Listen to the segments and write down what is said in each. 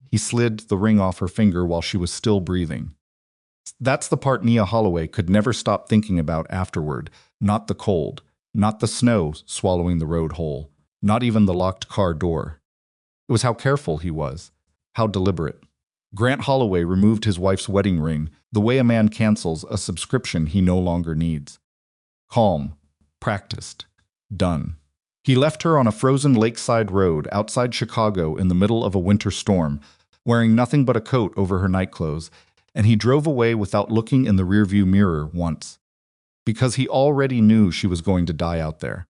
he slid the ring off her finger while she was still breathing. That's the part Nia Holloway could never stop thinking about afterward. Not the cold, not the snow swallowing the road whole, not even the locked car door. It was how careful he was, how deliberate. Grant Holloway removed his wife's wedding ring the way a man cancels a subscription he no longer needs. Calm, practiced, done. He left her on a frozen lakeside road outside Chicago in the middle of a winter storm, wearing nothing but a coat over her nightclothes, and he drove away without looking in the rearview mirror once. Because he already knew she was going to die out there.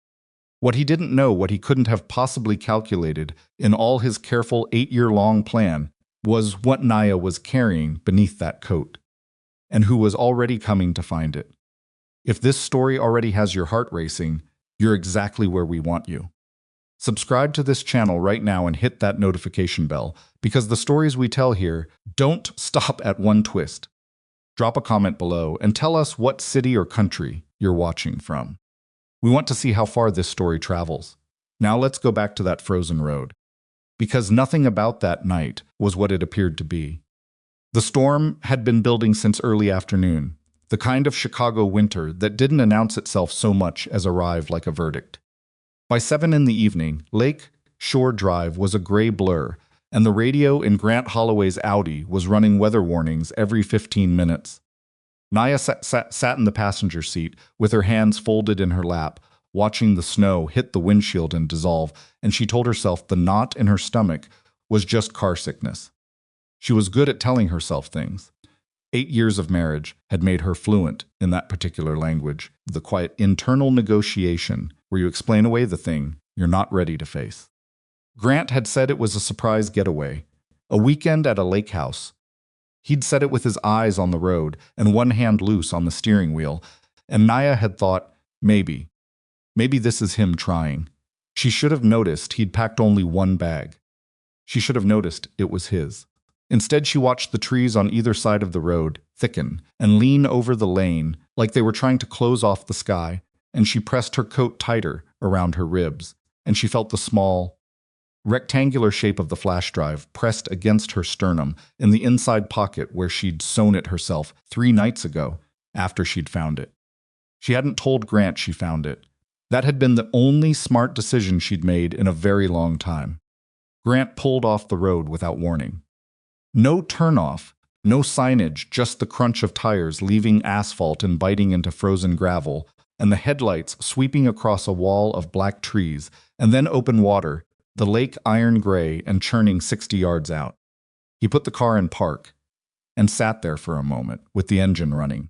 What he didn't know, what he couldn't have possibly calculated in all his careful 8-year-long plan, was what Nia was carrying beneath that coat, and who was already coming to find it. If this story already has your heart racing, you're exactly where we want you. Subscribe to this channel right now and hit that notification bell, because the stories we tell here don't stop at one twist. Drop a comment below and tell us what city or country you're watching from. We want to see how far this story travels. Now let's go back to that frozen road. Because nothing about that night was what it appeared to be. The storm had been building since early afternoon, the kind of Chicago winter that didn't announce itself so much as arrive like a verdict. By 7 in the evening, Lake Shore Drive was a gray blur, and the radio in Grant Holloway's Audi was running weather warnings every 15 minutes. Nia sat in the passenger seat with her hands folded in her lap, watching the snow hit the windshield and dissolve, and she told herself the knot in her stomach was just car sickness. She was good at telling herself things. 8 years of marriage had made her fluent in that particular language, the quiet internal negotiation where you explain away the thing you're not ready to face. Grant had said it was a surprise getaway, a weekend at a lake house. He'd said it with his eyes on the road and one hand loose on the steering wheel, and Nia had thought, maybe this is him trying. She should have noticed he'd packed only one bag. She should have noticed it was his. Instead, she watched the trees on either side of the road thicken and lean over the lane like they were trying to close off the sky, and she pressed her coat tighter around her ribs, and she felt the small, rectangular shape of the flash drive pressed against her sternum in the inside pocket where she'd sewn it herself 3 nights ago after she'd found it. She hadn't told Grant she found it. That had been the only smart decision she'd made in a very long time. Grant pulled off the road without warning. No turnoff, no signage, just the crunch of tires leaving asphalt and biting into frozen gravel, and the headlights sweeping across a wall of black trees, and then open water, the lake iron gray and churning 60 yards out. He put the car in park and sat there for a moment with the engine running.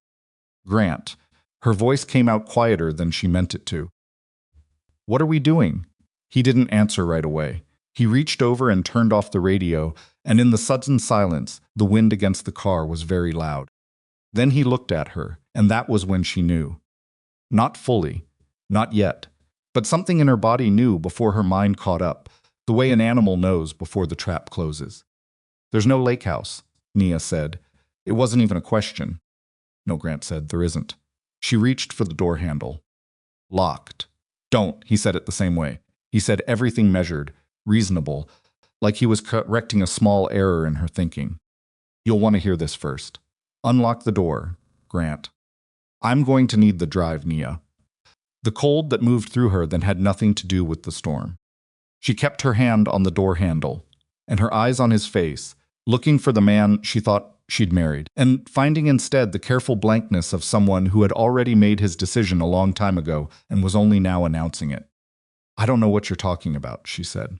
Grant. Her voice came out quieter than she meant it to. "What are we doing?" He didn't answer right away. He reached over and turned off the radio, and in the sudden silence, the wind against the car was very loud. Then he looked at her, and that was when she knew. Not fully, not yet, but something in her body knew before her mind caught up, the way an animal knows before the trap closes. "There's no lake house," Nia said. It wasn't even a question. "No," Grant said, "there isn't." She reached for the door handle. "Locked." "Don't," he said it the same way. He said everything measured, reasonable, like he was correcting a small error in her thinking. "You'll want to hear this first. Unlock the door, Grant. I'm going to need the drive, Nia." The cold that moved through her then had nothing to do with the storm. She kept her hand on the door handle, and her eyes on his face, looking for the man she thought she'd married, and finding instead the careful blankness of someone who had already made his decision a long time ago and was only now announcing it. "I don't know what you're talking about," she said.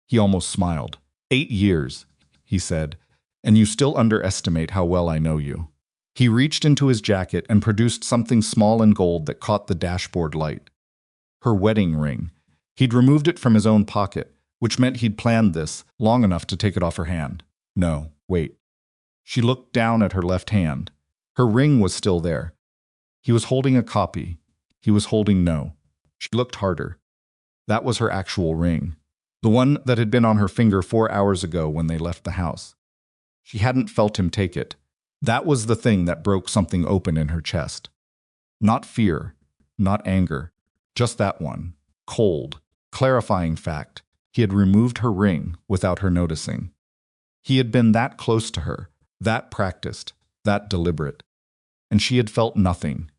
He almost smiled. 8 years, he said, "and you still underestimate how well I know you." He reached into his jacket and produced something small and gold that caught the dashboard light. Her wedding ring. He'd removed it from his own pocket, which meant he'd planned this long enough to take it off her hand. No, wait. She looked down at her left hand. Her ring was still there. He was holding a copy. He was holding no. She looked harder. That was her actual ring. The one that had been on her finger 4 hours ago when they left the house. She hadn't felt him take it. That was the thing that broke something open in her chest. Not fear, not anger, just that one, cold, clarifying fact. He had removed her ring without her noticing. He had been that close to her, that practiced, that deliberate. And she had felt nothing.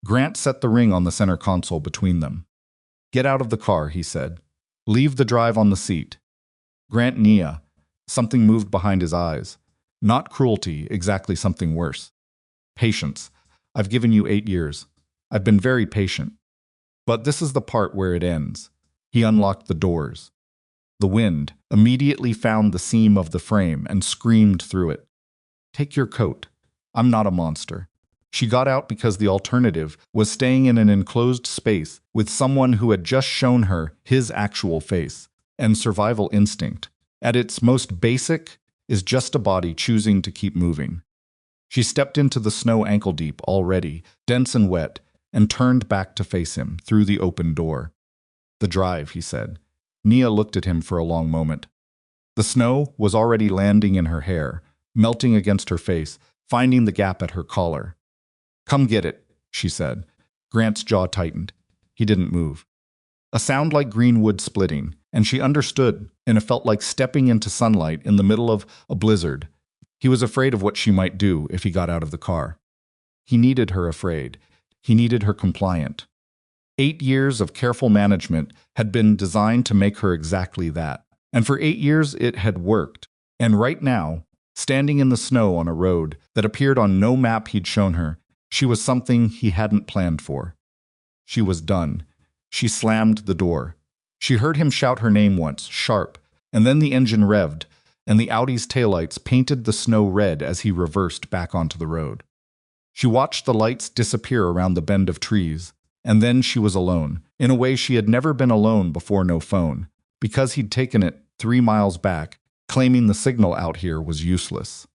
Grant set the ring on the center console between them. "Get out of the car," he said. "Leave the drive on the seat." Grant Nia. Something moved behind his eyes. Not cruelty, exactly something worse. Patience. "I've given you 8 years. I've been very patient. But this is the part where it ends." He unlocked the doors. The wind immediately found the seam of the frame and screamed through it. "Take your coat. I'm not a monster." She got out because the alternative was staying in an enclosed space with someone who had just shown her his actual face. And survival instinct, at its most basic, is just a body choosing to keep moving. She stepped into the snow ankle-deep already, dense and wet, and turned back to face him through the open door. "The drive," he said. Nia looked at him for a long moment. The snow was already landing in her hair, melting against her face, finding the gap at her collar. "Come get it," she said. Grant's jaw tightened. He didn't move. A sound like green wood splitting, and she understood, and it felt like stepping into sunlight in the middle of a blizzard. He was afraid of what she might do if he got out of the car. He needed her afraid. He needed her compliant. 8 years of careful management had been designed to make her exactly that. And for 8 years it had worked. And right now, standing in the snow on a road that appeared on no map he'd shown her, she was something he hadn't planned for. She was done. She slammed the door. She heard him shout her name once, sharp, and then the engine revved, and the Audi's taillights painted the snow red as he reversed back onto the road. She watched the lights disappear around the bend of trees, and then she was alone, in a way she had never been alone before. No phone, because he'd taken it 3 miles back, claiming the signal out here was useless.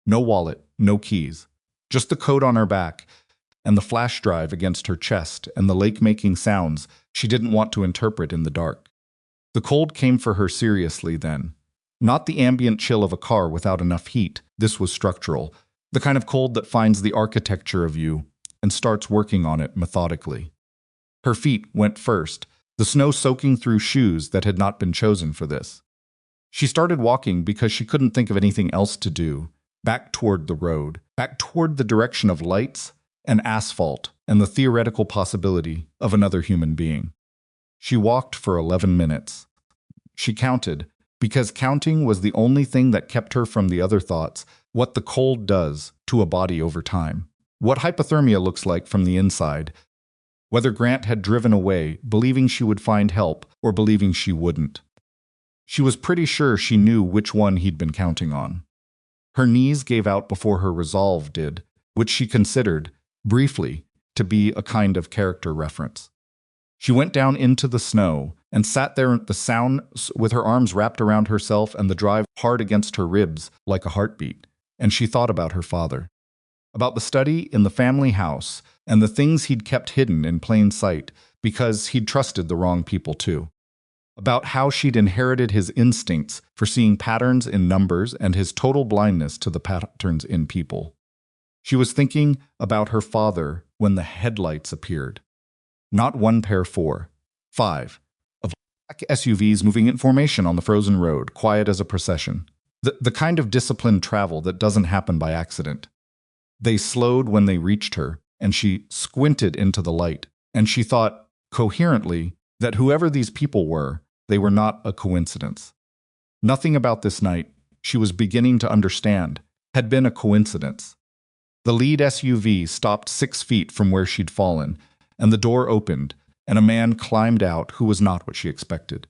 No wallet, no keys, just the coat on her back, and the flash drive against her chest and the lake-making sounds she didn't want to interpret in the dark. The cold came for her seriously then. Not the ambient chill of a car without enough heat. This was structural, the kind of cold that finds the architecture of you and starts working on it methodically. Her feet went first, the snow soaking through shoes that had not been chosen for this. She started walking because she couldn't think of anything else to do, back toward the road, back toward the direction of lights and asphalt and the theoretical possibility of another human being. She walked for 11 minutes. She counted, because counting was the only thing that kept her from the other thoughts, what the cold does to a body over time, what hypothermia looks like from the inside, whether Grant had driven away, believing she would find help or believing she wouldn't. She was pretty sure she knew which one he'd been counting on. Her knees gave out before her resolve did, which she considered, briefly, to be a kind of character reference. She went down into the snow and sat there the sound with her arms wrapped around herself and the drive hard against her ribs like a heartbeat, and she thought about her father. About the study in the family house and the things he'd kept hidden in plain sight because he'd trusted the wrong people too. About how she'd inherited his instincts for seeing patterns in numbers and his total blindness to the patterns in people. She was thinking about her father when the headlights appeared. Not 1 pair, 4, 5, of black SUVs moving in formation on the frozen road, quiet as a procession. The kind of disciplined travel that doesn't happen by accident. They slowed when they reached her, and she squinted into the light, and she thought, coherently, that whoever these people were, they were not a coincidence. Nothing about this night, she was beginning to understand, had been a coincidence. The lead SUV stopped 6 feet from where she'd fallen, and the door opened, and a man climbed out who was not what she expected.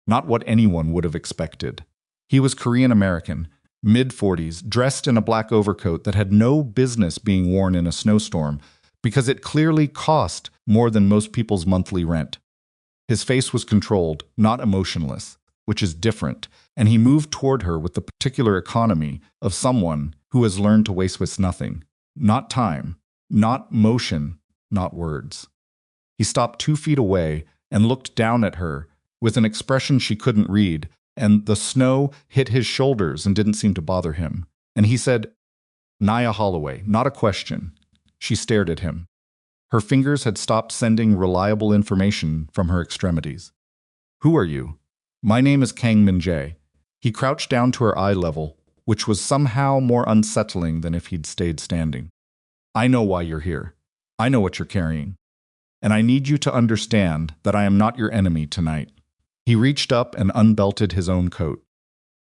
Not what anyone would have expected. He was Korean-American, mid-40s, dressed in a black overcoat that had no business being worn in a snowstorm because it clearly cost more than most people's monthly rent. His face was controlled, not emotionless, which is different, and he moved toward her with the particular economy of someone who has learned to waste with nothing. Not time, not motion, not words. He stopped 2 feet away and looked down at her with an expression she couldn't read, and the snow hit his shoulders and didn't seem to bother him. And he said, "Nia Holloway, not a question." She stared at him. Her fingers had stopped sending reliable information from her extremities. "Who are you?" "My name is Kang Min Jae." He crouched down to her eye level, which was somehow more unsettling than if he'd stayed standing. I know why you're here. I know what you're carrying. And I need you to understand that I am not your enemy tonight. He reached up and unbelted his own coat.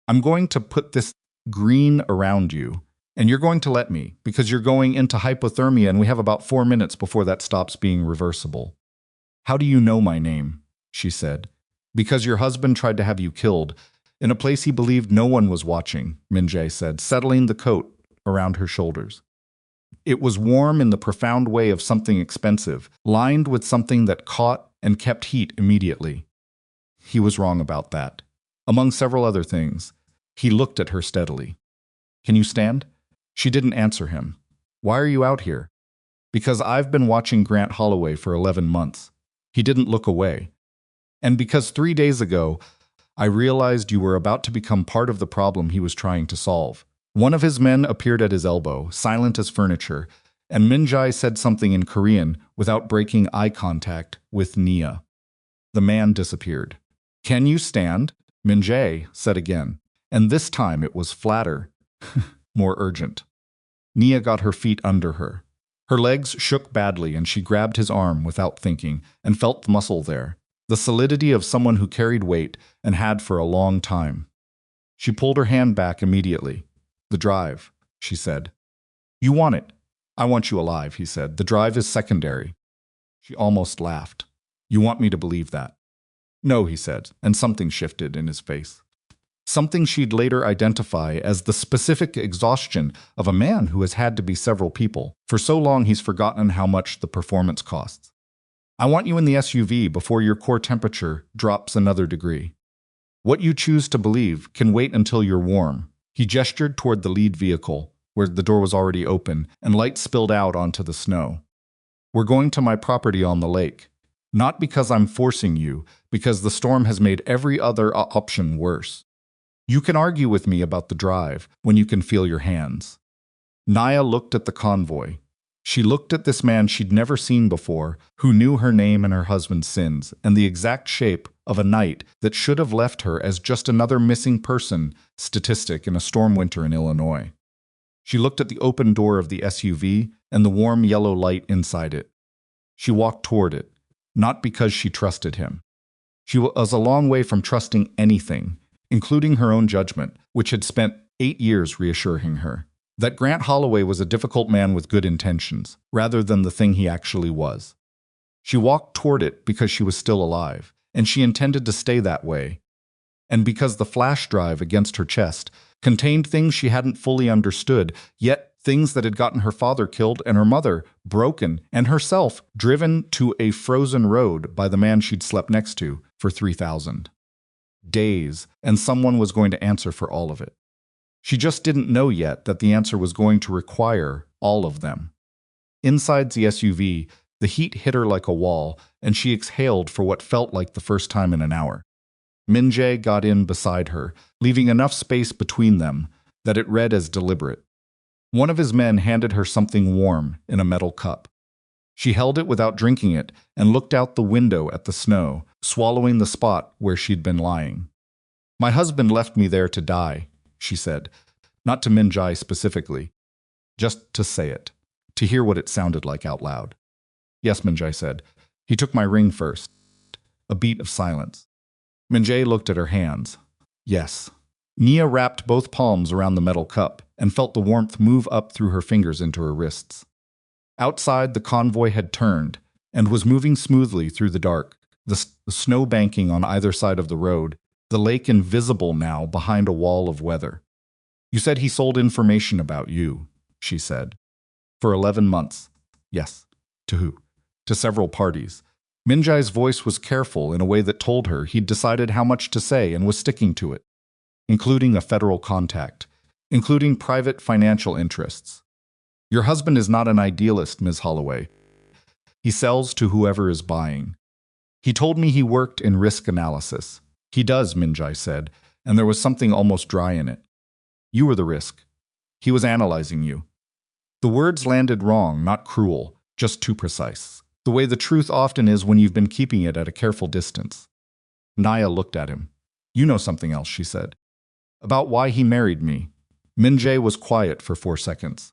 I'm going to put this green around you, and you're going to let me, because you're going into hypothermia and we have about 4 minutes before that stops being reversible. How do you know my name? She said. Because your husband tried to have you killed, in a place he believed no one was watching, Min-jae said, settling the coat around her shoulders. It was warm in the profound way of something expensive, lined with something that caught and kept heat immediately. He was wrong about that. Among several other things, he looked at her steadily. Can you stand? She didn't answer him. Why are you out here? Because I've been watching Grant Holloway for 11 months. He didn't look away. And because 3 days ago, I realized you were about to become part of the problem he was trying to solve. One of his men appeared at his elbow, silent as furniture, and Min-jae said something in Korean without breaking eye contact with Nia. The man disappeared. Can you stand? Min-jae said again, and this time it was flatter, more urgent. Nia got her feet under her. Her legs shook badly and she grabbed his arm without thinking and felt the muscle there, the solidity of someone who carried weight and had for a long time. She pulled her hand back immediately. The drive, she said. You want it. I want you alive, he said. The drive is secondary. She almost laughed. You want me to believe that? No, he said, and something shifted in his face. Something she'd later identify as the specific exhaustion of a man who has had to be several people. For so long he's forgotten how much the performance costs. I want you in the SUV before your core temperature drops another degree. What you choose to believe can wait until you're warm. He gestured toward the lead vehicle, where the door was already open, and light spilled out onto the snow. We're going to my property on the lake. Not because I'm forcing you, because the storm has made every other option worse. You can argue with me about the drive when you can feel your hands. Nia looked at the convoy. She looked at this man she'd never seen before, who knew her name and her husband's sins, and the exact shape of a night that should have left her as just another missing person statistic in a storm winter in Illinois. She looked at the open door of the SUV and the warm yellow light inside it. She walked toward it, not because she trusted him. She was a long way from trusting anything, including her own judgment, which had spent 8 years reassuring her that Grant Holloway was a difficult man with good intentions, rather than the thing he actually was. She walked toward it because she was still alive, and she intended to stay that way, and because the flash drive against her chest contained things she hadn't fully understood, yet things that had gotten her father killed and her mother broken, and herself driven to a frozen road by the man she'd slept next to for 3,000 days, and someone was going to answer for all of it. She just didn't know yet that the answer was going to require all of them. Inside the SUV, the heat hit her like a wall, and she exhaled for what felt like the first time in an hour. Min-jae got in beside her, leaving enough space between them that it read as deliberate. One of his men handed her something warm in a metal cup. She held it without drinking it and looked out the window at the snow, swallowing the spot where she'd been lying. My husband left me there to die, she said, not to Min-jae specifically, just to say it, to hear what it sounded like out loud. Yes, Min-jae said. He took my ring first. A beat of silence. Min-jae looked at her hands. Yes. Nia wrapped both palms around the metal cup and felt the warmth move up through her fingers into her wrists. Outside, the convoy had turned and was moving smoothly through the dark, the snow banking on either side of the road, the lake invisible now behind a wall of weather. You said he sold information about you, she said. For 11 months. Yes. To who? To several parties. Min-jae's voice was careful in a way that told her he'd decided how much to say and was sticking to it, including a federal contact, including private financial interests. Your husband is not an idealist, Ms. Holloway. He sells to whoever is buying. He told me he worked in risk analysis. He does, Min-jae said, and there was something almost dry in it. You were the risk. He was analyzing you. The words landed wrong, not cruel, just too precise, the way the truth often is when you've been keeping it at a careful distance. Nia looked at him. You know something else, she said. About why he married me. Min-jae was quiet for 4 seconds.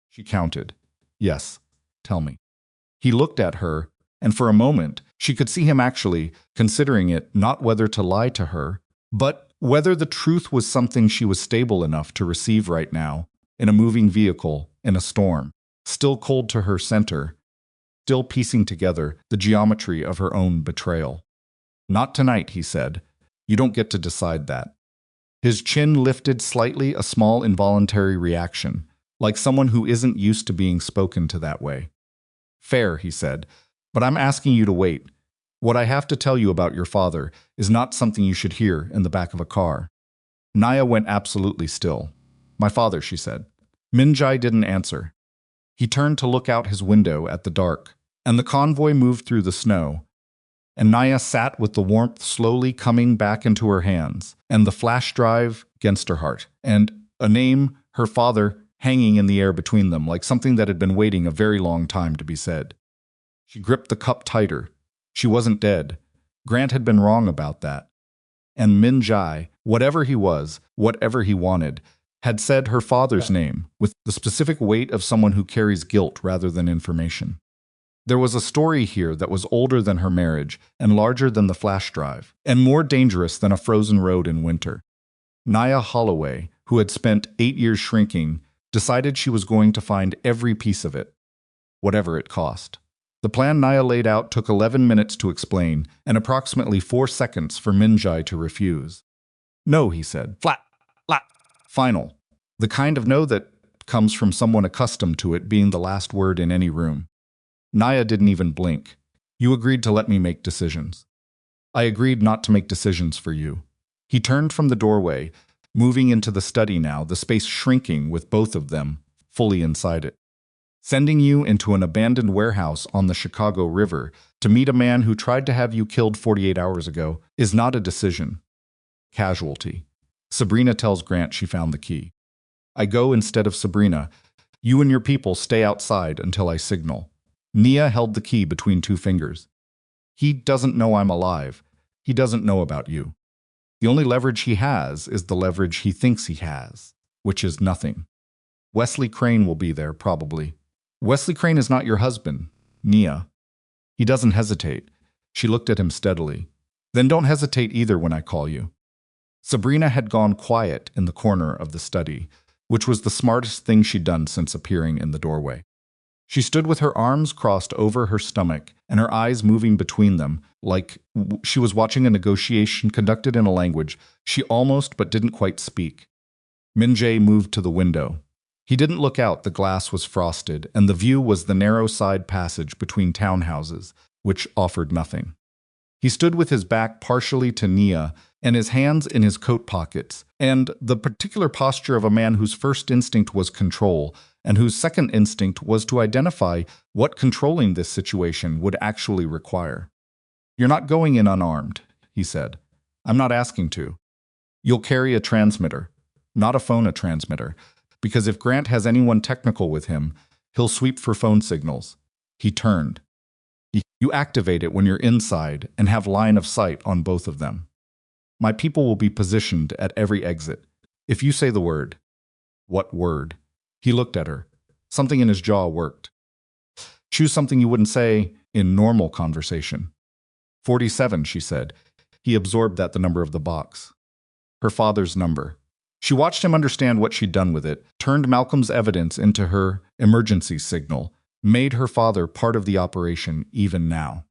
She counted. Yes, tell me. He looked at her, and for a moment, she could see him actually considering it not whether to lie to her, but whether the truth was something she was stable enough to receive right now, in a moving vehicle, in a storm, still cold to her center, still piecing together the geometry of her own betrayal. Not tonight, he said. You don't get to decide that. His chin lifted slightly, a small involuntary reaction, like someone who isn't used to being spoken to that way. Fair, he said, but I'm asking you to wait. What I have to tell you about your father is not something you should hear in the back of a car. Naya went absolutely still. My father, she said. Min-jae didn't answer. He turned to look out his window at the dark, and the convoy moved through the snow. And Naya sat with the warmth slowly coming back into her hands, and the flash drive against her heart, and a name, her father, hanging in the air between them like something that had been waiting a very long time to be said. She gripped the cup tighter. She wasn't dead. Grant had been wrong about that. And Min-jae, whatever he was, whatever he wanted, had said her father's name with the specific weight of someone who carries guilt rather than information. There was a story here that was older than her marriage and larger than the flash drive, and more dangerous than a frozen road in winter. Naya Holloway, who had spent 8 years shrinking, decided she was going to find every piece of it, whatever it cost. The plan Naya laid out took 11 minutes to explain and approximately 4 seconds for Min-jae to refuse. No, he said. Flat. Final. The kind of no that comes from someone accustomed to it being the last word in any room. Naya didn't even blink. You agreed to let me make decisions. I agreed not to make decisions for you. He turned from the doorway, moving into the study now, the space shrinking with both of them fully inside it. Sending you into an abandoned warehouse on the Chicago River to meet a man who tried to have you killed 48 hours ago is not a decision. Casualty. Sabrina tells Grant she found the key. I go instead of Sabrina. You and your people stay outside until I signal. Nia held the key between 2 fingers. He doesn't know I'm alive. He doesn't know about you. The only leverage he has is the leverage he thinks he has, which is nothing. Wesley Crane will be there, probably. Wesley Crane is not your husband, Nia. He doesn't hesitate. She looked at him steadily. Then don't hesitate either when I call you. Sabrina had gone quiet in the corner of the study, which was the smartest thing she'd done since appearing in the doorway. She stood with her arms crossed over her stomach and her eyes moving between them, like she was watching a negotiation conducted in a language she almost but didn't quite speak. Min-jae moved to the window. He didn't look out, the glass was frosted, and the view was the narrow side passage between townhouses, which offered nothing. He stood with his back partially to Nia and his hands in his coat pockets, and the particular posture of a man whose first instinct was control, and whose second instinct was to identify what controlling this situation would actually require. You're not going in unarmed, he said. I'm not asking to. You'll carry a transmitter, not a phone, a transmitter, because if Grant has anyone technical with him, he'll sweep for phone signals. He turned. You activate it when you're inside and have line of sight on both of them. My people will be positioned at every exit. If you say the word. What word? He looked at her. Something in his jaw worked. Choose something you wouldn't say in normal conversation. 47, she said. He absorbed that the number of the box. Her father's number. She watched him understand what she'd done with it, turned Malcolm's evidence into her emergency signal, made her father part of the operation even now.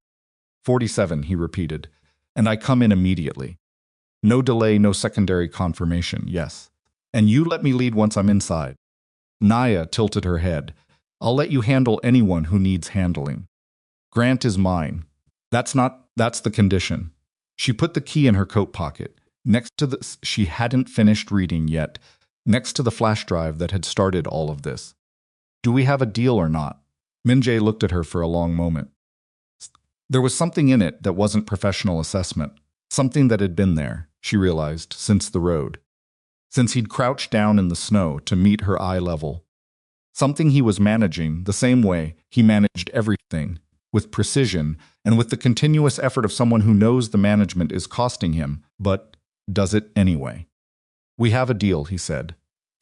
47, he repeated, and I come in immediately. No delay, no secondary confirmation, yes. And you let me lead once I'm inside. Naya tilted her head. I'll let you handle anyone who needs handling. Grant is mine. That's the condition. She put the key in her coat pocket. Next to she hadn't finished reading yet, next to the flash drive that had started all of this. Do we have a deal or not? Min-jae looked at her for a long moment. There was something in it that wasn't professional assessment, something that had been there, she realized, since the road. Since he'd crouched down in the snow to meet her eye level. Something he was managing the same way he managed everything, with precision and with the continuous effort of someone who knows the management is costing him, but does it anyway. We have a deal, he said.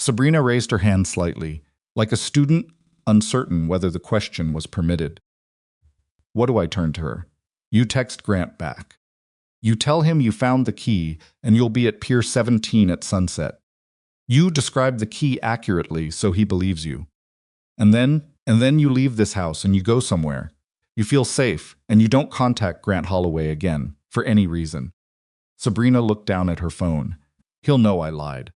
Sabrina raised her hand slightly, like a student uncertain whether the question was permitted. What do I turn to her? You text Grant back. You tell him you found the key and you'll be at Pier 17 at sunset. You describe the key accurately so he believes you. And then you leave this house and you go somewhere. You feel safe and you don't contact Grant Holloway again, for any reason. Sabrina looked down at her phone. He'll know I lied.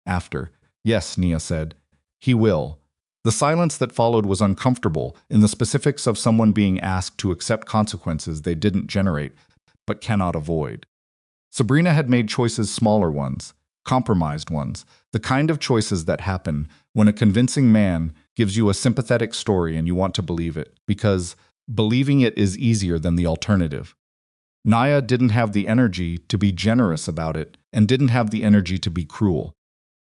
After. Yes, Nia said. He will. The silence that followed was uncomfortable in the specifics of someone being asked to accept consequences they didn't generate, but cannot avoid. Sabrina had made choices, smaller ones, compromised ones, the kind of choices that happen when a convincing man gives you a sympathetic story and you want to believe it, because believing it is easier than the alternative. Nia didn't have the energy to be generous about it and didn't have the energy to be cruel.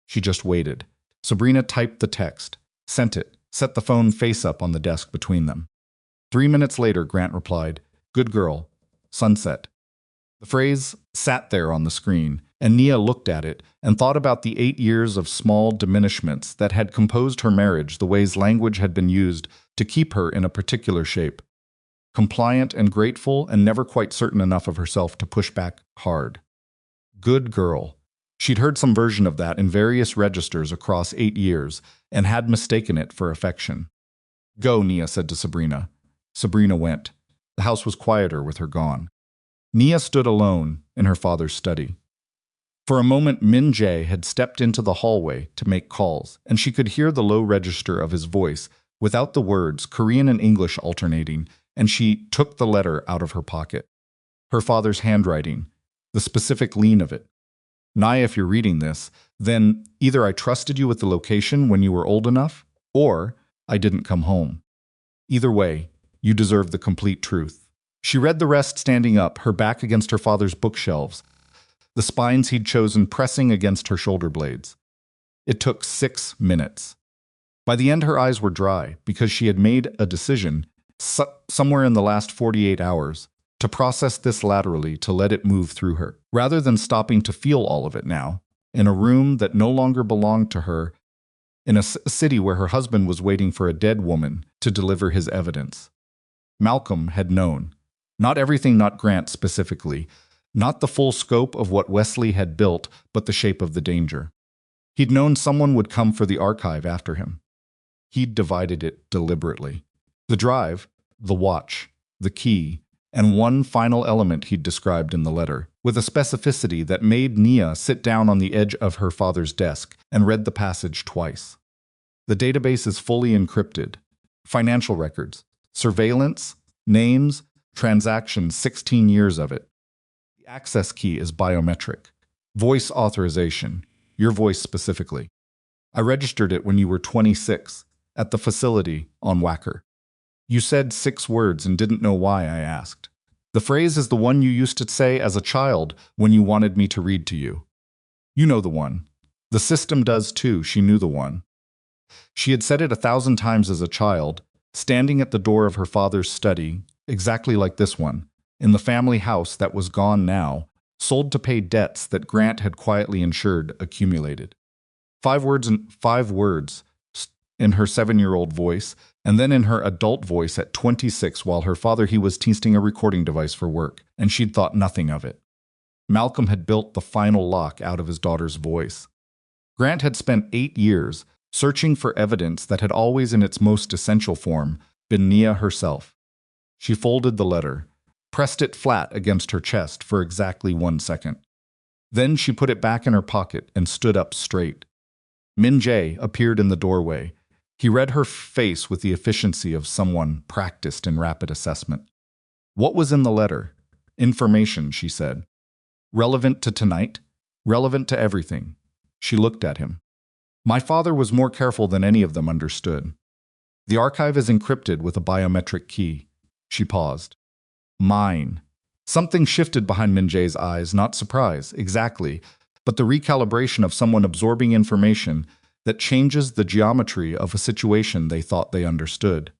She just waited. Sabrina typed the text, sent it, set the phone face up on the desk between them. 3 minutes later, Grant replied, "Good girl. Sunset." The phrase sat there on the screen, and Nia looked at it and thought about the 8 years of small diminishments that had composed her marriage, the ways language had been used to keep her in a particular shape. Compliant and grateful and never quite certain enough of herself to push back hard. Good girl. She'd heard some version of that in various registers across 8 years and had mistaken it for affection. Go, Nia said to Sabrina. Sabrina went. The house was quieter with her gone. Nia stood alone in her father's study. For a moment, Min Jae had stepped into the hallway to make calls, and she could hear the low register of his voice, without the words, Korean and English alternating, and she took the letter out of her pocket. Her father's handwriting, the specific lean of it. Nia, if you're reading this, then either I trusted you with the location when you were old enough, or I didn't come home. Either way, you deserve the complete truth. She read the rest standing up, her back against her father's bookshelves, the spines he'd chosen pressing against her shoulder blades. It took 6 minutes. By the end, her eyes were dry because she had made a decision somewhere in the last 48 hours to process this laterally, to let it move through her, rather than stopping to feel all of it now, in a room that no longer belonged to her, in a city where her husband was waiting for a dead woman to deliver his evidence. Malcolm had known. Not everything, not Grant specifically, not the full scope of what Wesley had built, but the shape of the danger. He'd known someone would come for the archive after him. He'd divided it deliberately. The drive, the watch, the key, and one final element he'd described in the letter, with a specificity that made Nia sit down on the edge of her father's desk and read the passage twice. The database is fully encrypted. Financial records, surveillance, names, transactions, 16 years of it. The access key is biometric. Voice authorization, your voice specifically. I registered it when you were 26, at the facility on Wacker. You said 6 words and didn't know why, I asked. The phrase is the one you used to say as a child when you wanted me to read to you. You know the one. The system does too, she knew the one. She had said it 1,000 times as a child, standing at the door of her father's study, exactly like this one, in the family house that was gone now, sold to pay debts that Grant had quietly insured accumulated. 5 words in her 7-year-old voice, and then in her adult voice at 26 while her father he was testing a recording device for work, and she'd thought nothing of it. Malcolm had built the final lock out of his daughter's voice. Grant had spent 8 years searching for evidence that had always in its most essential form been Nia herself. She folded the letter, pressed it flat against her chest for exactly 1 second. Then she put it back in her pocket and stood up straight. Min Jae appeared in the doorway. He read her face with the efficiency of someone practiced in rapid assessment. What was in the letter? Information, she said. Relevant to tonight? Relevant to everything. She looked at him. My father was more careful than any of them understood. The archive is encrypted with a biometric key. She paused. Mine. Something shifted behind Min Jae's eyes, not surprise, exactly, but the recalibration of someone absorbing information that changes the geometry of a situation they thought they understood.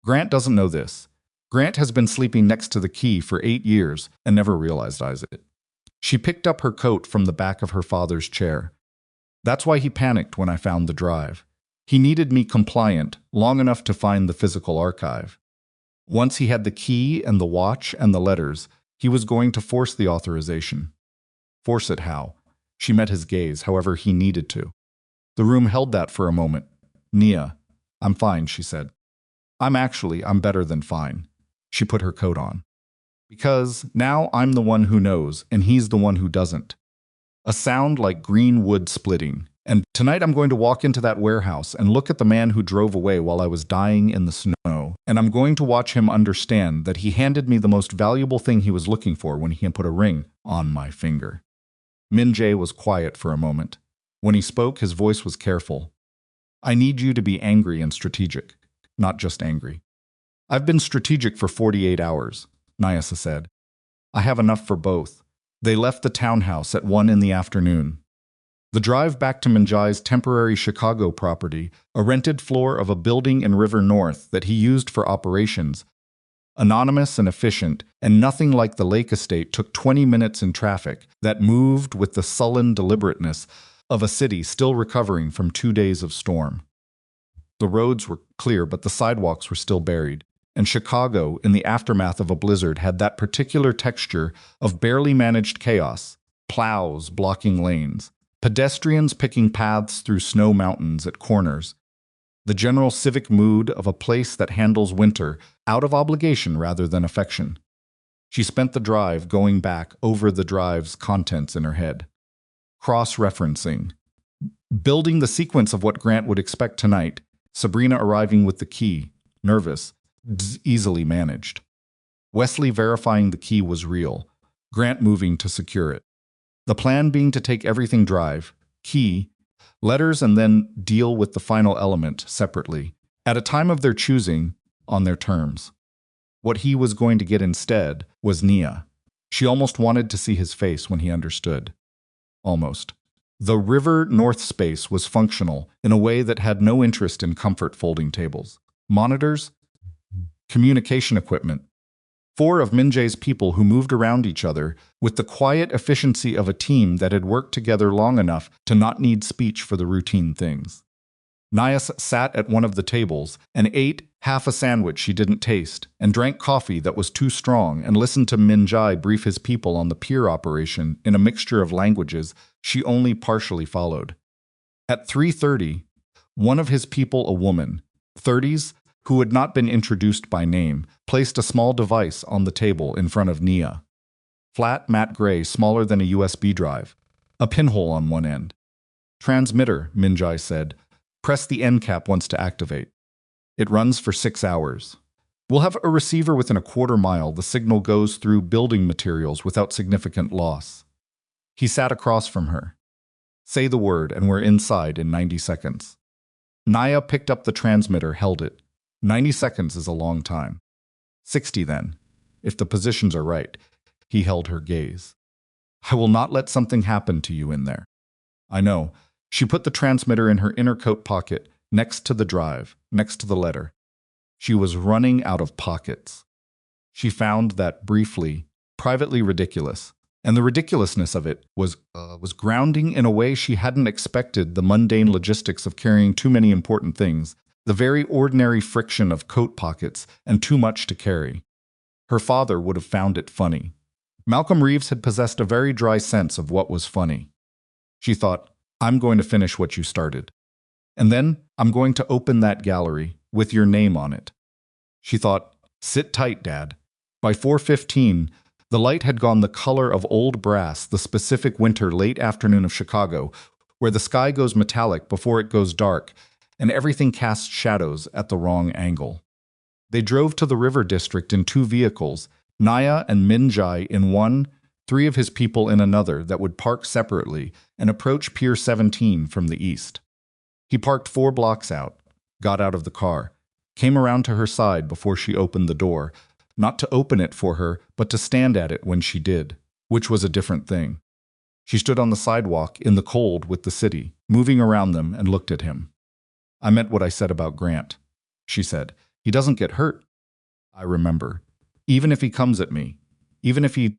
Grant doesn't know this. Grant has been sleeping next to the key for 8 years and never realized it. She picked up her coat from the back of her father's chair. That's why he panicked when I found the drive. He needed me compliant long enough to find the physical archive. Once he had the key and the watch and the letters, he was going to force the authorization. Force it how? She met his gaze, however he needed to. The room held that for a moment. Nia, I'm fine, she said. I'm better than fine. She put her coat on. Because now I'm the one who knows, and he's the one who doesn't. A sound like green wood splitting. And tonight I'm going to walk into that warehouse and look at the man who drove away while I was dying in the snow, and I'm going to watch him understand that he handed me the most valuable thing he was looking for when he put a ring on my finger. Min Jae was quiet for a moment. When he spoke, his voice was careful. I need you to be angry and strategic, not just angry. I've been strategic for 48 hours, Nyasa said. I have enough for both. They left the townhouse at 1 in the afternoon. The drive back to Minjai's temporary Chicago property, a rented floor of a building in River North that he used for operations, anonymous and efficient, and nothing like the lake estate, took 20 minutes in traffic that moved with the sullen deliberateness of a city still recovering from 2 days of storm. The roads were clear, but the sidewalks were still buried, and Chicago, in the aftermath of a blizzard, had that particular texture of barely managed chaos, plows blocking lanes, pedestrians picking paths through snow mountains at corners, the general civic mood of a place that handles winter out of obligation rather than affection. She spent the drive going back over the drive's contents in her head, cross-referencing, building the sequence of what Grant would expect tonight, Sabrina arriving with the key, nervous, easily managed. Wesley verifying the key was real, Grant moving to secure it. The plan being to take everything drive, key, letters, and then deal with the final element separately, at a time of their choosing, on their terms. What he was going to get instead was Nia. She almost wanted to see his face when he understood. Almost. The River North space was functional in a way that had no interest in comfort folding tables, monitors, communication equipment. 4 of Min Jae's people who moved around each other with the quiet efficiency of a team that had worked together long enough to not need speech for the routine things. Nyas sat at one of the tables and ate half a sandwich she didn't taste and drank coffee that was too strong and listened to Min Jae brief his people on the pier operation in a mixture of languages she only partially followed. At 3:30, one of his people, a woman, 30s, who had not been introduced by name, placed a small device on the table in front of Nia. Flat, matte gray, smaller than a USB drive. A pinhole on one end. Transmitter, Min Jae said. Press the end cap once to activate. It runs for 6 hours. We'll have a receiver within a quarter mile. The signal goes through building materials without significant loss. He sat across from her. Say the word and we're inside in 90 seconds. Nia picked up the transmitter, held it. 90 seconds is a long time. 60 then, if the positions are right. He held her gaze. I will not let something happen to you in there. I know. She put the transmitter in her inner coat pocket, next to the drive, next to the letter. She was running out of pockets. She found that briefly, privately ridiculous, and the ridiculousness of it was grounding in a way she hadn't expected. The mundane logistics of carrying too many important things, the very ordinary friction of coat pockets, and too much to carry. Her father would have found it funny. Malcolm Reeves had possessed a very dry sense of what was funny. She thought, I'm going to finish what you started. And then I'm going to open that gallery with your name on it. She thought, sit tight, Dad. By 4:15, the light had gone the color of old brass, the specific winter late afternoon of Chicago, where the sky goes metallic before it goes dark, and everything casts shadows at the wrong angle. They drove to the river district in 2 vehicles, Nia and Min Jae in one, 3 of his people in another that would park separately and approach Pier 17 from the east. He parked 4 blocks out, got out of the car, came around to her side before she opened the door, not to open it for her, but to stand at it when she did, which was a different thing. She stood on the sidewalk in the cold with the city, moving around them, and looked at him. I meant what I said about Grant, she said. He doesn't get hurt. I remember. Even if he comes at me. Even if he...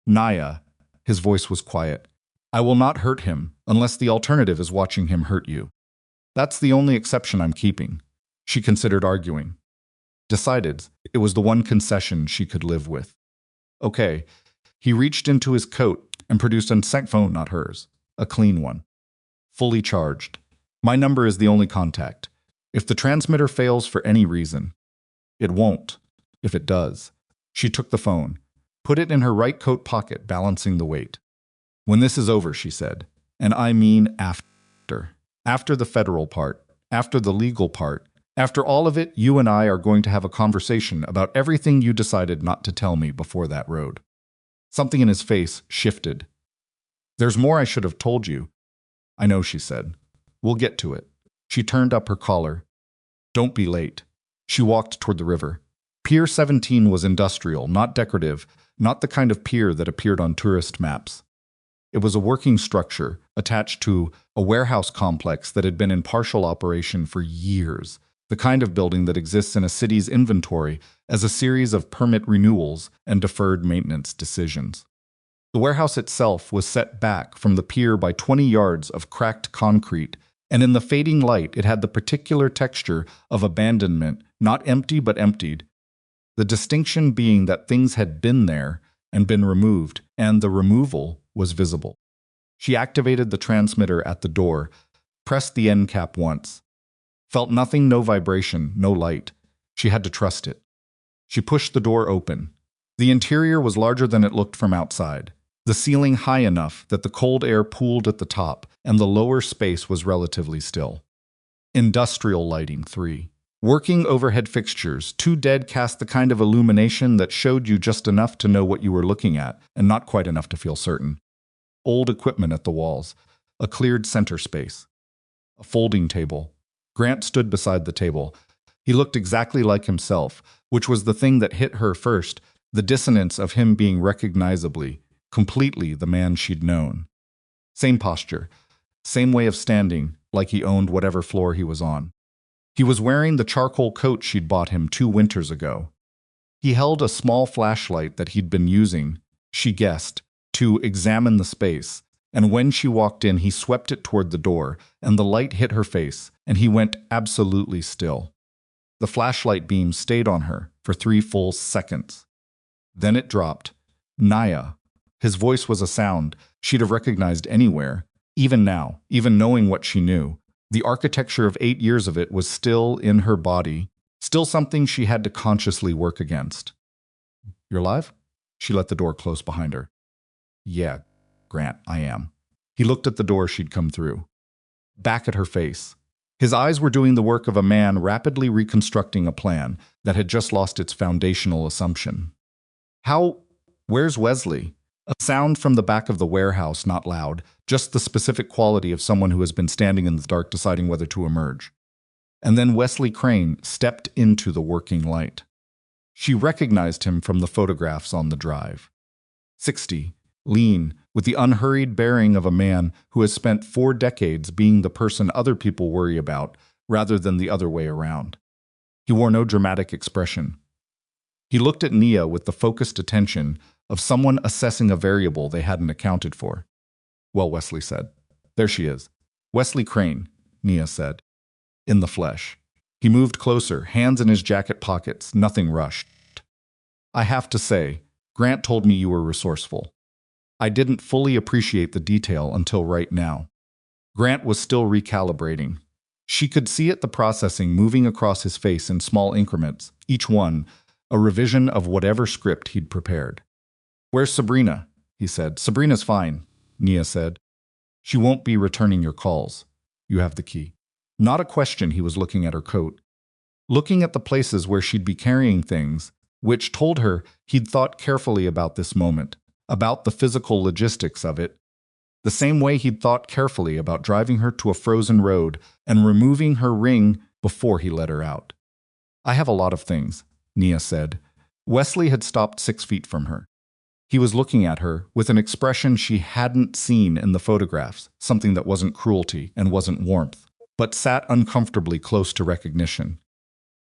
Nia, his voice was quiet. I will not hurt him unless the alternative is watching him hurt you. That's the only exception I'm keeping. She considered arguing. Decided it was the one concession she could live with. Okay. He reached into his coat and produced a second phone, not hers. A clean one. Fully charged. My number is the only contact. If the transmitter fails for any reason, it won't. If it does. She took the phone, put it in her right coat pocket, balancing the weight. When this is over, she said, and I mean after. After the federal part, after the legal part, after all of it, you and I are going to have a conversation about everything you decided not to tell me before that road. Something in his face shifted. There's more I should have told you. I know, she said. We'll get to it. She turned up her collar. Don't be late. She walked toward the river. Pier 17 was industrial, not decorative, not the kind of pier that appeared on tourist maps. It was a working structure attached to a warehouse complex that had been in partial operation for years, the kind of building that exists in a city's inventory as a series of permit renewals and deferred maintenance decisions. The warehouse itself was set back from the pier by 20 yards of cracked concrete, and in the fading light it had the particular texture of abandonment, not empty but emptied. The distinction being that things had been there and been removed, and the removal was visible. She activated the transmitter at the door, pressed the end cap once. Felt nothing, no vibration, no light. She had to trust it. She pushed the door open. The interior was larger than it looked from outside. The ceiling high enough that the cold air pooled at the top, and the lower space was relatively still. Industrial lighting 3. Working overhead fixtures, 2 dead, cast the kind of illumination that showed you just enough to know what you were looking at, and not quite enough to feel certain. Old equipment at the walls. A cleared center space. A folding table. Grant stood beside the table. He looked exactly like himself, which was the thing that hit her first, the dissonance of him being recognizably, completely the man she'd known. Same posture, same way of standing, like he owned whatever floor he was on. He was wearing the charcoal coat she'd bought him 2 winters ago. He held a small flashlight that he'd been using, she guessed, to examine the space, and when she walked in he swept it toward the door, and the light hit her face, and he went absolutely still. The flashlight beam stayed on her for 3 full seconds. Then it dropped. Naya. His voice was a sound she'd have recognized anywhere. Even now, even knowing what she knew, the architecture of 8 years of it was still in her body, still something she had to consciously work against. You're alive? She let the door close behind her. Yeah, Grant, I am. He looked at the door she'd come through. Back at her face. His eyes were doing the work of a man rapidly reconstructing a plan that had just lost its foundational assumption. Where's Wesley? A sound from the back of the warehouse, not loud, just the specific quality of someone who has been standing in the dark deciding whether to emerge. And then Wesley Crane stepped into the working light. She recognized him from the photographs on the drive. 60, lean, with the unhurried bearing of a man who has spent 4 decades being the person other people worry about, rather than the other way around. He wore no dramatic expression. He looked at Nia with the focused attention of someone assessing a variable they hadn't accounted for. Well, Wesley said. There she is. Wesley Crane, Nia said. In the flesh. He moved closer, hands in his jacket pockets, nothing rushed. I have to say, Grant told me you were resourceful. I didn't fully appreciate the detail until right now. Grant was still recalibrating. She could see it, the processing moving across his face in small increments, each one a revision of whatever script he'd prepared. Where's Sabrina? He said. Sabrina's fine, Nia said. She won't be returning your calls. You have the key. Not a question. He was looking at her coat. Looking at the places where she'd be carrying things, which told her he'd thought carefully about this moment, about the physical logistics of it, the same way he'd thought carefully about driving her to a frozen road and removing her ring before he let her out. I have a lot of things, Nia said. Wesley had stopped 6 feet from her. He was looking at her with an expression she hadn't seen in the photographs, something that wasn't cruelty and wasn't warmth, but sat uncomfortably close to recognition.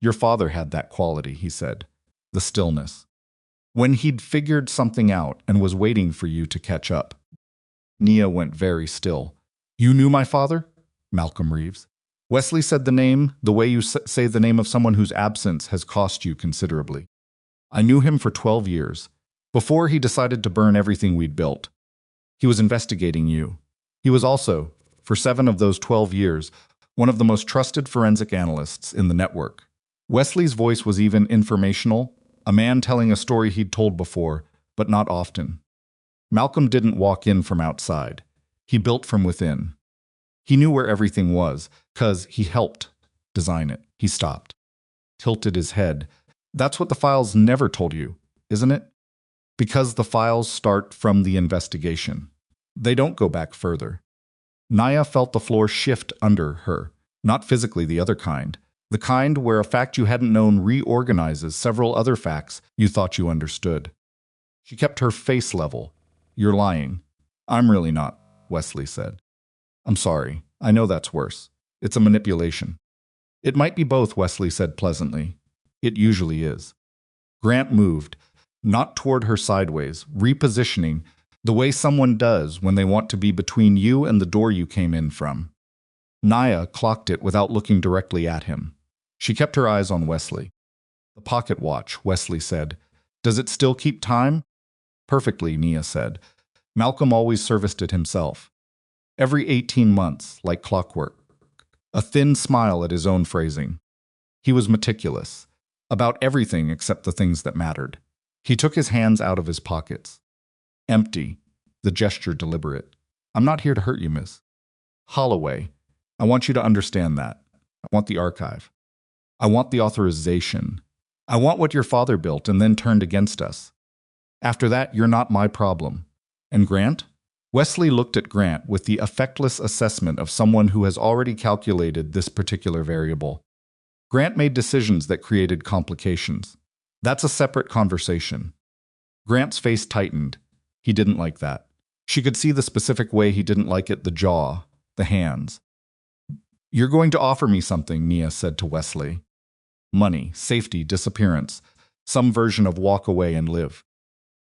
Your father had that quality, he said. The stillness. When he'd figured something out and was waiting for you to catch up. Nia went very still. You knew my father? Malcolm Reeves. Wesley said the name, the way you say the name of someone whose absence has cost you considerably. I knew him for 12 years, before he decided to burn everything we'd built. He was investigating you. He was also, for 7 of those 12 years, one of the most trusted forensic analysts in the network. Wesley's voice was even informational, a man telling a story he'd told before, but not often. Malcolm didn't walk in from outside. He built from within. He knew where everything was, 'cause he helped design it. He stopped, tilted his head. That's what the files never told you, isn't it? Because the files start from the investigation. They don't go back further. Nia felt the floor shift under her, not physically the other kind, the kind where a fact you hadn't known reorganizes several other facts you thought you understood. She kept her face level. You're lying. I'm really not, Wesley said. I'm sorry. I know that's worse. It's a manipulation. It might be both, Wesley said pleasantly. It usually is. Grant moved, not toward her sideways, repositioning, the way someone does when they want to be between you and the door you came in from. Nia clocked it without looking directly at him. She kept her eyes on Wesley. The pocket watch, Wesley said. Does it still keep time? Perfectly, Nia said. Malcolm always serviced it himself. Every 18 months, like clockwork. A thin smile at his own phrasing. He was meticulous, about everything except the things that mattered. He took his hands out of his pockets. Empty, the gesture deliberate. I'm not here to hurt you, miss. Holloway, I want you to understand that. I want the archive. I want the authorization. I want what your father built and then turned against us. After that, you're not my problem. And Grant? Wesley looked at Grant with the affectless assessment of someone who has already calculated this particular variable. Grant made decisions that created complications. That's a separate conversation. Grant's face tightened. He didn't like that. She could see the specific way he didn't like it, the jaw, the hands. You're going to offer me something, Nia said to Wesley. Money, safety, disappearance, some version of walk away and live.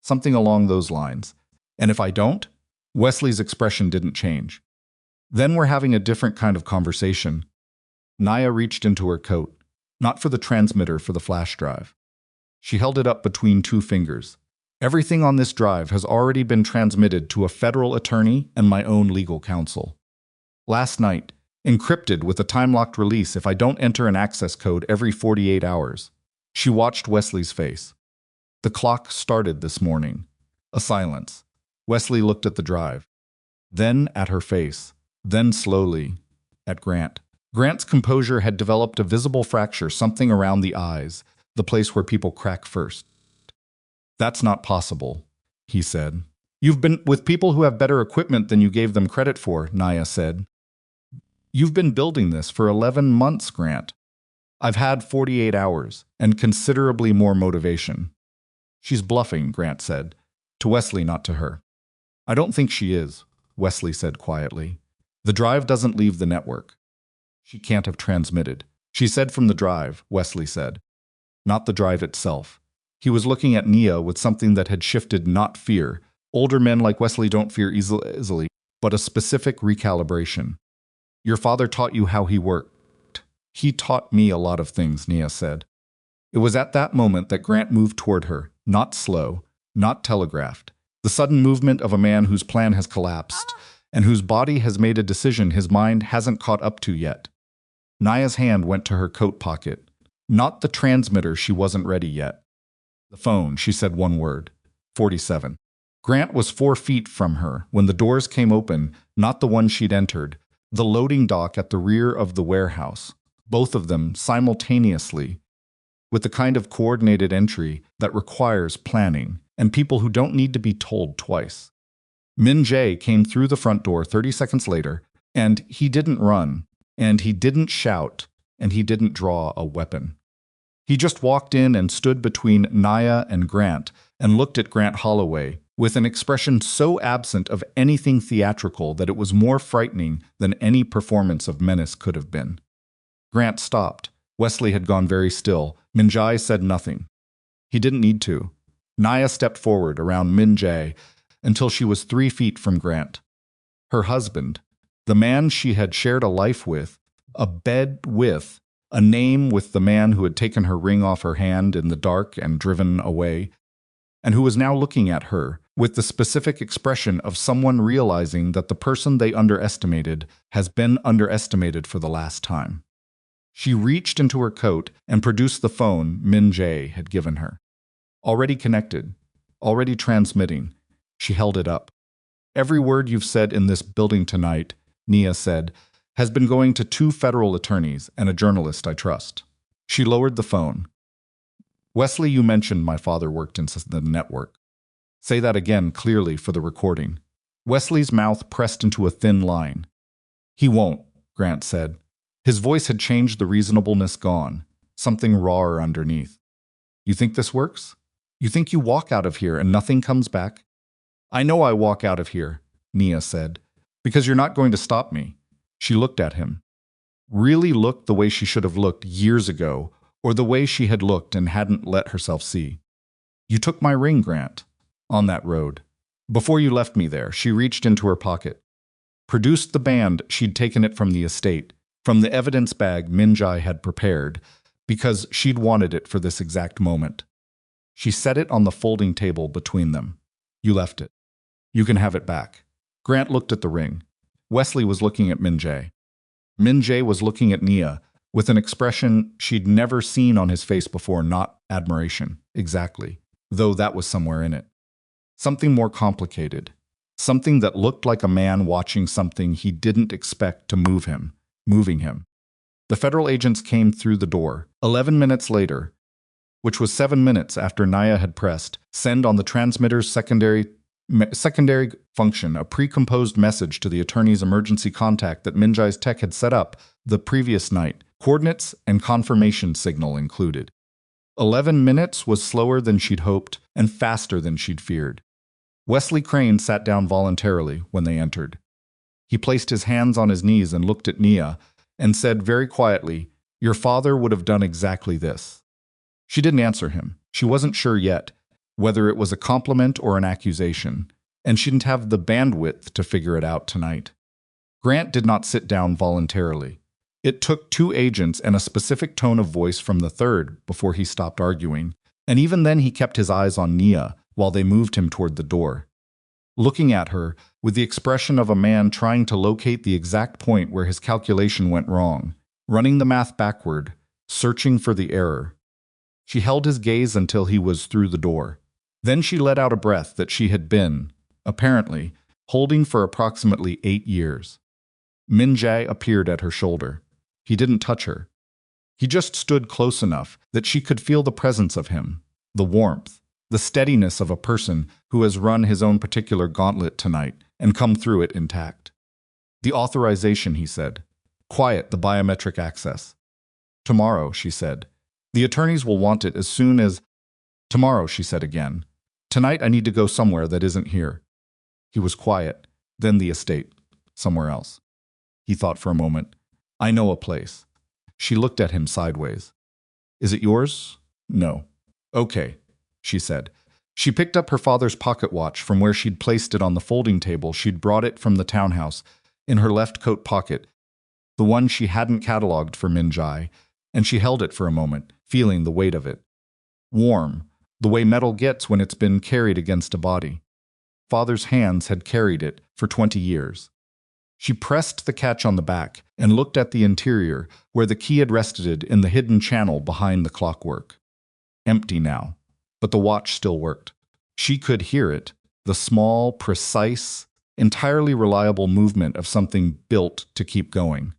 Something along those lines. And if I don't? Wesley's expression didn't change. Then we're having a different kind of conversation. Nia reached into her coat, not for the transmitter, for the flash drive. She held it up between 2 fingers. Everything on this drive has already been transmitted to a federal attorney and my own legal counsel. Last night, encrypted with a time-locked release if I don't enter an access code every 48 hours. She watched Wesley's face. The clock started this morning. A silence. Wesley looked at the drive. Then at her face. Then slowly at Grant. Grant's composure had developed a visible fracture, something around the eyes, the place where people crack first. That's not possible, he said. You've been with people who have better equipment than you gave them credit for, Nia said. You've been building this for 11 months, Grant. I've had 48 hours, and considerably more motivation. She's bluffing, Grant said. To Wesley, not to her. I don't think she is, Wesley said quietly. The drive doesn't leave the network. She can't have transmitted. She said from the drive, Wesley said. Not the drive itself. He was looking at Nia with something that had shifted, not fear. Older men like Wesley don't fear easily, but a specific recalibration. Your father taught you how he worked. He taught me a lot of things, Nia said. It was at that moment that Grant moved toward her, not slow, not telegraphed. The sudden movement of a man whose plan has collapsed, and whose body has made a decision his mind hasn't caught up to yet. Nia's hand went to her coat pocket. Not the transmitter, she wasn't ready yet. The phone, she said one word. 47. Grant was 4 feet from her when the doors came open, not the one she'd entered, the loading dock at the rear of the warehouse, both of them simultaneously, with the kind of coordinated entry that requires planning and people who don't need to be told twice. Min Jae came through the front door 30 seconds later, and he didn't run, and he didn't shout, and he didn't draw a weapon. He just walked in and stood between Nia and Grant and looked at Grant Holloway with an expression so absent of anything theatrical that it was more frightening than any performance of menace could have been. Grant stopped. Wesley had gone very still. Min Jae said nothing. He didn't need to. Nia stepped forward around Min Jae until she was 3 feet from Grant. Her husband, the man she had shared a life with, a bed with, a name with the man who had taken her ring off her hand in the dark and driven away, and who was now looking at her with the specific expression of someone realizing that the person they underestimated has been underestimated for the last time. She reached into her coat and produced the phone Min Jae had given her. Already connected, already transmitting, she held it up. Every word you've said in this building tonight, Nia said, has been going to 2 federal attorneys and a journalist I trust. She lowered the phone. Wesley, you mentioned my father worked in the network. Say that again clearly for the recording. Wesley's mouth pressed into a thin line. He won't, Grant said. His voice had changed, the reasonableness gone, something rawer underneath. You think this works? You think you walk out of here and nothing comes back? I know I walk out of here, Nia said, because you're not going to stop me. She looked at him. Really looked the way she should have looked years ago, or the way she had looked and hadn't let herself see. You took my ring, Grant, on that road. Before you left me there, she reached into her pocket. Produced the band, she'd taken it from the estate, from the evidence bag Min Jae had prepared, because she'd wanted it for this exact moment. She set it on the folding table between them. You left it. You can have it back. Grant looked at the ring. Wesley was looking at Min Jae. Min Jae was looking at Nia with an expression she'd never seen on his face before, not admiration, exactly, though that was somewhere in it. Something more complicated. Something that looked like a man watching something he didn't expect to moving him. The federal agents came through the door, 11 minutes later, which was 7 minutes after Nia had pressed send on the transmitter's secondary function, a pre-composed message to the attorney's emergency contact that Min Jae's tech had set up the previous night, coordinates and confirmation signal included. 11 minutes was slower than she'd hoped and faster than she'd feared. Wesley Crane sat down voluntarily when they entered. He placed his hands on his knees and looked at Nia and said very quietly, "Your father would have done exactly this." She didn't answer him. She wasn't sure yet whether it was a compliment or an accusation, and she didn't have the bandwidth to figure it out tonight. Grant did not sit down voluntarily. It took 2 agents and a specific tone of voice from the third before he stopped arguing, and even then he kept his eyes on Nia while they moved him toward the door. Looking at her with the expression of a man trying to locate the exact point where his calculation went wrong, running the math backward, searching for the error. She held his gaze until he was through the door. Then she let out a breath that she had been, apparently, holding for approximately 8 years. Min Jae appeared at her shoulder. He didn't touch her. He just stood close enough that she could feel the presence of him, the warmth, the steadiness of a person who has run his own particular gauntlet tonight and come through it intact. The authorization, he said. Quiet, the biometric access. Tomorrow, she said. The attorneys will want it as soon as... Tomorrow, she said again. Tonight I need to go somewhere that isn't here. He was quiet. Then the estate. Somewhere else. He thought for a moment. I know a place. She looked at him sideways. Is it yours? No. Okay, she said. She picked up her father's pocket watch from where she'd placed it on the folding table. She'd brought it from the townhouse in her left coat pocket, the one she hadn't cataloged for Min Jae, and she held it for a moment, feeling the weight of it. Warm, the way metal gets when it's been carried against a body. Father's hands had carried it for 20 years. She pressed the catch on the back and looked at the interior where the key had rested in the hidden channel behind the clockwork. Empty now, but the watch still worked. She could hear it, the small, precise, entirely reliable movement of something built to keep going.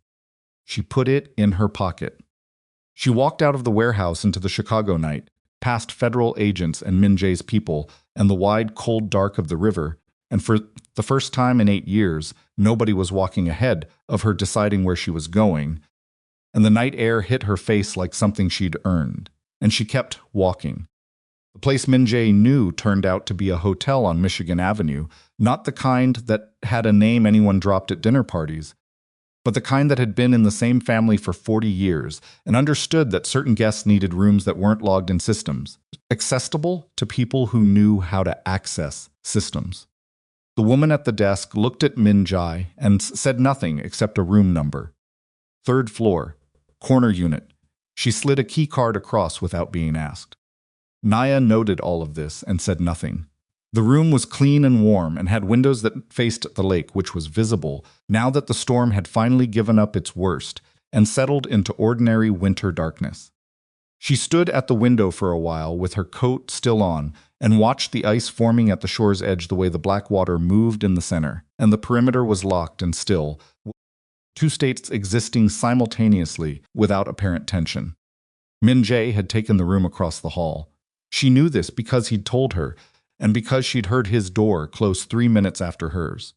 She put it in her pocket. She walked out of the warehouse into the Chicago night, past federal agents and Min Jae's people and the wide, cold dark of the river, and for the first time in 8 years, nobody was walking ahead of her deciding where she was going, and the night air hit her face like something she'd earned, and she kept walking. The place Min Jae knew turned out to be a hotel on Michigan Avenue, not the kind that had a name anyone dropped at dinner parties, but the kind that had been in the same family for 40 years and understood that certain guests needed rooms that weren't logged in systems, accessible to people who knew how to access systems. The woman at the desk looked at Min Jae and said nothing except a room number. 3rd floor, corner unit. She slid a key card across without being asked. Naya noted all of this and said nothing. The room was clean and warm and had windows that faced the lake, which was visible now that the storm had finally given up its worst and settled into ordinary winter darkness. She stood at the window for a while with her coat still on and watched the ice forming at the shore's edge the way the black water moved in the center, and the perimeter was locked and still, 2 states existing simultaneously without apparent tension. Min Jae had taken the room across the hall. She knew this because he'd told her, and because she'd heard his door close 3 minutes after hers.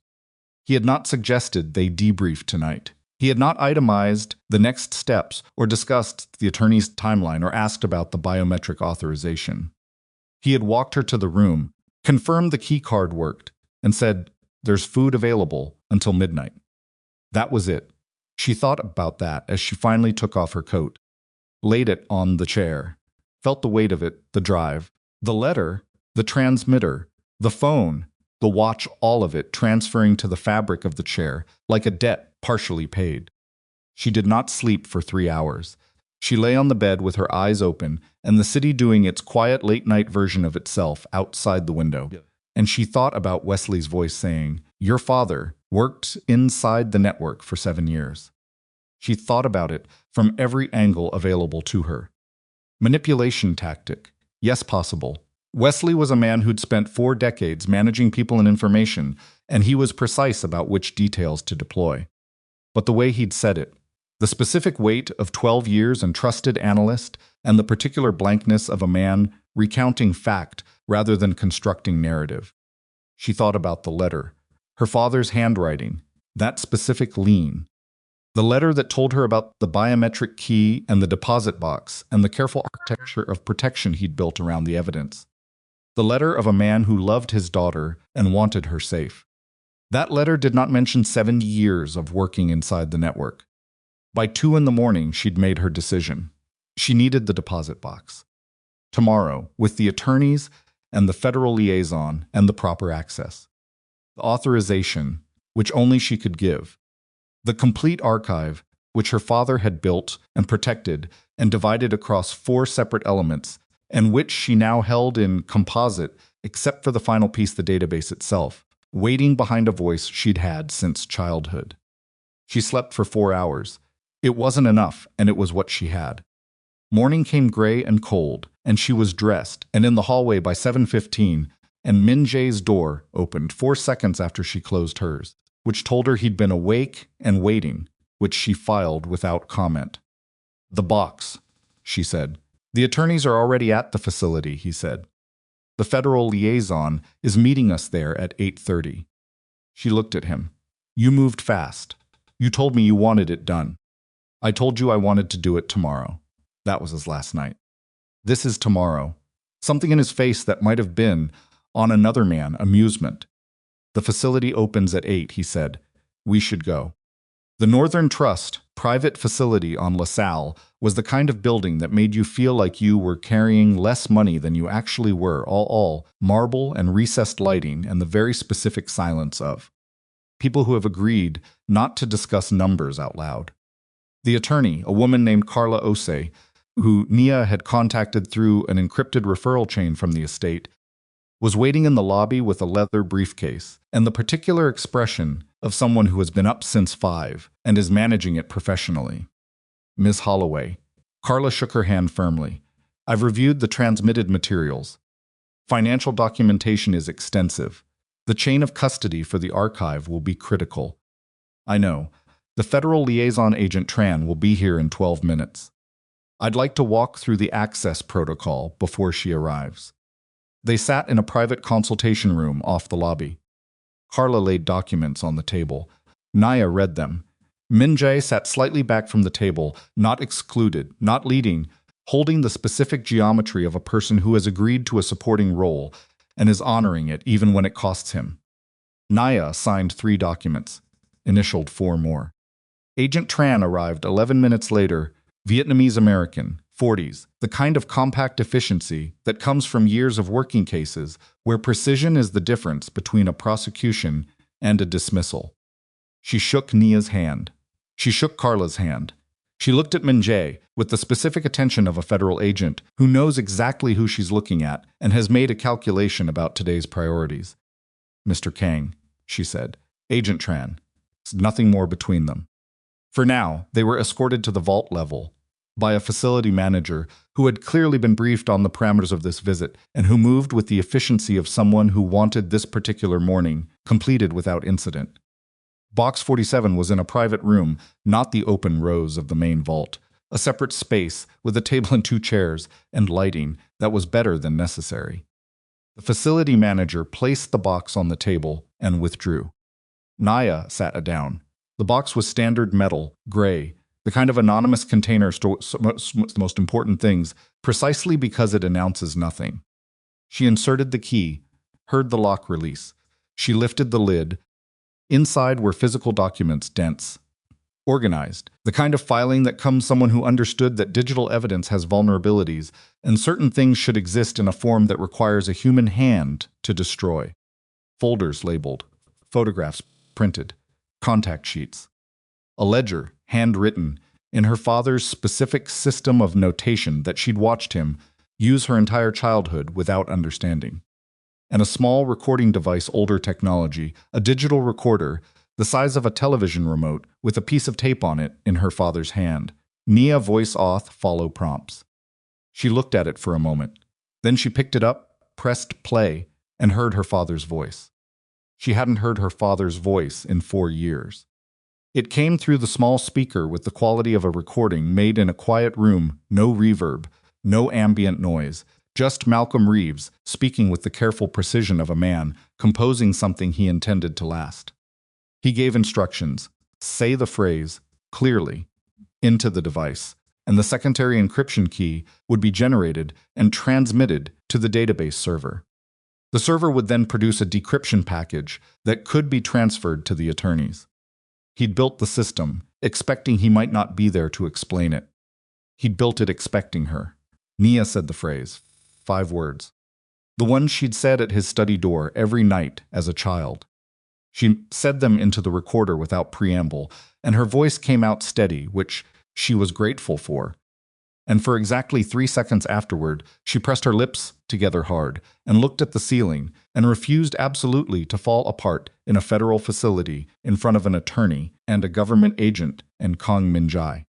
He had not suggested they debrief tonight. He had not itemized the next steps or discussed the attorney's timeline or asked about the biometric authorization. He had walked her to the room, confirmed the key card worked, and said, "There's food available until midnight." That was it. She thought about that as she finally took off her coat, laid it on the chair, felt the weight of it, the drive, the letter, the transmitter, the phone, the watch, all of it transferring to the fabric of the chair like a debt partially paid. She did not sleep for 3 hours. She lay on the bed with her eyes open and the city doing its quiet late-night version of itself outside the window. And she thought about Wesley's voice saying, "Your father worked inside the network for 7 years." She thought about it from every angle available to her. Manipulation tactic. Yes, possible. Wesley was a man who'd spent 4 decades managing people and information, and he was precise about which details to deploy. But the way he'd said it, the specific weight of 12 years and trusted analyst, and the particular blankness of a man recounting fact rather than constructing narrative. She thought about the letter, her father's handwriting, that specific lean. The letter that told her about the biometric key and the deposit box and the careful architecture of protection he'd built around the evidence. The letter of a man who loved his daughter and wanted her safe. That letter did not mention 70 years of working inside the network. By 2 in the morning, she'd made her decision. She needed the deposit box. Tomorrow, with the attorneys and the federal liaison and the proper access. The authorization, which only she could give. The complete archive, which her father had built and protected and divided across 4 separate elements, and which she now held in composite, except for the final piece, the database itself, waiting behind a voice she'd had since childhood. She slept for 4 hours. It wasn't enough, and it was what she had. Morning came gray and cold, and she was dressed and in the hallway by 7:15, and Min Jae's door opened 4 seconds after she closed hers, which told her he'd been awake and waiting, which she filed without comment. "The box," she said. "The attorneys are already at the facility," he said. "The federal liaison is meeting us there at 8:30. She looked at him. "You moved fast. You told me you wanted it done. I told you I wanted to do it tomorrow." That was his last night. This is tomorrow. Something in his face that might have been, on another man, amusement. "The facility opens at 8, he said. "We should go." The Northern Trust, private facility on LaSalle, was the kind of building that made you feel like you were carrying less money than you actually were, all marble and recessed lighting and the very specific silence of people who have agreed not to discuss numbers out loud. The attorney, a woman named Carla Ose, who Nia had contacted through an encrypted referral chain from the estate, was waiting in the lobby with a leather briefcase and the particular expression of someone who has been up since 5 and is managing it professionally. "Ms. Holloway." Carla shook her hand firmly. "I've reviewed the transmitted materials. Financial documentation is extensive. The chain of custody for the archive will be critical. I know. The federal liaison agent Tran will be here in 12 minutes. I'd like to walk through the access protocol before she arrives." They sat in a private consultation room off the lobby. Carla laid documents on the table. Naya read them. Min Jae sat slightly back from the table, not excluded, not leading, holding the specific geometry of a person who has agreed to a supporting role and is honoring it even when it costs him. Naya signed 3 documents, initialed 4 more. Agent Tran arrived 11 minutes later, Vietnamese American, 40s, the kind of compact efficiency that comes from years of working cases where precision is the difference between a prosecution and a dismissal. She shook Nia's hand. She shook Carla's hand. She looked at Min Jae with the specific attention of a federal agent who knows exactly who she's looking at and has made a calculation about today's priorities. "Mr. Kang," she said. "Agent Tran." Nothing more between them. For now, they were escorted to the vault level by a facility manager who had clearly been briefed on the parameters of this visit and who moved with the efficiency of someone who wanted this particular morning completed without incident. Box 47 was in a private room, not the open rows of the main vault, a separate space with a table and 2 chairs and lighting that was better than necessary. The facility manager placed the box on the table and withdrew. Nia sat down. The box was standard metal, gray, the kind of anonymous container stores the most important things, precisely because it announces nothing. She inserted the key, heard the lock release. She lifted the lid. Inside were physical documents, dense, organized, the kind of filing that comes someone who understood that digital evidence has vulnerabilities and certain things should exist in a form that requires a human hand to destroy. Folders labeled, photographs printed, contact sheets. A ledger, handwritten, in her father's specific system of notation that she'd watched him use her entire childhood without understanding. And a small recording device, older technology, a digital recorder, the size of a television remote, with a piece of tape on it in her father's hand. Nia voice auth follow prompts. She looked at it for a moment. Then she picked it up, pressed play, and heard her father's voice. She hadn't heard her father's voice in 4 years. It came through the small speaker with the quality of a recording made in a quiet room, no reverb, no ambient noise, just Malcolm Reeves speaking with the careful precision of a man composing something he intended to last. He gave instructions, say the phrase, clearly, into the device, and the secondary encryption key would be generated and transmitted to the database server. The server would then produce a decryption package that could be transferred to the attorneys. He'd built the system, expecting he might not be there to explain it. He'd built it expecting her. Nia said the phrase, 5 words. The ones she'd said at his study door every night as a child. She said them into the recorder without preamble, and her voice came out steady, which she was grateful for. And for exactly 3 seconds afterward, she pressed her lips together hard and looked at the ceiling and refused absolutely to fall apart in a federal facility in front of an attorney and a government agent and Kang Min Jae.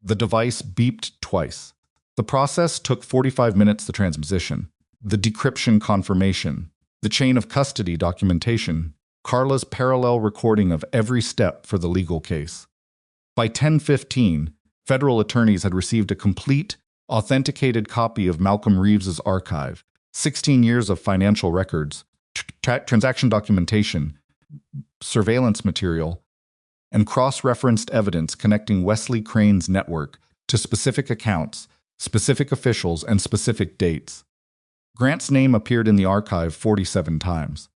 The device beeped twice. The process took 45 minutes, the transposition, the decryption confirmation, the chain of custody documentation, Carla's parallel recording of every step for the legal case. By 10:15, federal attorneys had received a complete, authenticated copy of Malcolm Reeves's archive, 16 years of financial records, transaction documentation, surveillance material, and cross-referenced evidence connecting Wesley Crane's network to specific accounts, specific officials, and specific dates. Grant's name appeared in the archive 47 times.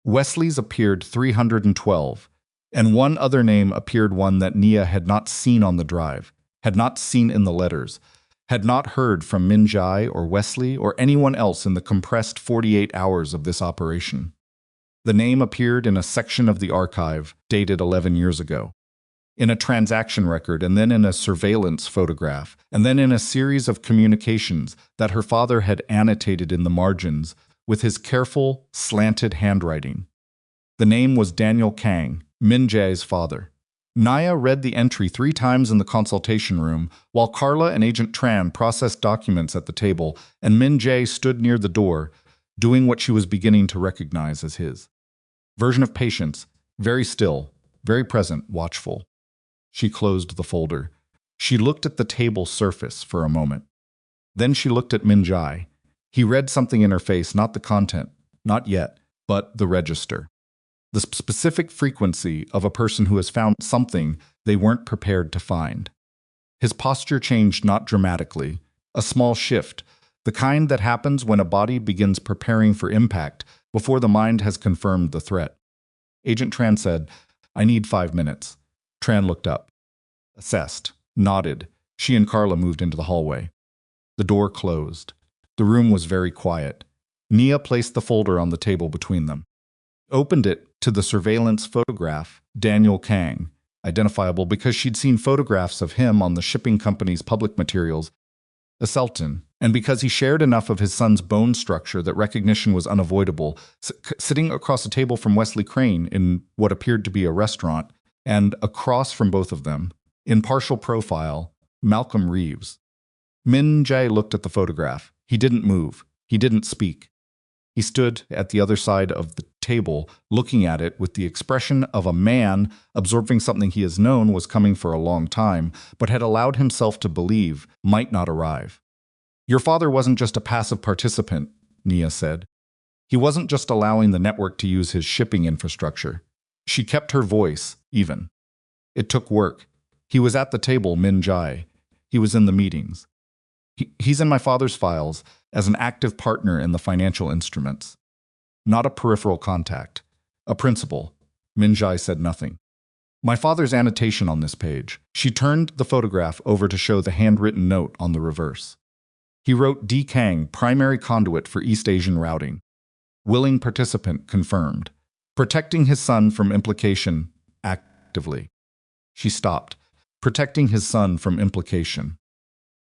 Wesley's appeared 312, and one other name appeared, one that Nia had not seen on the drive, had not seen in the letters, had not heard from Min Jae or Wesley or anyone else in the compressed 48 hours of this operation. The name appeared in a section of the archive dated 11 years ago, in a transaction record, and then in a surveillance photograph, and then in a series of communications that her father had annotated in the margins with his careful, slanted handwriting. The name was Daniel Kang, Min Jae's father. Nia read the entry 3 times in the consultation room, while Carla and Agent Tran processed documents at the table, and Min Jae stood near the door, doing what she was beginning to recognize as his version of patience, very still, very present, watchful. She closed the folder. She looked at the table surface for a moment. Then she looked at Min Jae. He read something in her face, not the content, not yet, but the register. The specific frequency of a person who has found something they weren't prepared to find. His posture changed, not dramatically, a small shift, the kind that happens when a body begins preparing for impact before the mind has confirmed the threat. Agent Tran said, "I need 5 minutes." Tran looked up, assessed, nodded. She and Carla moved into the hallway. The door closed. The room was very quiet. Nia placed the folder on the table between them. Opened it to the surveillance photograph, Daniel Kang, identifiable because she'd seen photographs of him on the shipping company's public materials, a Sultan, and because he shared enough of his son's bone structure that recognition was unavoidable, sitting across a table from Wesley Crane in what appeared to be a restaurant, and across from both of them, in partial profile, Malcolm Reeves. Min Jae looked at the photograph. He didn't move. He didn't speak. He stood at the other side of the table, looking at it with the expression of a man absorbing something he has known was coming for a long time, but had allowed himself to believe might not arrive. Your father wasn't just a passive participant, Nia said. He wasn't just allowing the network to use his shipping infrastructure. She kept her voice even. It took work. He was at the table, Min Jae. He was in the meetings. He's in my father's files as an active partner in the financial instruments. Not a peripheral contact. A principal. Min Jae said nothing. My father's annotation on this page. She turned the photograph over to show the handwritten note on the reverse. He wrote D. Kang, primary conduit for East Asian routing. Willing participant confirmed. Protecting his son from implication actively. She stopped. Protecting his son from implication.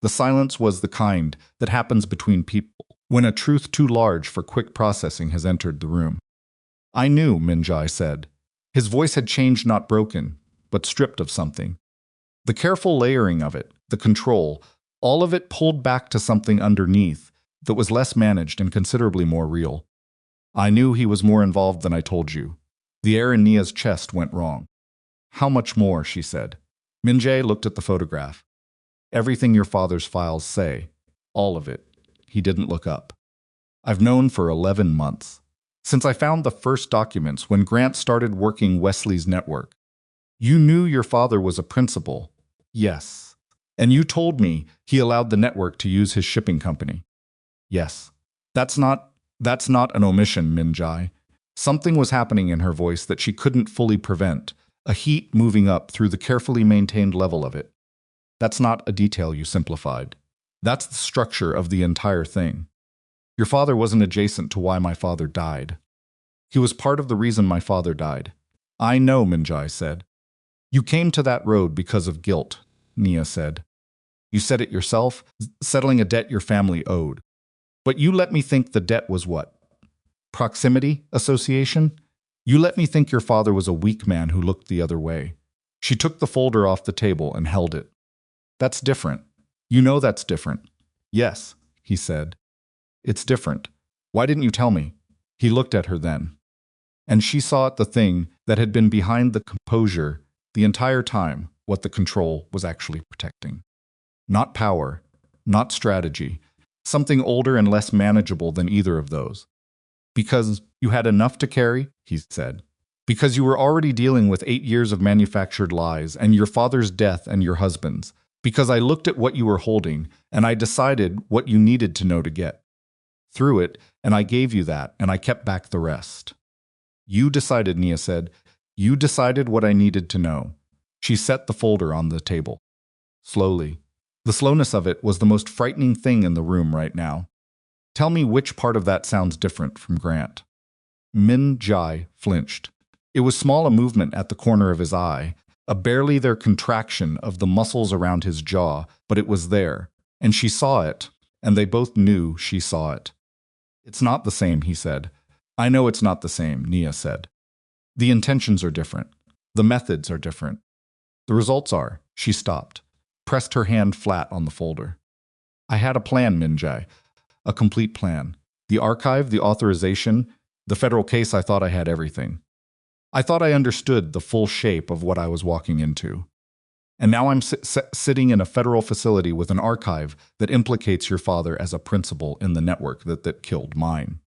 The silence was the kind that happens between people when a truth too large for quick processing has entered the room. I knew, Min Jae said. His voice had changed, not broken, but stripped of something. The careful layering of it, the control, all of it pulled back to something underneath that was less managed and considerably more real. I knew he was more involved than I told you. The air in Nia's chest went wrong. How much more, she said. Min Jae looked at the photograph. Everything your father's files say. All of it. He didn't look up. I've known for 11 months. Since I found the first documents when Grant started working Wesley's network. You knew your father was a principal. Yes. And you told me he allowed the network to use his shipping company. Yes. That's not an omission, Min Jae. Something was happening in her voice that she couldn't fully prevent, a heat moving up through the carefully maintained level of it. That's not a detail you simplified. That's the structure of the entire thing. Your father wasn't adjacent to why my father died. He was part of the reason my father died. I know, Min Jae said. You came to that road because of guilt, Nia said. You said it yourself, settling a debt your family owed. But you let me think the debt was what? Proximity? Association? You let me think your father was a weak man who looked the other way. She took the folder off the table and held it. That's different. You know that's different. Yes, he said. It's different. Why didn't you tell me? He looked at her then. And she saw the thing that had been behind the composure the entire time, what the control was actually protecting. Not power, not strategy, something older and less manageable than either of those. Because you had enough to carry, he said. Because you were already dealing with 8 years of manufactured lies and your father's death and your husband's. Because I looked at what you were holding, and I decided what you needed to know to get through it, and I gave you that, and I kept back the rest. You decided, Nia said. You decided what I needed to know. She set the folder on the table. Slowly. The slowness of it was the most frightening thing in the room right now. Tell me which part of that sounds different from Grant. Min Jae flinched. It was small, a movement at the corner of his eye, a barely there contraction of the muscles around his jaw, but it was there, and she saw it, and they both knew she saw it. It's not the same, he said. I know it's not the same, Nia said. The intentions are different. The methods are different. The results are. She stopped, pressed her hand flat on the folder. I had a plan, Min Jae. A complete plan. The archive, the authorization, the federal case. I thought I had everything. I thought I understood the full shape of what I was walking into. And now I'm sitting in a federal facility with an archive that implicates your father as a principal in the network that killed mine.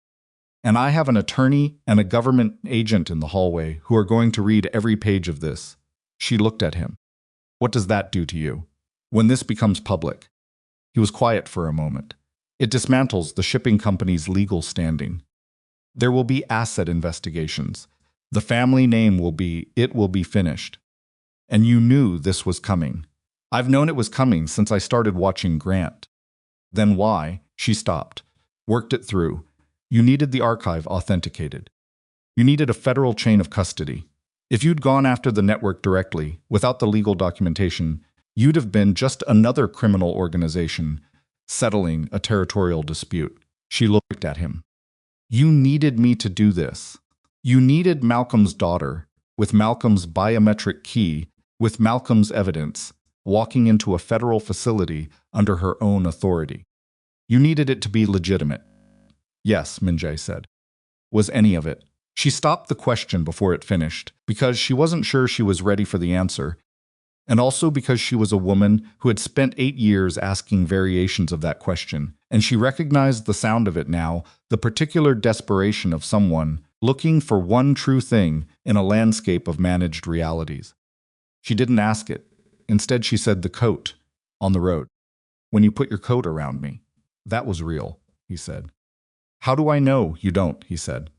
And I have an attorney and a government agent in the hallway who are going to read every page of this. She looked at him. What does that do to you? When this becomes public? He was quiet for a moment. It dismantles the shipping company's legal standing. There will be asset investigations. The family name will be finished. And you knew this was coming. I've known it was coming since I started watching Grant. Then why? She stopped. Worked it through. You needed the archive authenticated. You needed a federal chain of custody. If you'd gone after the network directly, without the legal documentation, you'd have been just another criminal organization settling a territorial dispute. She looked at him. You needed me to do this. You needed Malcolm's daughter, with Malcolm's biometric key, with Malcolm's evidence, walking into a federal facility under her own authority. You needed it to be legitimate. Yes, Minjae said. Was any of it? She stopped the question before it finished, because she wasn't sure she was ready for the answer, and also because she was a woman who had spent 8 years asking variations of that question, and she recognized the sound of it now, the particular desperation of someone looking for one true thing in a landscape of managed realities. She didn't ask it. Instead, she said, the coat on the road. When you put your coat around me. That was real, he said. How do I know you don't, he said.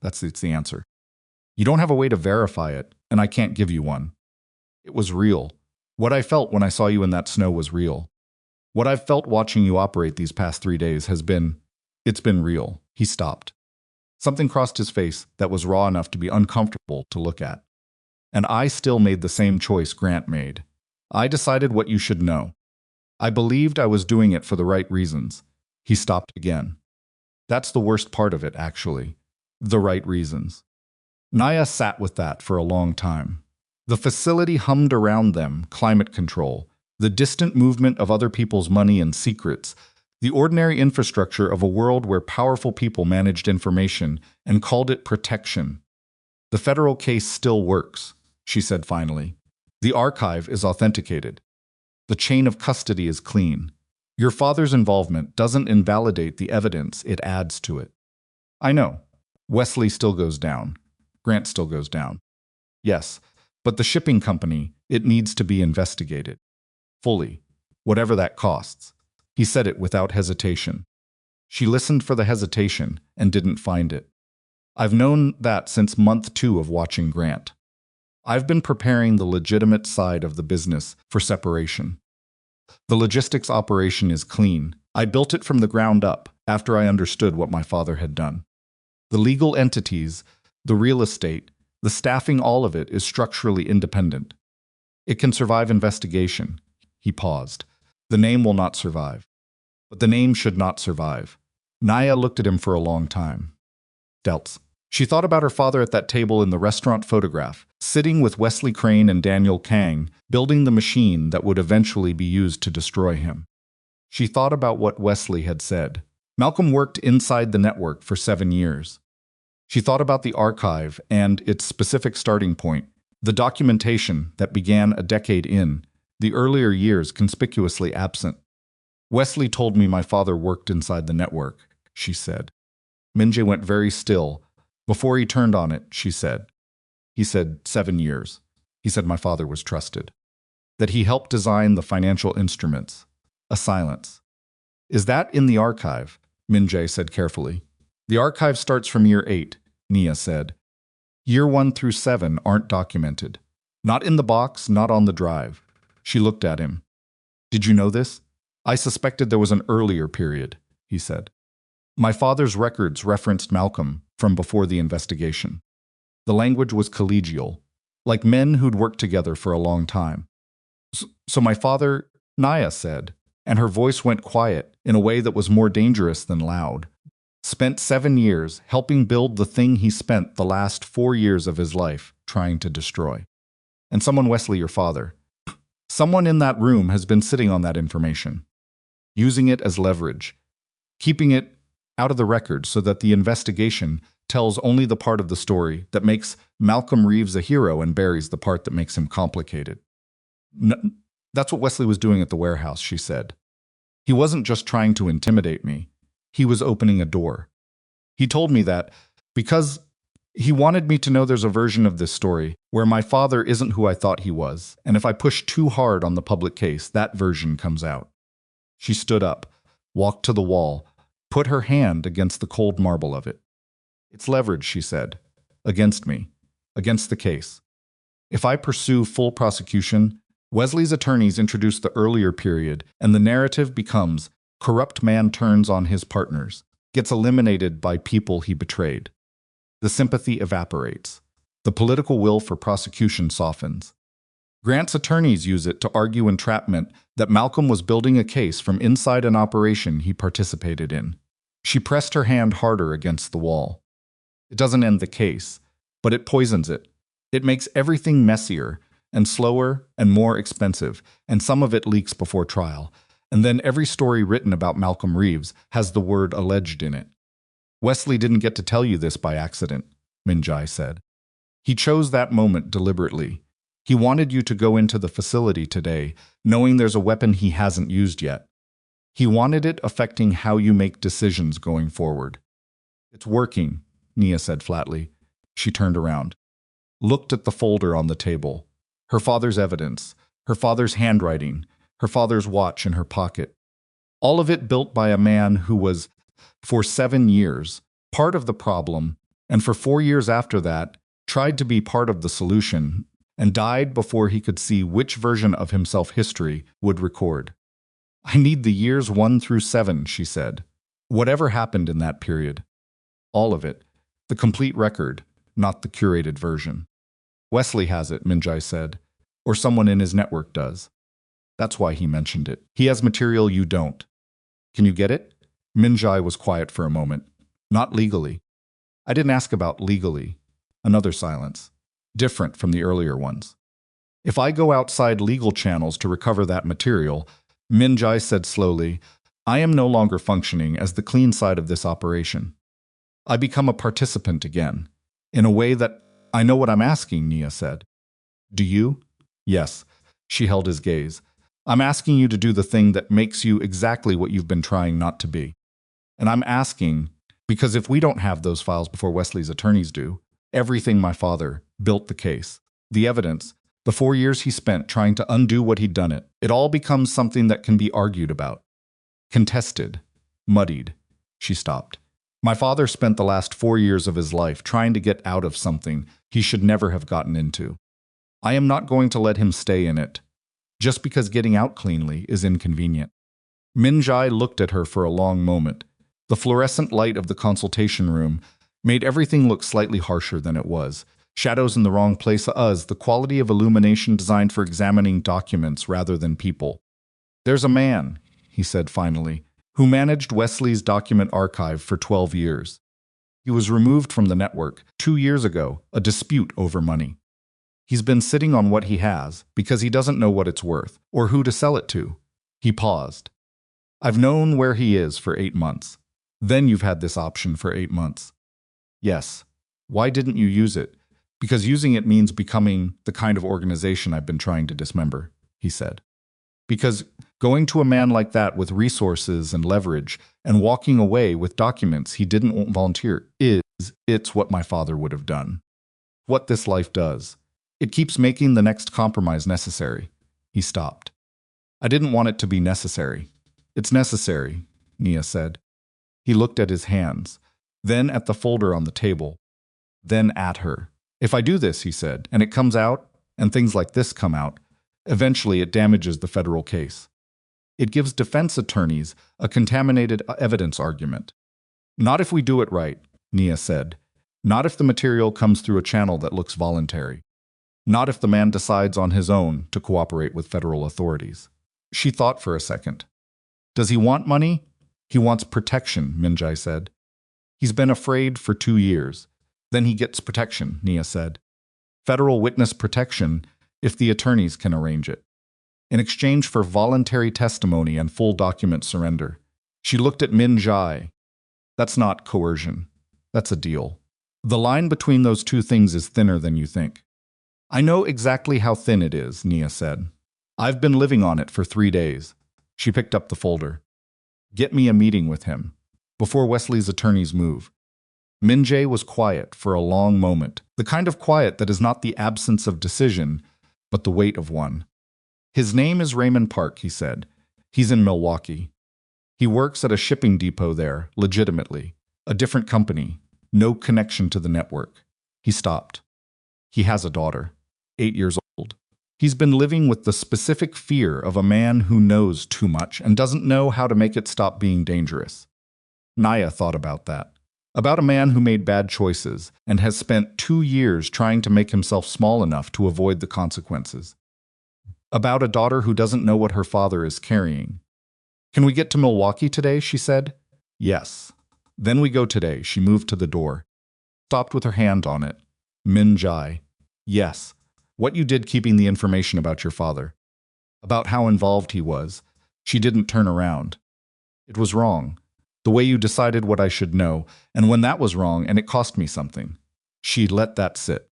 It's the answer. You don't have a way to verify it, and I can't give you one. It was real. What I felt when I saw you in that snow was real. What I've felt watching you operate these past 3 days it's been real. He stopped. Something crossed his face that was raw enough to be uncomfortable to look at. And I still made the same choice Grant made. I decided what you should know. I believed I was doing it for the right reasons. He stopped again. That's the worst part of it, actually. The right reasons. Naya sat with that for a long time. The facility hummed around them, climate control, the distant movement of other people's money and secrets, the ordinary infrastructure of a world where powerful people managed information and called it protection. The federal case still works, she said finally. The archive is authenticated. The chain of custody is clean. Your father's involvement doesn't invalidate the evidence, it adds to it. I know. Wesley still goes down. Grant still goes down. Yes, but the shipping company, it needs to be investigated. Fully. Whatever that costs. He said it without hesitation. She listened for the hesitation and didn't find it. I've known that since month 2 of watching Grant. I've been preparing the legitimate side of the business for separation. The logistics operation is clean. I built it from the ground up after I understood what my father had done. The legal entities, the real estate, the staffing, all of it is structurally independent. It can survive investigation. He paused. The name will not survive. But the name should not survive. Naya looked at him for a long time. Delts. She thought about her father at that table in the restaurant photograph, sitting with Wesley Crane and Daniel Kang, building the machine that would eventually be used to destroy him. She thought about what Wesley had said. Malcolm worked inside the network for 7 years. She thought about the archive and its specific starting point, the documentation that began a decade in, the earlier years conspicuously absent. Wesley told me my father worked inside the network, she said. Minjae went very still. Before he turned on it, she said. He said 7 years. He said my father was trusted. That he helped design the financial instruments. A silence. Is that in the archive? Minjae said carefully. The archive starts from year 8, Nia said. Year 1 through 7 aren't documented. Not in the box, not on the drive. She looked at him. Did you know this? I suspected there was an earlier period, he said. My father's records referenced Malcolm from before the investigation. The language was collegial, like men who'd worked together for a long time. So my father, Naya said, and her voice went quiet in a way that was more dangerous than loud, spent 7 years helping build the thing he spent the last 4 years of his life trying to destroy. And someone, Wesley, your father, someone in that room has been sitting on that information, using it as leverage, keeping it out of the record so that the investigation tells only the part of the story that makes Malcolm Reeves a hero and buries the part that makes him complicated. That's what Wesley was doing at the warehouse, she said. He wasn't just trying to intimidate me. He was opening a door. He told me that because he wanted me to know there's a version of this story where my father isn't who I thought he was, and if I push too hard on the public case, that version comes out. She stood up, walked to the wall, put her hand against the cold marble of it. It's leverage, she said, against me, against the case. If I pursue full prosecution, Wesley's attorneys introduce the earlier period, and the narrative becomes Corrupt man turns on his partners, gets eliminated by people he betrayed. The sympathy evaporates. The political will for prosecution softens. Grant's attorneys use it to argue entrapment that Malcolm was building a case from inside an operation he participated in. She pressed her hand harder against the wall. It doesn't end the case, but it poisons it. It makes everything messier and slower and more expensive, and some of it leaks before trial. And then every story written about Malcolm Reeves has the word alleged in it. Wesley didn't get to tell you this by accident, Minjai said. He chose that moment deliberately. He wanted you to go into the facility today, knowing there's a weapon he hasn't used yet. He wanted it affecting how you make decisions going forward. It's working, Nia said flatly. She turned around, looked at the folder on the table. Her father's evidence, her father's handwriting, her father's watch in her pocket. All of it built by a man who was, for 7 years, part of the problem, and for 4 years after that, tried to be part of the solution, and died before he could see which version of himself history would record. I need the years 1 through 7, she said. Whatever happened in that period. All of it. The complete record, not the curated version. Wesley has it, Minjai said. Or someone in his network does. That's why he mentioned it. He has material you don't. Can you get it? Minjai was quiet for a moment. Not legally. I didn't ask about legally. Another silence. Different from the earlier ones. If I go outside legal channels to recover that material, Minjai said slowly, I am no longer functioning as the clean side of this operation. I become a participant again, in a way that I know what I'm asking, Nia said. Do you? Yes. She held his gaze. I'm asking you to do the thing that makes you exactly what you've been trying not to be. And I'm asking, because if we don't have those files before Wesley's attorneys do, everything my father built the case, the evidence, the 4 years he spent trying to undo what he'd done it all becomes something that can be argued about. Contested. Muddied. She stopped. My father spent the last 4 years of his life trying to get out of something he should never have gotten into. I am not going to let him stay in it, just because getting out cleanly is inconvenient. Minjai looked at her for a long moment. The fluorescent light of the consultation room made everything look slightly harsher than it was. Shadows in the wrong place, the quality of illumination designed for examining documents rather than people. There's a man, he said finally, who managed Wesley's document archive for 12 years. He was removed from the network 2 years ago, a dispute over money. He's been sitting on what he has because he doesn't know what it's worth or who to sell it to. He paused. I've known where he is for 8 months. Then you've had this option for 8 months. Yes. Why didn't you use it? Because using it means becoming the kind of organization I've been trying to dismember, he said. Because going to a man like that with resources and leverage and walking away with documents he didn't volunteer it's what my father would have done. What this life does. It keeps making the next compromise necessary. He stopped. I didn't want it to be necessary. It's necessary, Nia said. He looked at his hands, then at the folder on the table, then at her. If I do this, he said, and it comes out, and things like this come out, eventually it damages the federal case. It gives defense attorneys a contaminated evidence argument. Not if we do it right, Nia said. Not if the material comes through a channel that looks voluntary. Not if the man decides on his own to cooperate with federal authorities. She thought for a second. Does he want money? He wants protection, Minjai said. He's been afraid for 2 years. Then he gets protection, Nia said. Federal witness protection if the attorneys can arrange it. In exchange for voluntary testimony and full document surrender. She looked at Minjai. That's not coercion. That's a deal. The line between those two things is thinner than you think. I know exactly how thin it is, Nia said. I've been living on it for 3 days. She picked up the folder. Get me a meeting with him, before Wesley's attorneys move. Minjai was quiet for a long moment, the kind of quiet that is not the absence of decision, but the weight of one. His name is Raymond Park, he said. He's in Milwaukee. He works at a shipping depot there, legitimately. A different company, no connection to the network. He stopped. He has a daughter, 8 years old. He's been living with the specific fear of a man who knows too much and doesn't know how to make it stop being dangerous. Naya thought about that. About a man who made bad choices and has spent 2 years trying to make himself small enough to avoid the consequences. About a daughter who doesn't know what her father is carrying. "Can we get to Milwaukee today?" she said. "Yes." "Then we go today." She moved to the door, stopped with her hand on it. Min Jai. "Yes. What you did keeping the information about your father. About how involved he was." She didn't turn around. "It was wrong. The way you decided what I should know, and when that was wrong and it cost me something." She let that sit.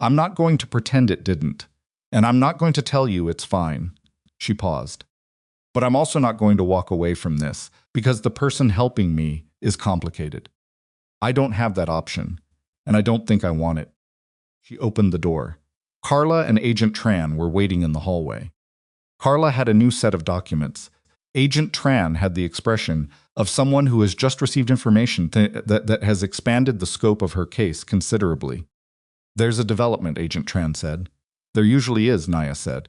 "I'm not going to pretend it didn't. And I'm not going to tell you it's fine." She paused. "But I'm also not going to walk away from this, because the person helping me is complicated. I don't have that option, and I don't think I want it." She opened the door. Carla and Agent Tran were waiting in the hallway. Carla had a new set of documents. Agent Tran had the expression of someone who has just received information that has expanded the scope of her case considerably. "There's a development," Agent Tran said. "There usually is," Naya said.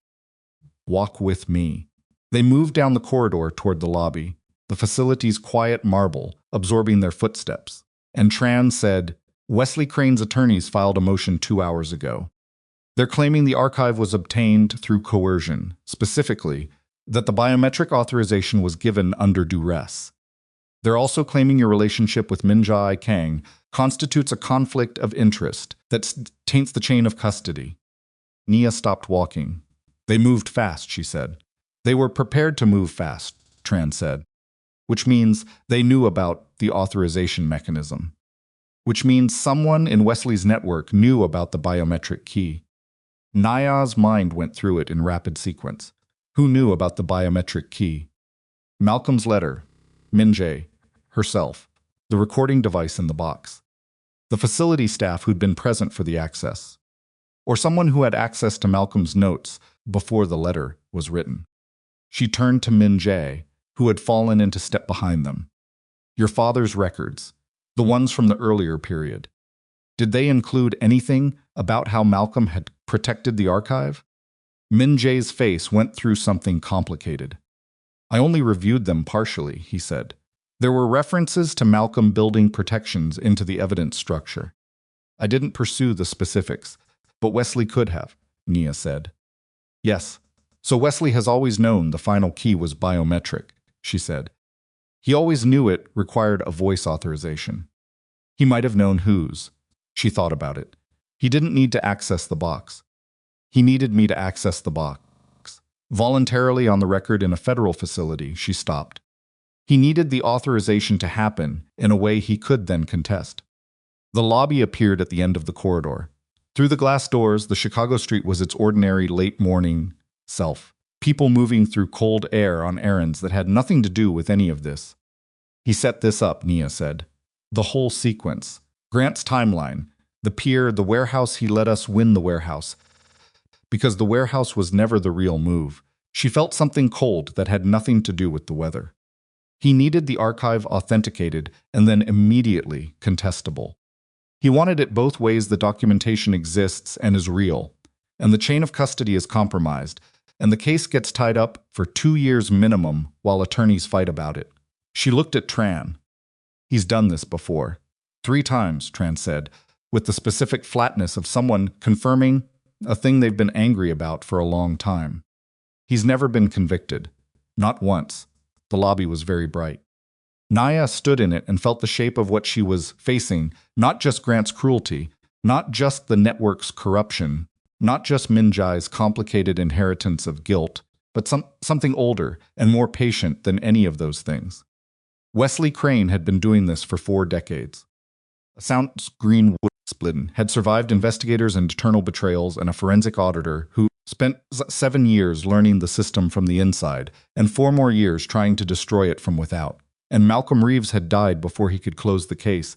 "Walk with me." They moved down the corridor toward the lobby, the facility's quiet marble absorbing their footsteps. And Tran said, "Wesley Crane's attorneys filed a motion 2 hours ago. They're claiming the archive was obtained through coercion, specifically, that the biometric authorization was given under duress. They're also claiming your relationship with Minjai Kang constitutes a conflict of interest that taints the chain of custody." Nia stopped walking. "They moved fast," she said. "They were prepared to move fast," Tran said. "Which means they knew about the authorization mechanism. Which means someone in Wesley's network knew about the biometric key." Naya's mind went through it in rapid sequence. Who knew about the biometric key? Malcolm's letter, Minjay, herself, the recording device in the box, the facility staff who'd been present for the access, or someone who had access to Malcolm's notes before the letter was written. She turned to Minjay, who had fallen into step behind them. "Your father's records, the ones from the earlier period. Did they include anything about how Malcolm had protected the archive?" Minjay's face went through something complicated. "I only reviewed them partially," he said. "There were references to Malcolm building protections into the evidence structure. I didn't pursue the specifics, but Wesley could have," Nia said. "Yes, so Wesley has always known the final key was biometric," she said. "He always knew it required a voice authorization. He might have known whose." She thought about it. "He didn't need to access the box. He needed me to access the box. Voluntarily on the record in a federal facility," she stopped. "He needed the authorization to happen in a way he could then contest." The lobby appeared at the end of the corridor. Through the glass doors, the Chicago street was its ordinary late morning self. People moving through cold air on errands that had nothing to do with any of this. "He set this up," Nia said. "The whole sequence. Grant's timeline. The pier, the warehouse, he let us win the warehouse. Because the warehouse was never the real move. She felt something cold that had nothing to do with the weather. He needed the archive authenticated and then immediately contestable. He wanted it both ways. The documentation exists and is real, and the chain of custody is compromised, and the case gets tied up for 2 years minimum while attorneys fight about it." She looked at Tran. "He's done this before. 3 times, Tran said, with the specific flatness of someone confirming a thing they've been angry about for a long time. He's never been convicted. Not once." The lobby was very bright. Naya stood in it and felt the shape of what she was facing, not just Grant's cruelty, not just the network's corruption, not just Minjai's complicated inheritance of guilt, but something older and more patient than any of those things. Wesley Crane had been doing this for 4 decades. A sound green wood splitting had survived investigators and eternal betrayals and a forensic auditor who spent 7 years learning the system from the inside and 4 more years trying to destroy it from without. And Malcolm Reeves had died before he could close the case.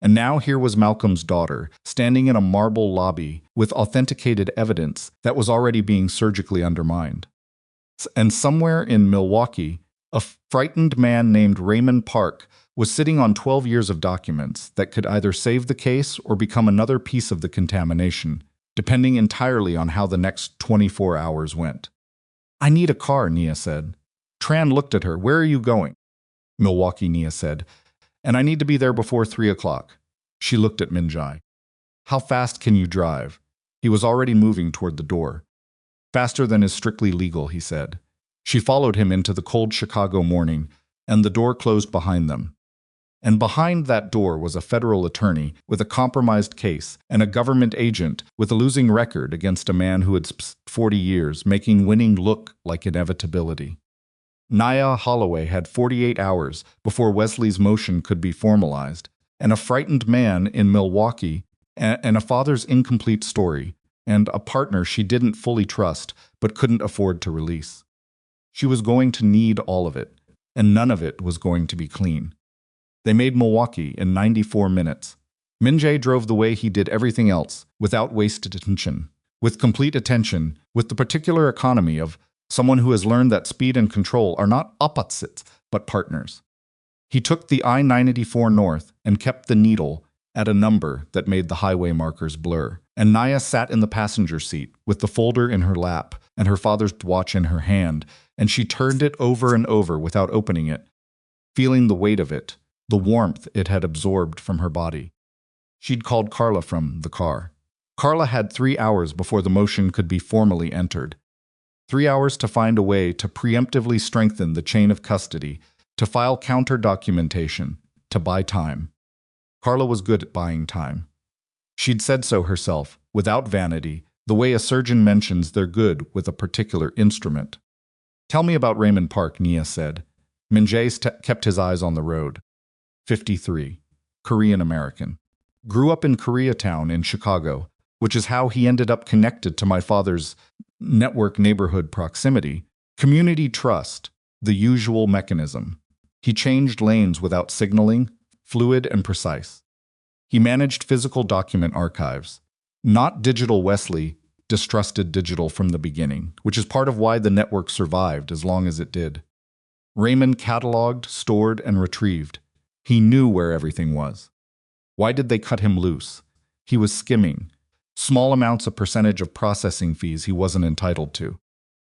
And now here was Malcolm's daughter, standing in a marble lobby with authenticated evidence that was already being surgically undermined. And somewhere in Milwaukee, a frightened man named Raymond Park was sitting on 12 years of documents that could either save the case or become another piece of the contamination. depending entirely on how the next 24 hours went. I need a car, Nia said. Tran looked at her. Where are you going? Milwaukee, Nia said. And I need to be there before 3 o'clock. She looked at Minjai. How fast can you drive? He was already moving toward the door. Faster than is strictly legal, he said. She followed him into the cold Chicago morning, and the door closed behind them. And behind that door was a federal attorney with a compromised case and a government agent with a losing record against a man who had spent 40 years, making winning look like inevitability. Nia Holloway had 48 hours before Wesley's motion could be formalized, and a frightened man in Milwaukee, and a father's incomplete story, and a partner she didn't fully trust but couldn't afford to release. She was going to need all of it, and none of it was going to be clean. They made Milwaukee in 94 minutes. Minjay drove the way he did everything else, without wasted attention, with complete attention, with the particular economy of someone who has learned that speed and control are not opposites, but partners. He took the I-94 north and kept the needle at a number that made the highway markers blur, and Nia sat in the passenger seat with the folder in her lap and her father's watch in her hand, and she turned it over and over without opening it, feeling the weight of it, the warmth it had absorbed from her body. She'd called Carla from the car. Carla had 3 hours before the motion could be formally entered. 3 hours to find a way to preemptively strengthen the chain of custody, to file counter-documentation, to buy time. Carla was good at buying time. She'd said so herself, without vanity, the way a surgeon mentions they're good with a particular instrument. Tell me about Raymond Park, Nia said. Minjay kept his eyes on the road. 53. Korean-American. Grew up in Koreatown in Chicago, which is how he ended up connected to my father's network neighborhood proximity. Community trust, the usual mechanism. He changed lanes without signaling, fluid and precise. He managed physical document archives. Not digital. Wesley distrusted digital from the beginning, which is part of why the network survived as long as it did. Raymond cataloged, stored, and retrieved. He knew where everything was. Why did they cut him loose? He was skimming. Small amounts of percentage of processing fees he wasn't entitled to.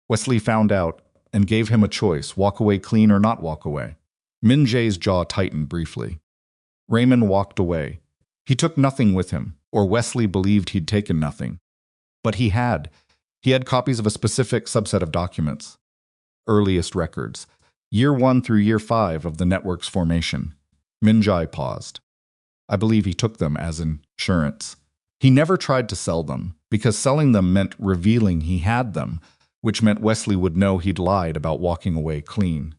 Wesley found out and gave him a choice, walk away clean or not walk away. Minjay's jaw tightened briefly. Raymond walked away. He took nothing with him, or Wesley believed he'd taken nothing. But he had. He had copies of a specific subset of documents. Earliest records. Year 1 through year 5 of the network's formation. Minjay paused. I believe he took them as insurance. He never tried to sell them, because selling them meant revealing he had them, which meant Wesley would know he'd lied about walking away clean.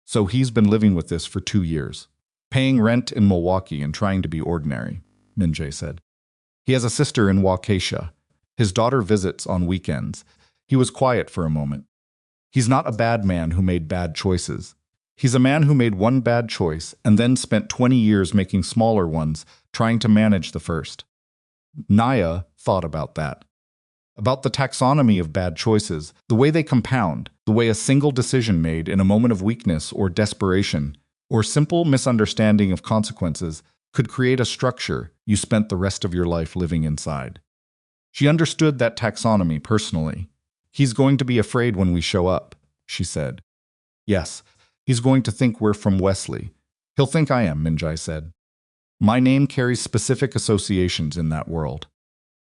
So he's been living with this for 2 years, paying rent in Milwaukee and trying to be ordinary, Minjay said. He has a sister in Waukesha. His daughter visits on weekends. He was quiet for a moment. He's not a bad man who made bad choices. He's a man who made one bad choice and then spent 20 years making smaller ones, trying to manage the first. Nia thought about that. About the taxonomy of bad choices, the way they compound, the way a single decision made in a moment of weakness or desperation, or simple misunderstanding of consequences, could create a structure you spent the rest of your life living inside. She understood that taxonomy personally. He's going to be afraid when we show up, she said. Yes. He's going to think we're from Wesley. He'll think I am, Minjay said. My name carries specific associations in that world.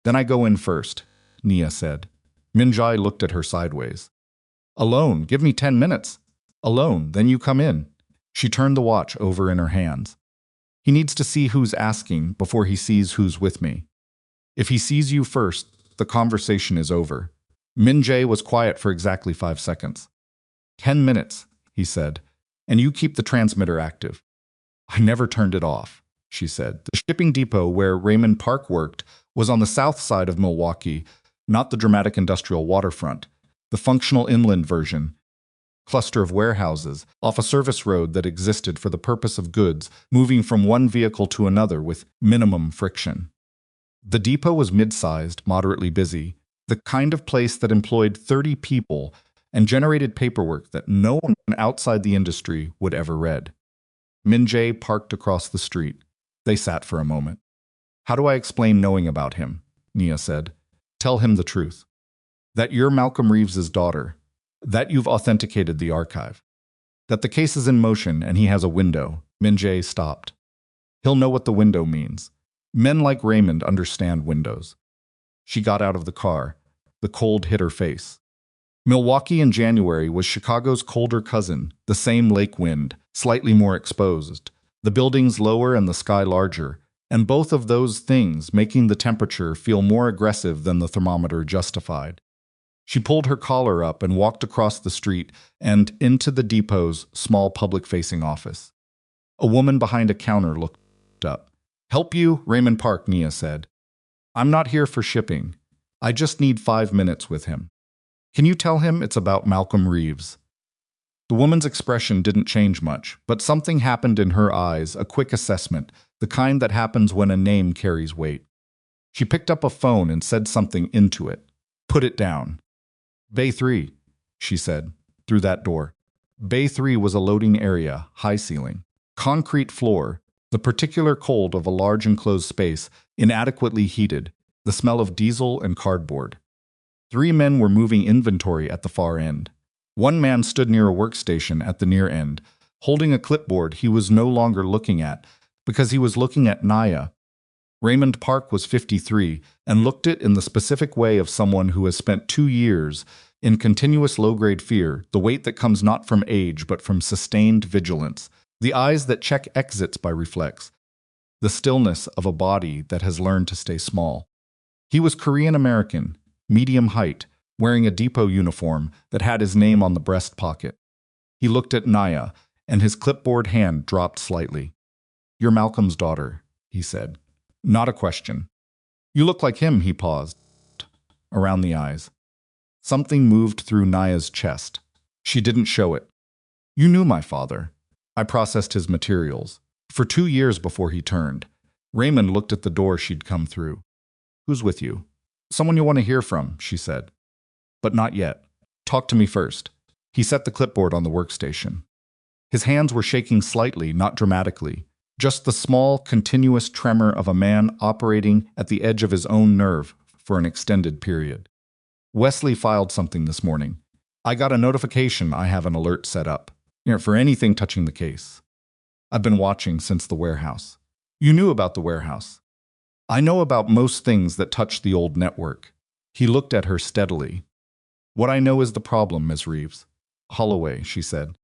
Then I go in first, Nia said. Minjay looked at her sideways. Alone, give me 10 minutes. Alone, then you come in. She turned the watch over in her hands. He needs to see who's asking before he sees who's with me. If he sees you first, the conversation is over. Minjay was quiet for exactly 5 seconds. 10 minutes. He said, and you keep the transmitter active. I never turned it off, she said. The shipping depot where Raymond Park worked was on the south side of Milwaukee, not the dramatic industrial waterfront, the functional inland version, cluster of warehouses off a service road that existed for the purpose of goods moving from one vehicle to another with minimum friction. The depot was mid-sized, moderately busy, the kind of place that employed 30 people and generated paperwork that no one outside the industry would ever read. Minjay parked across the street. They sat for a moment. How do I explain knowing about him? Nia said. Tell him the truth. That you're Malcolm Reeves's daughter. That you've authenticated the archive. That the case is in motion and he has a window. Minjae stopped. He'll know what the window means. Men like Raymond understand windows. She got out of the car. The cold hit her face. Milwaukee in January was Chicago's colder cousin, the same lake wind, slightly more exposed, the buildings lower and the sky larger, and both of those things making the temperature feel more aggressive than the thermometer justified. She pulled her collar up and walked across the street and into the depot's small public-facing office. A woman behind a counter looked up. "Help you?" Raymond Park, Nia said. "I'm not here for shipping. I just need 5 minutes with him. Can you tell him it's about Malcolm Reeves?" The woman's expression didn't change much, but something happened in her eyes, a quick assessment, the kind that happens when a name carries weight. She picked up a phone and said something into it. "Put it down." "Bay 3, she said, through that door. Bay 3 was a loading area, high ceiling, concrete floor, the particular cold of a large enclosed space, inadequately heated, the smell of diesel and cardboard. 3 men were moving inventory at the far end. One man stood near a workstation at the near end, holding a clipboard he was no longer looking at, because he was looking at Naya. Raymond Park was 53 and looked it in the specific way of someone who has spent 2 years in continuous low-grade fear, the weight that comes not from age but from sustained vigilance, the eyes that check exits by reflex, the stillness of a body that has learned to stay small. He was Korean-American, medium height, wearing a depot uniform that had his name on the breast pocket. He looked at Naya, and his clipboard hand dropped slightly. "You're Malcolm's daughter," he said. Not a question. "You look like him," he paused, around the eyes. Something moved through Naya's chest. She didn't show it. "You knew my father. I processed his materials. For 2 years before he turned." Raymond looked at the door she'd come through. "Who's with you?" "Someone you want to hear from," she said. "But not yet. Talk to me first." He set the clipboard on the workstation. His hands were shaking slightly, not dramatically. Just the small, continuous tremor of a man operating at the edge of his own nerve for an extended period. "Wesley filed something this morning. I got a notification I have an alert set up. For anything touching the case. I've been watching since the warehouse." "You knew about the warehouse." "I know about most things that touch the old network." He looked at her steadily. "What I know is the problem, Ms. Reeves." "Holloway," she said.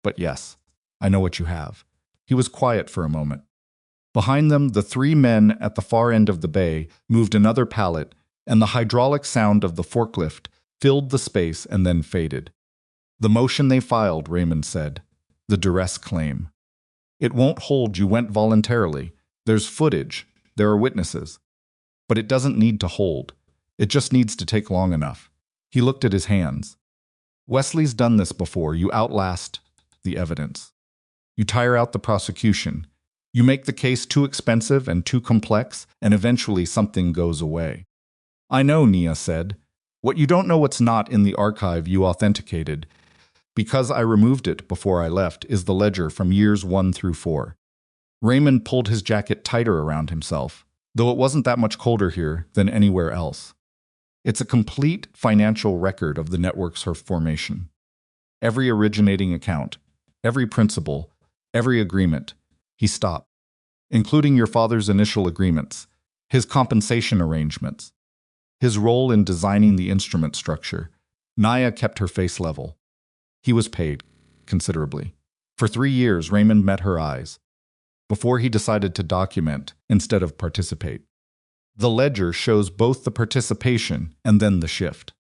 "But yes, I know what you have." He was quiet for a moment. Behind them, the 3 men at the far end of the bay moved another pallet, and the hydraulic sound of the forklift filled the space and then faded. "The motion they filed," Raymond said. "The duress claim. It won't hold you went voluntarily. There's footage. There are witnesses. But it doesn't need to hold. It just needs to take long enough." He looked at his hands. "Wesley's done this before. You outlast the evidence. You tire out the prosecution. You make the case too expensive and too complex, and eventually something goes away." "I know," Nia said. "What you don't know what's not in the archive you authenticated, because I removed it before I left, is the ledger from years 1 through 4. Raymond pulled his jacket tighter around himself, though it wasn't that much colder here than anywhere else. "It's a complete financial record of the network's formation. Every originating account, every principal, every agreement." He stopped. "Including your father's initial agreements, his compensation arrangements, his role in designing the instrument structure." Naya kept her face level. "He was paid, considerably. For 3 years, Raymond met her eyes, before he decided to document instead of participate. The ledger shows both the participation and then the shift.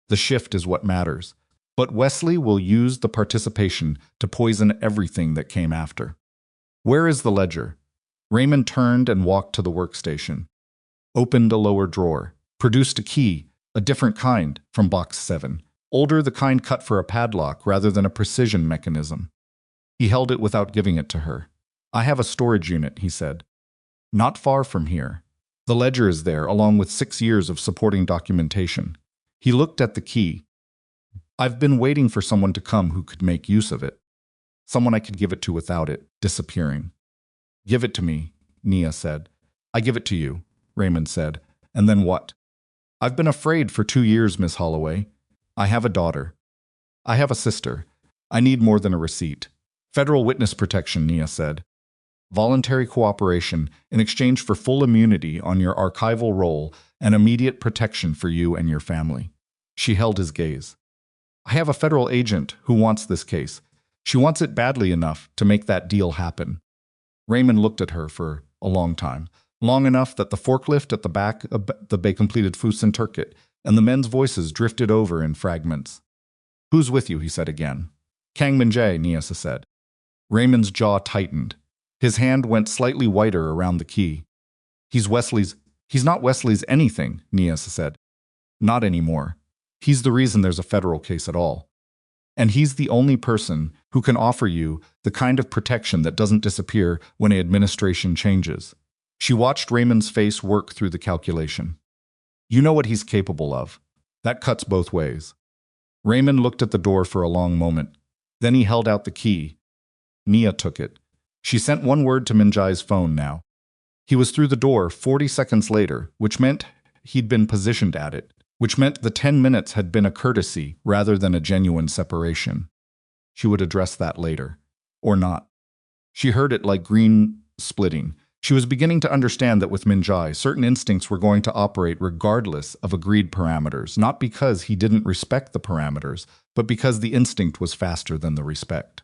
The shift is what matters. But Wesley will use the participation to poison everything that came after." "Where is the ledger?" Raymond turned and walked to the workstation, opened a lower drawer, produced a key, a different kind, from box 7, older, the kind cut for a padlock rather than a precision mechanism. He held it without giving it to her. "I have a storage unit," he said. "Not far from here. The ledger is there, along with 6 years of supporting documentation." He looked at the key. "I've been waiting for someone to come who could make use of it. Someone I could give it to without it disappearing." "Give it to me," Nia said. "I give it to you," Raymond said. "And then what?" I've been afraid for 2 years, Miss Holloway. I have a daughter. I have a sister. I need more than a receipt. Federal witness protection, Nia said. Voluntary cooperation in exchange for full immunity on your archival roll and immediate protection for you and your family. She held his gaze. I have a federal agent who wants this case. She wants it badly enough to make that deal happen. Raymond looked at her for a long time, long enough that the forklift at the back of the bay completed Fusen Turkit, and the men's voices drifted over in fragments. Who's with you, he said again. Kang Min-jae, Niasa said. Raymond's jaw tightened. His hand went slightly whiter around the key. He's not Wesley's anything, Niasa said. Not anymore. He's the reason there's a federal case at all. And he's the only person who can offer you the kind of protection that doesn't disappear when an administration changes. She watched Raymond's face work through the calculation. You know what he's capable of. That cuts both ways. Raymond looked at the door for a long moment. Then he held out the key. Nia took it. She sent one word to Min-jae's phone now. He was through the door 40 seconds later, which meant he'd been positioned at it, which meant the 10 minutes had been a courtesy rather than a genuine separation. She would address that later. Or not. She heard it like green splitting. She was beginning to understand that with Min-jae, certain instincts were going to operate regardless of agreed parameters, not because he didn't respect the parameters, but because the instinct was faster than the respect.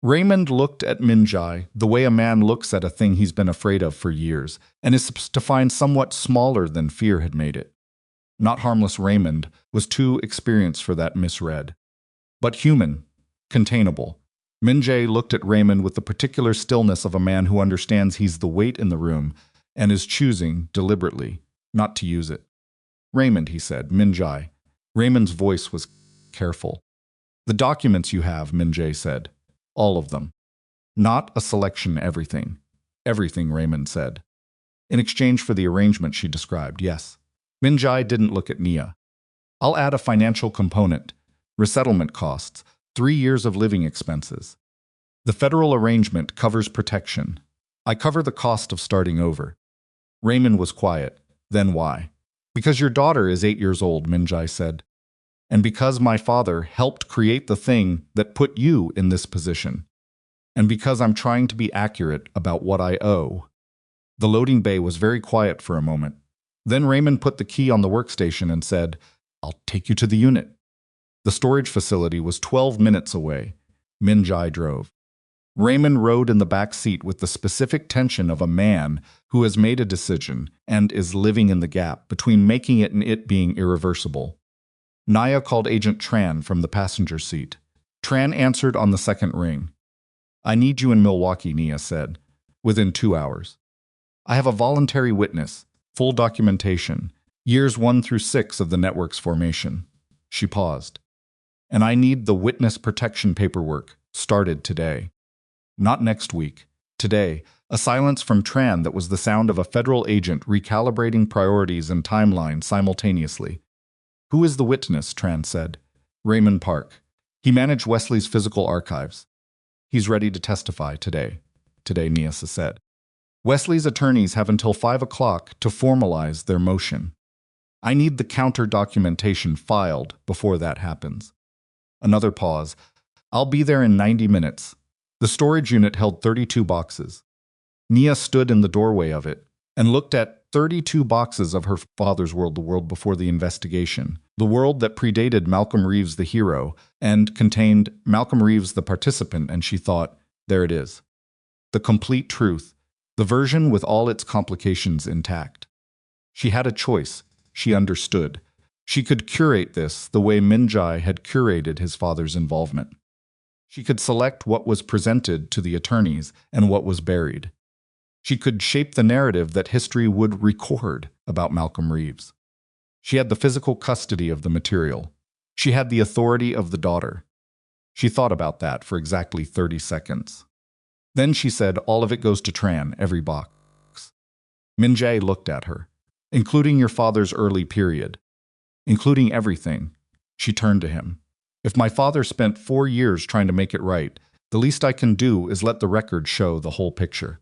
Raymond looked at Min-jae the way a man looks at a thing he's been afraid of for years, and is to find somewhat smaller than fear had made it. Not harmless Raymond was too experienced for that misread. But human, containable. Min-jae looked at Raymond with the particular stillness of a man who understands he's the weight in the room and is choosing, deliberately, not to use it. Raymond, he said, Min-jae. Raymond's voice was careful. The documents you have, Min-jae said. All of them. Not a selection, everything. Everything, Raymond said. In exchange for the arrangement she described, yes. Min-jae didn't look at Nia. I'll add a financial component. Resettlement costs. 3 years of living expenses. The federal arrangement covers protection. I cover the cost of starting over. Raymond was quiet. Then why? Because your daughter is 8 years old, Min-jae said. And because my father helped create the thing that put you in this position. And because I'm trying to be accurate about what I owe. The loading bay was very quiet for a moment. Then Raymond put the key on the workstation and said, I'll take you to the unit. The storage facility was 12 minutes away. Min-jae drove. Raymond rode in the back seat with the specific tension of a man who has made a decision and is living in the gap between making it and it being irreversible. Nia called Agent Tran from the passenger seat. Tran answered on the second ring. I need you in Milwaukee, Nia said. Within 2 hours. I have a voluntary witness, full documentation, years 1 through 6 of the network's formation. She paused. And I need the witness protection paperwork, started today. Not next week. Today, a silence from Tran that was the sound of a federal agent recalibrating priorities and timelines simultaneously. Who is the witness, Tran said. Raymond Park. He managed Wesley's physical archives. He's ready to testify today. Today, Niasa said. Wesley's attorneys have until 5 o'clock to formalize their motion. I need the counter documentation filed before that happens. Another pause. I'll be there in 90 minutes. The storage unit held 32 boxes. Nia stood in the doorway of it and looked at 32 boxes of her father's world, the world before the investigation, the world that predated Malcolm Reeves the hero and contained Malcolm Reeves the participant, and she thought, there it is. The complete truth, the version with all its complications intact. She had a choice. She understood. She could curate this the way Min-jae had curated his father's involvement. She could select what was presented to the attorneys and what was buried. She could shape the narrative that history would record about Malcolm Reeves. She had the physical custody of the material. She had the authority of the daughter. She thought about that for exactly 30 seconds. Then she said, all of it goes to Tran, every box. Min-jae looked at her. Including your father's early period. Including everything. She turned to him. If my father spent 4 years trying to make it right, the least I can do is let the record show the whole picture.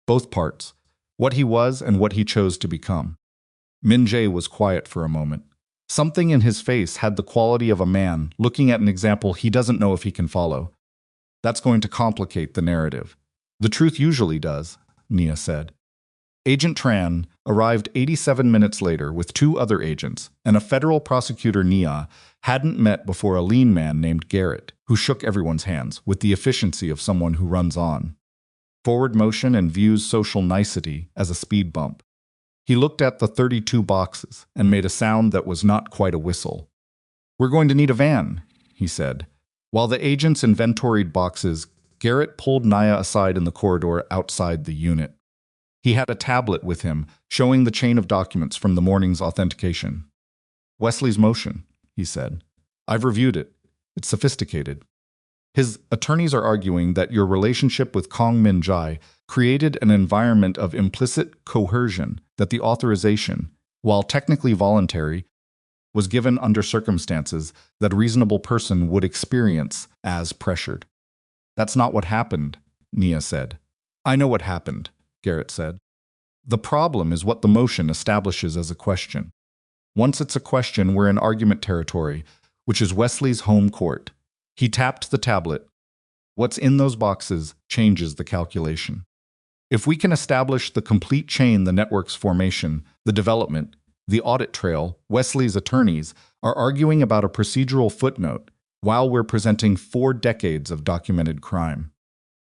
Both parts. What he was and what he chose to become. Min-jae was quiet for a moment. Something in his face had the quality of a man looking at an example he doesn't know if he can follow. That's going to complicate the narrative. The truth usually does, Nia said. Agent Tran arrived 87 minutes later with two other agents, and a federal prosecutor, Nia, hadn't met before a lean man named Garrett, who shook everyone's hands with the efficiency of someone who runs on forward motion and views social nicety as a speed bump. He looked at the 32 boxes and made a sound that was not quite a whistle. "We're going to need a van," he said. While the agents inventoried boxes, Garrett pulled Nia aside in the corridor outside the unit. He had a tablet with him, showing the chain of documents from the morning's authentication. "Wesley's motion," he said. "I've reviewed it. It's sophisticated. His attorneys are arguing that your relationship with Kong Min-jae created an environment of implicit coercion, that the authorization, while technically voluntary, was given under circumstances that a reasonable person would experience as pressured." "That's not what happened," Nia said. "I know what happened," Garrett said. "The problem is what the motion establishes as a question. Once it's a question, we're in argument territory, which is Wesley's home court." He tapped the tablet. "What's in those boxes changes the calculation. If we can establish the complete chain, the network's formation, the development, the audit trail, Wesley's attorneys are arguing about a procedural footnote while we're presenting 4 decades of documented crime.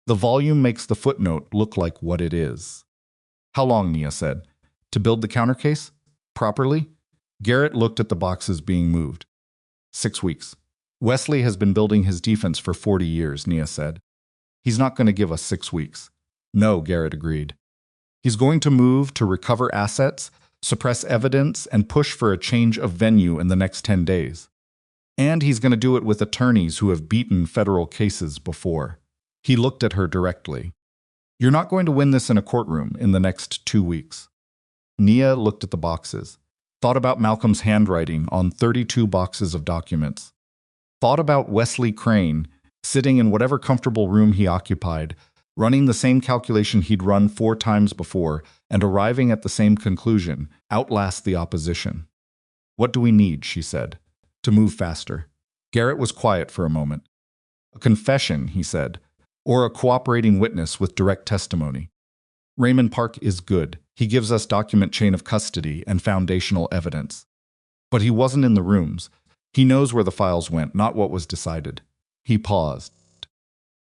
The volume makes the footnote look like what it is." "How long," Nia said, "to build the countercase? Properly?" Garrett looked at the boxes being moved. 6 weeks. "Wesley has been building his defense for 40 years, Nia said. "He's not going to give us 6 weeks. "No," Garrett agreed. "He's going to move to recover assets, suppress evidence, and push for a change of venue in the next 10 days. And he's going to do it with attorneys who have beaten federal cases before." He looked at her directly. "You're not going to win this in a courtroom in the next 2 weeks. Nia looked at the boxes, thought about Malcolm's handwriting on 32 boxes of documents, thought about Wesley Crane sitting in whatever comfortable room he occupied, running the same calculation he'd run 4 times before, and arriving at the same conclusion: outlast the opposition. "What do we need," she said, "to move faster?" Garrett was quiet for a moment. "A confession," he said, "or a cooperating witness with direct testimony. Raymond Park is good. He gives us document chain of custody and foundational evidence. But he wasn't in the rooms. He knows where the files went, not what was decided." He paused.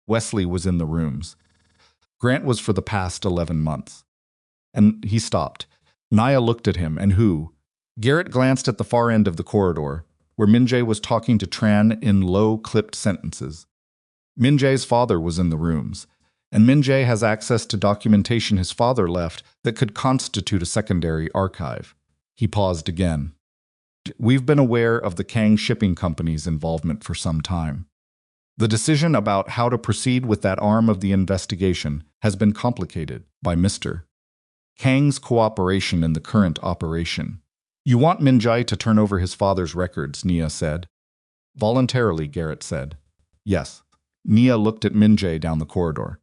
"Wesley was in the rooms. Grant was for the past 11 months. And he stopped. Nia looked at him, and who? Garrett glanced at the far end of the corridor, where Min-jae was talking to Tran in low, clipped sentences. Min-jae's father was in the rooms, and Min-jae has access to documentation his father left that could constitute a secondary archive. He paused again. "We've been aware of the Kang Shipping Company's involvement for some time. The decision about how to proceed with that arm of the investigation has been complicated by Mr. Kang's cooperation in the current operation." "You want Min-jae to turn over his father's records," Nia said. "Voluntarily," Garrett said. "Yes." Nia looked at Min-jae down the corridor.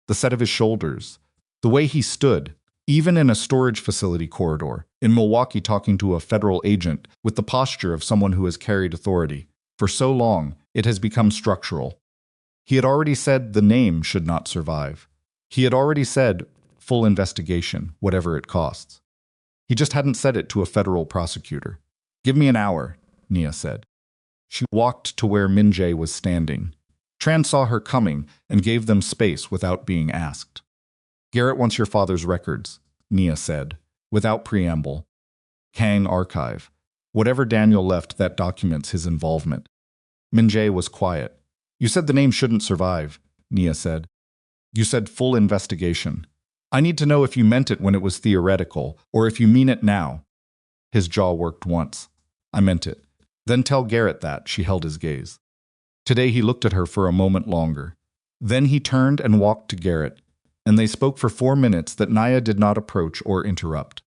The set of his shoulders, the way he stood, even in a storage facility corridor, in Milwaukee talking to a federal agent, with the posture of someone who has carried authority. For so long, it has become structural. He had already said the name should not survive. He had already said full investigation, whatever it costs. He just hadn't said it to a federal prosecutor. "Give me an hour," Nia said. She walked to where Min-jae was standing. Tran saw her coming and gave them space without being asked. "Garrett wants your father's records," Nia said, without preamble. "Kang Archive. Whatever Daniel left that documents his involvement." Min-jae was quiet. "You said the name shouldn't survive," Nia said. "You said full investigation. I need to know if you meant it when it was theoretical, or if you mean it now." His jaw worked once. "I meant it." "Then tell Garrett that," she held his gaze. Today he looked at her for a moment longer. Then he turned and walked to Garrett, and they spoke for 4 minutes that Nia did not approach or interrupt.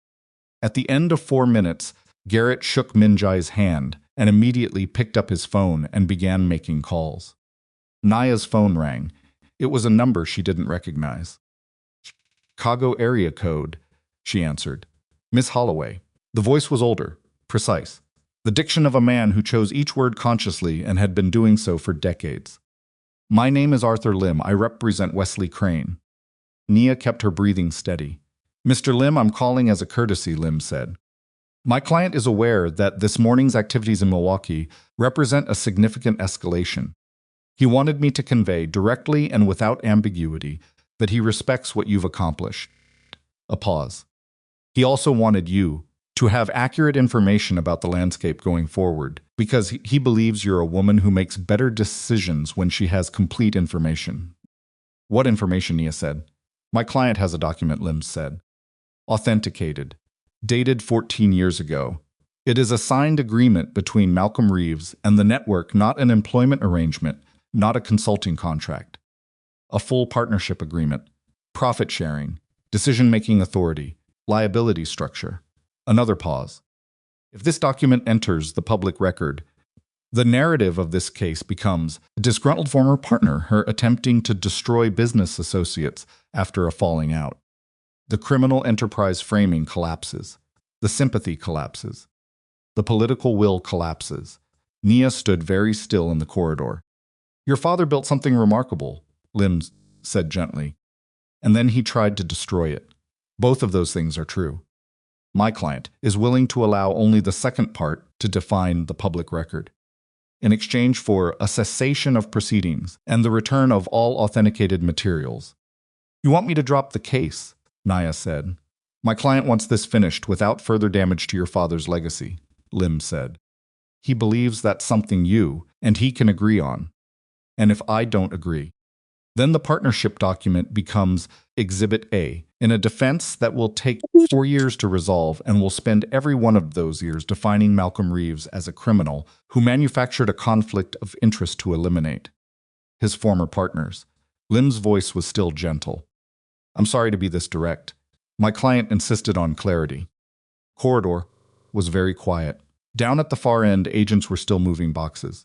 At the end of 4 minutes, Garrett shook Min-jae's hand and immediately picked up his phone and began making calls. Nia's phone rang. It was a number she didn't recognize. "Chicago area code," she answered. "Miss Holloway." The voice was older, precise. The diction of a man who chose each word consciously and had been doing so for decades. My name is Arthur Lim. I represent Wesley Crane. Nia kept her breathing steady. Mr. Lim, I'm calling as a courtesy, Lim said. My client is aware that this morning's activities in Milwaukee represent a significant escalation. He wanted me to convey directly and without ambiguity that he respects what you've accomplished. A pause. He also wanted you to have accurate information about the landscape going forward, because he believes you're a woman who makes better decisions when she has complete information. What information, Nia said. My client has a document, Lim said. Authenticated. Dated 14 years ago. It is a signed agreement between Malcolm Reeves and the network, not an employment arrangement, not a consulting contract. A full partnership agreement. Profit sharing. Decision-making authority. Liability structure. Another pause. If this document enters the public record, the narrative of this case becomes a disgruntled former partner, her attempting to destroy business associates after a falling out. The criminal enterprise framing collapses. The sympathy collapses. The political will collapses. Nia stood very still in the corridor. Your father built something remarkable, Lim said gently, and then he tried to destroy it. Both of those things are true. My client is willing to allow only the second part to define the public record, in exchange for a cessation of proceedings and the return of all authenticated materials. You want me to drop the case, Nia said. My client wants this finished without further damage to your father's legacy, Lim said. He believes that's something you and he can agree on. And if I don't agree, then the partnership document becomes Exhibit A, in a defense that will take 4 years to resolve and will spend every one of those years defining Malcolm Reeves as a criminal who manufactured a conflict of interest to eliminate his former partners. Lim's voice was still gentle. I'm sorry to be this direct. My client insisted on clarity. Corridor was very quiet. Down at the far end, agents were still moving boxes.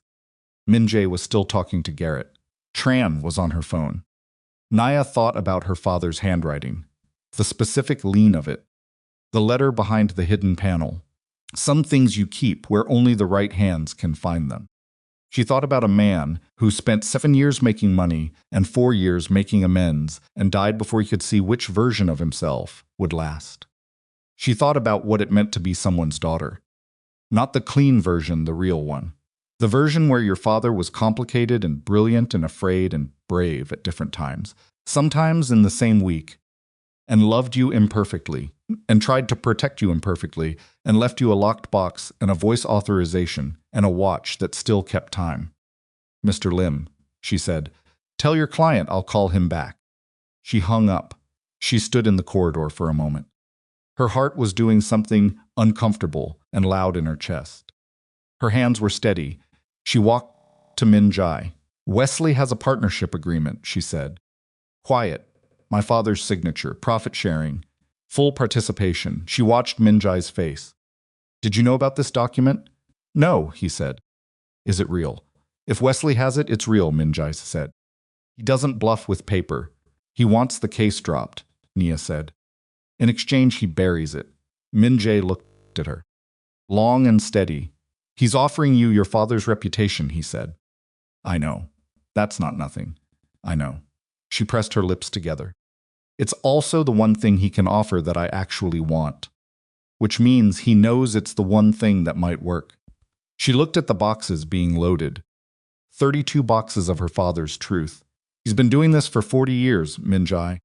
Min-jae was still talking to Garrett. Tran was on her phone. Nia thought about her father's handwriting, the specific lean of it, the letter behind the hidden panel. Some things you keep where only the right hands can find them. She thought about a man who spent 7 years making money and 4 years making amends and died before he could see which version of himself would last. She thought about what it meant to be someone's daughter. Not the clean version, the real one. The version where your father was complicated and brilliant and afraid and brave at different times, sometimes in the same week, and loved you imperfectly, and tried to protect you imperfectly, and left you a locked box and a voice authorization and a watch that still kept time. Mr. Lim, she said, tell your client I'll call him back. She hung up. She stood in the corridor for a moment. Her heart was doing something uncomfortable and loud in her chest. Her hands were steady. She walked to Min-jae. Wesley has a partnership agreement, she said. Quiet. My father's signature, profit sharing, full participation. She watched Min-jae's face. Did you know about this document? No, he said. Is it real? If Wesley has it, it's real, Min-jae said. He doesn't bluff with paper. He wants the case dropped, Nia said. In exchange, he buries it. Min-jae looked at her. Long and steady. He's offering you your father's reputation, he said. I know. That's not nothing. I know. She pressed her lips together. It's also the one thing he can offer that I actually want. Which means he knows it's the one thing that might work. She looked at the boxes being loaded. 32 boxes of her father's truth. He's been doing this for 40 years, Min-jae.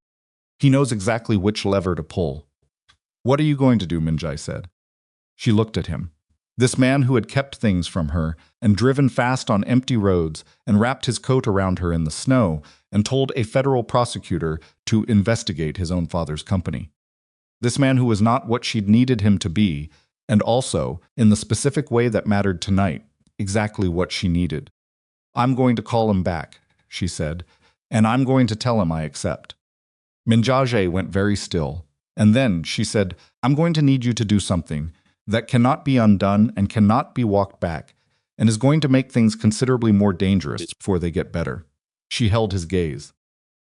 He knows exactly which lever to pull. What are you going to do, Min-jae said. She looked at him. This man who had kept things from her and driven fast on empty roads and wrapped his coat around her in the snow and told a federal prosecutor to investigate his own father's company. This man who was not what she'd needed him to be, and also, in the specific way that mattered tonight, exactly what she needed. I'm going to call him back, she said, and I'm going to tell him I accept. Min-jae went very still, and then she said, I'm going to need you to do something that cannot be undone and cannot be walked back, and is going to make things considerably more dangerous before they get better. She held his gaze.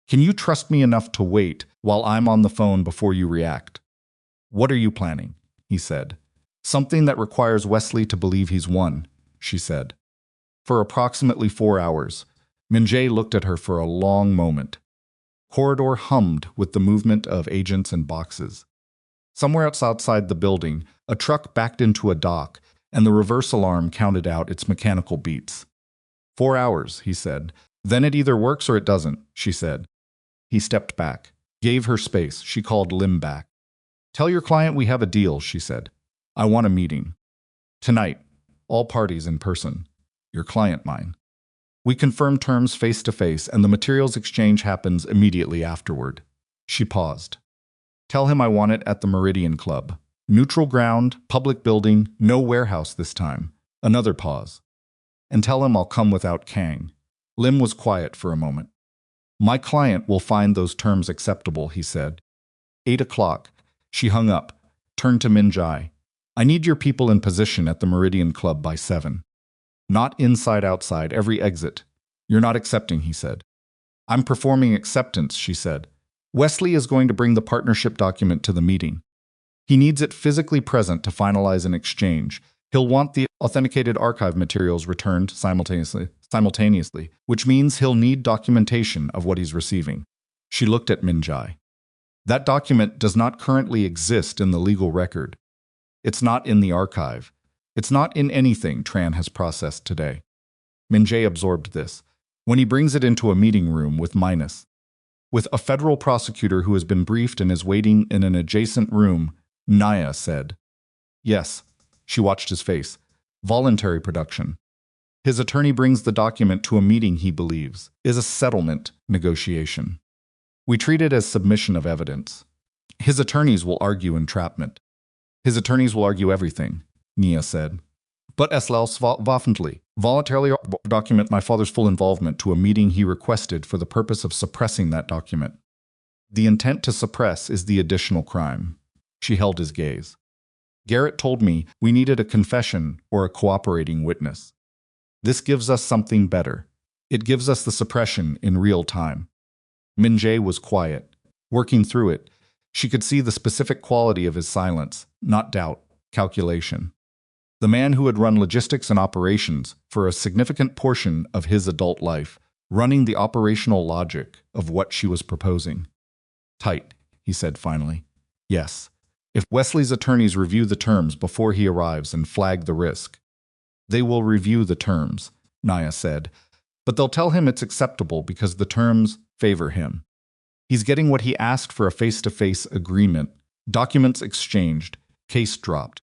Can you trust me enough to wait while I'm on the phone before you react? What are you planning? He said. Something that requires Wesley to believe he's won, she said. For approximately 4 hours, Min-jae looked at her for a long moment. Corridor hummed with the movement of agents and boxes. Somewhere outside the building, a truck backed into a dock, and the reverse alarm counted out its mechanical beats. 4 hours, he said. Then it either works or it doesn't, she said. He stepped back, gave her space. She called Lim back. Tell your client we have a deal, she said. I want a meeting. Tonight, all parties in person. Your client mine. We confirm terms face to face, and the materials exchange happens immediately afterward. She paused. Tell him I want it at the Meridian Club. Neutral ground, public building, no warehouse this time. Another pause. And tell him I'll come without Kang. Lim was quiet for a moment. My client will find those terms acceptable, he said. 8 o'clock. She hung up, turned to Min-jae. I need your people in position at the Meridian Club by 7. Not inside, outside, every exit. You're not accepting, he said. I'm performing acceptance, she said. Wesley is going to bring the partnership document to the meeting. He needs it physically present to finalize an exchange. He'll want the authenticated archive materials returned simultaneously, which means he'll need documentation of what he's receiving. She looked at Min-jae. That document does not currently exist in the legal record. It's not in the archive. It's not in anything Tran has processed today. Min-jae absorbed this. When he brings it into a meeting room with a federal prosecutor who has been briefed and is waiting in an adjacent room, Naya said. Yes. She watched his face. Voluntary production. His attorney brings the document to a meeting he believes is a settlement negotiation. We treat it as submission of evidence. His attorneys will argue entrapment. His attorneys will argue everything, Nia said. But Eslaus voluntarily document my father's full involvement to a meeting he requested for the purpose of suppressing that document. The intent to suppress is the additional crime. She held his gaze. Garrett told me we needed a confession or a cooperating witness. This gives us something better. It gives us the suppression in real time. Min-jae was quiet, working through it. She could see the specific quality of his silence, not doubt, calculation. The man who had run logistics and operations for a significant portion of his adult life, running the operational logic of what she was proposing. Tight, he said finally. Yes. If Wesley's attorneys review the terms before he arrives and flag the risk. They will review the terms, Naya said, but they'll tell him it's acceptable because the terms favor him. He's getting what he asked for, a face-to-face agreement, documents exchanged, case dropped.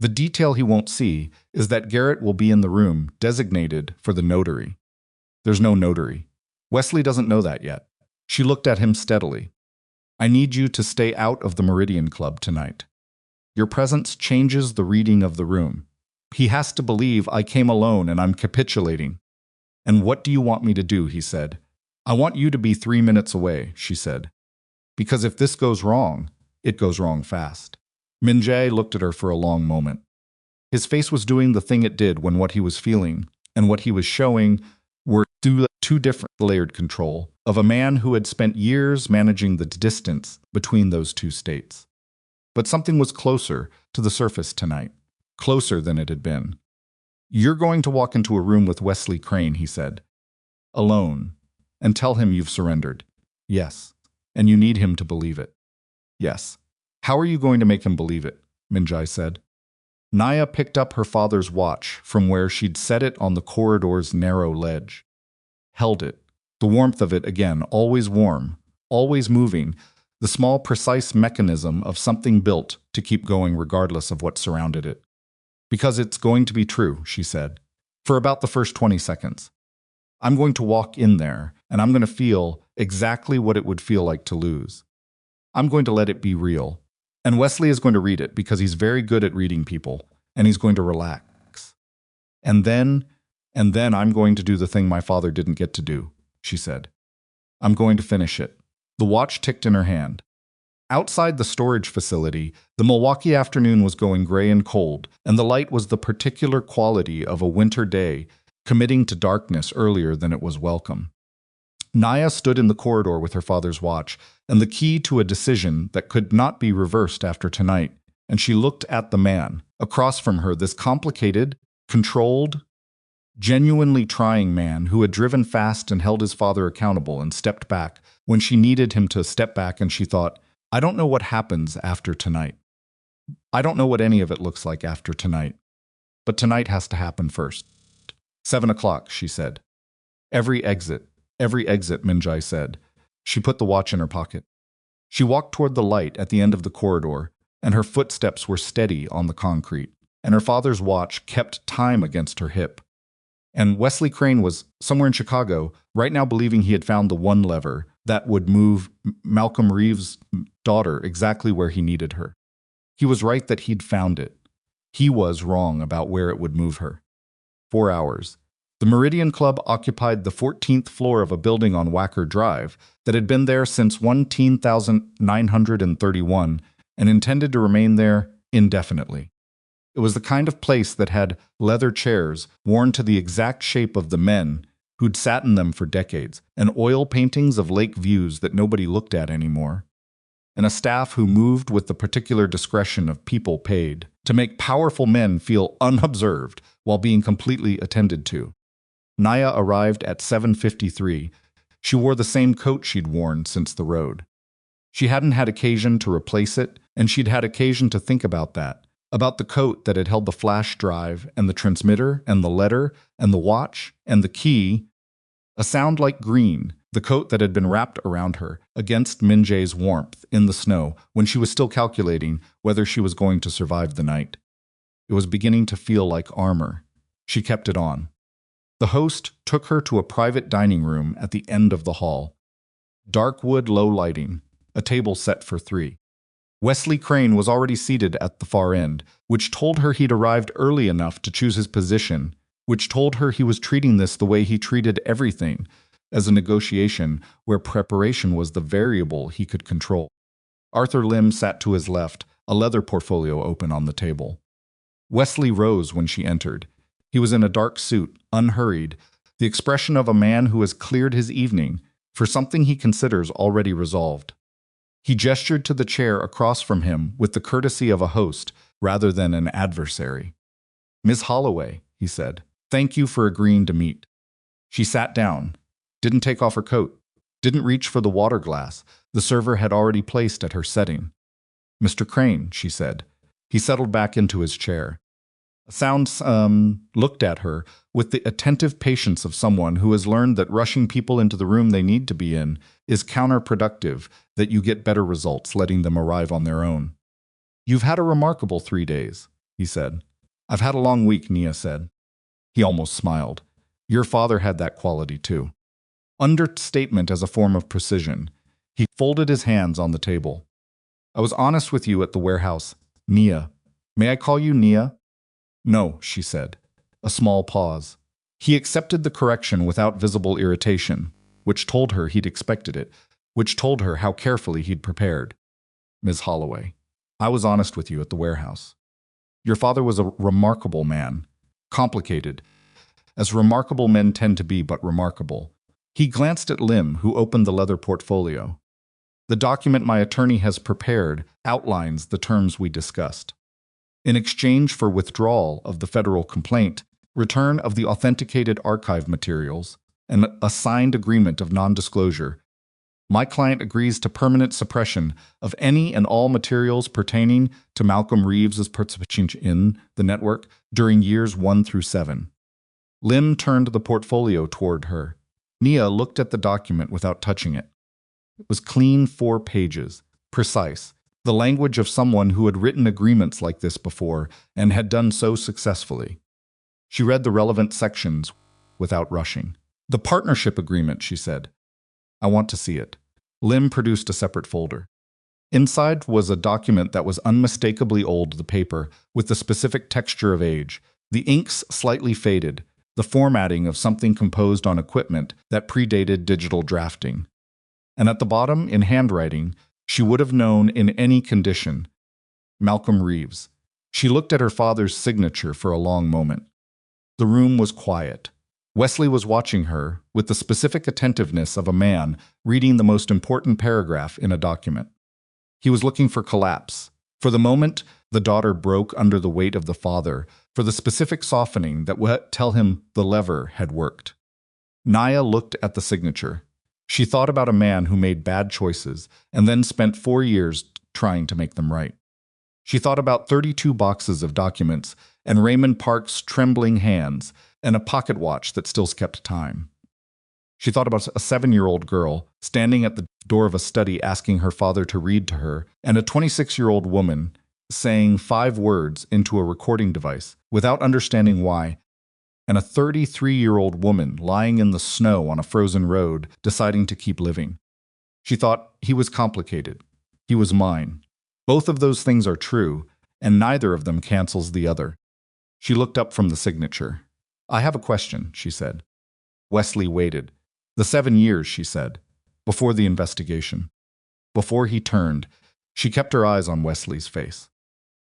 The detail he won't see is that Garrett will be in the room designated for the notary. There's no notary. Wesley doesn't know that yet. She looked at him steadily. I need you to stay out of the Meridian Club tonight. Your presence changes the reading of the room. He has to believe I came alone and I'm capitulating. And what do you want me to do, he said. I want you to be 3 minutes away, she said. Because if this goes wrong, it goes wrong fast. Min-jae looked at her for a long moment. His face was doing the thing it did when what he was feeling and what he was showing were two different layered control of a man who had spent years managing the distance between those two states. But something was closer to the surface tonight, closer than it had been. You're going to walk into a room with Wesley Crane, he said. Alone. And tell him you've surrendered. Yes. And you need him to believe it. Yes. How are you going to make him believe it? Min-jae said. Naya picked up her father's watch from where she'd set it on the corridor's narrow ledge. Held it. The warmth of it again, always warm, always moving, the small, precise mechanism of something built to keep going regardless of what surrounded it. Because it's going to be true, she said, for about the first 20 seconds. I'm going to walk in there, and I'm going to feel exactly what it would feel like to lose. I'm going to let it be real. And Wesley is going to read it because he's very good at reading people, and he's going to relax. And then I'm going to do the thing my father didn't get to do, she said. I'm going to finish it. The watch ticked in her hand. Outside the storage facility, the Milwaukee afternoon was going gray and cold, and the light was the particular quality of a winter day, committing to darkness earlier than it was welcome. Naya stood in the corridor with her father's watch and the key to a decision that could not be reversed after tonight, and she looked at the man, Across from her, this complicated, controlled, genuinely trying man who had driven fast and held his father accountable and stepped back when she needed him to step back, and she thought, I don't know what happens after tonight. I don't know what any of it looks like after tonight. But tonight has to happen first. 7 o'clock, she said. Every exit, Minjai said. She put the watch in her pocket. She walked toward the light at the end of the corridor, and her footsteps were steady on the concrete, and her father's watch kept time against her hip. And Wesley Crane was somewhere in Chicago, right now believing he had found the one lever that would move Malcolm Reeves' daughter exactly where he needed her. He was right that he'd found it. He was wrong about where it would move her. 4 hours. The Meridian Club occupied the 14th floor of a building on Wacker Drive that had been there since 1931 and intended to remain there indefinitely. It was the kind of place that had leather chairs worn to the exact shape of the men who'd sat in them for decades, and oil paintings of lake views that nobody looked at anymore, and a staff who moved with the particular discretion of people paid to make powerful men feel unobserved while being completely attended to. Naya arrived at 7:53. She wore the same coat she'd worn since the road. She hadn't had occasion to replace it, and she'd had occasion to think about that, about the coat that had held the flash drive and the transmitter and the letter and the watch and the key, a sound like green, the coat that had been wrapped around her against Minjay's warmth in the snow when she was still calculating whether she was going to survive the night. It was beginning to feel like armor. She kept it on. The host took her to a private dining room at the end of the hall. Dark wood, low lighting, a table set for 3. Wesley Crane was already seated at the far end, which told her he'd arrived early enough to choose his position, which told her he was treating this the way he treated everything, as a negotiation where preparation was the variable he could control. Arthur Lim sat to his left, a leather portfolio open on the table. Wesley rose when she entered. He was in a dark suit, unhurried, the expression of a man who has cleared his evening for something he considers already resolved. He gestured to the chair across from him with the courtesy of a host rather than an adversary. "Miss Holloway," he said, "thank you for agreeing to meet." She sat down, didn't take off her coat, didn't reach for the water glass the server had already placed at her setting. "Mr. Crane," she said. He settled back into his chair. Sounds looked at her with the attentive patience of someone who has learned that rushing people into the room they need to be in is counterproductive, that you get better results letting them arrive on their own. "You've had a remarkable 3 days," he said. "I've had a long week," Nia said. He almost smiled. "Your father had that quality too." Understatement as a form of precision. He folded his hands on the table. "I was honest with you at the warehouse, Nia. May I call you Nia?" "No," she said. A small pause. He accepted the correction without visible irritation, which told her he'd expected it, which told her how carefully he'd prepared. "Ms. Holloway, I was honest with you at the warehouse. Your father was a remarkable man. Complicated, as remarkable men tend to be, but remarkable." He glanced at Lim, who opened the leather portfolio. "The document my attorney has prepared outlines the terms we discussed. In exchange for withdrawal of the federal complaint, return of the authenticated archive materials, and a signed agreement of non-disclosure, my client agrees to permanent suppression of any and all materials pertaining to Malcolm Reeves' participation in the network during years 1 through 7. Lim turned the portfolio toward her. Nia looked at the document without touching it. It was clean 4 pages, precise, the language of someone who had written agreements like this before and had done so successfully. She read the relevant sections without rushing. "The partnership agreement," she said. "I want to see it." Lim produced a separate folder. Inside was a document that was unmistakably old, the paper, with the specific texture of age, the inks slightly faded, the formatting of something composed on equipment that predated digital drafting. And at the bottom, in handwriting, she would have known in any condition, Malcolm Reeves. She looked at her father's signature for a long moment. The room was quiet. Wesley was watching her with the specific attentiveness of a man reading the most important paragraph in a document. He was looking for collapse. For the moment, The daughter broke under the weight of the father for the specific softening that would tell him the lever had worked. Naya looked at the signature. She thought about a man who made bad choices and then spent 4 years trying to make them right. She thought about 32 boxes of documents and Raymond Park's trembling hands and a pocket watch that still kept time. She thought about a 7-year-old girl standing at the door of a study asking her father to read to her, and a 26-year-old woman saying 5 words into a recording device without understanding why, and a 33-year-old woman lying in the snow on a frozen road deciding to keep living. She thought, he was complicated. He was mine. Both of those things are true, and neither of them cancels the other. She looked up from the signature. I have a question, she said. Wesley waited. The 7 years, she said, before the investigation. Before he turned, she kept her eyes on Wesley's face.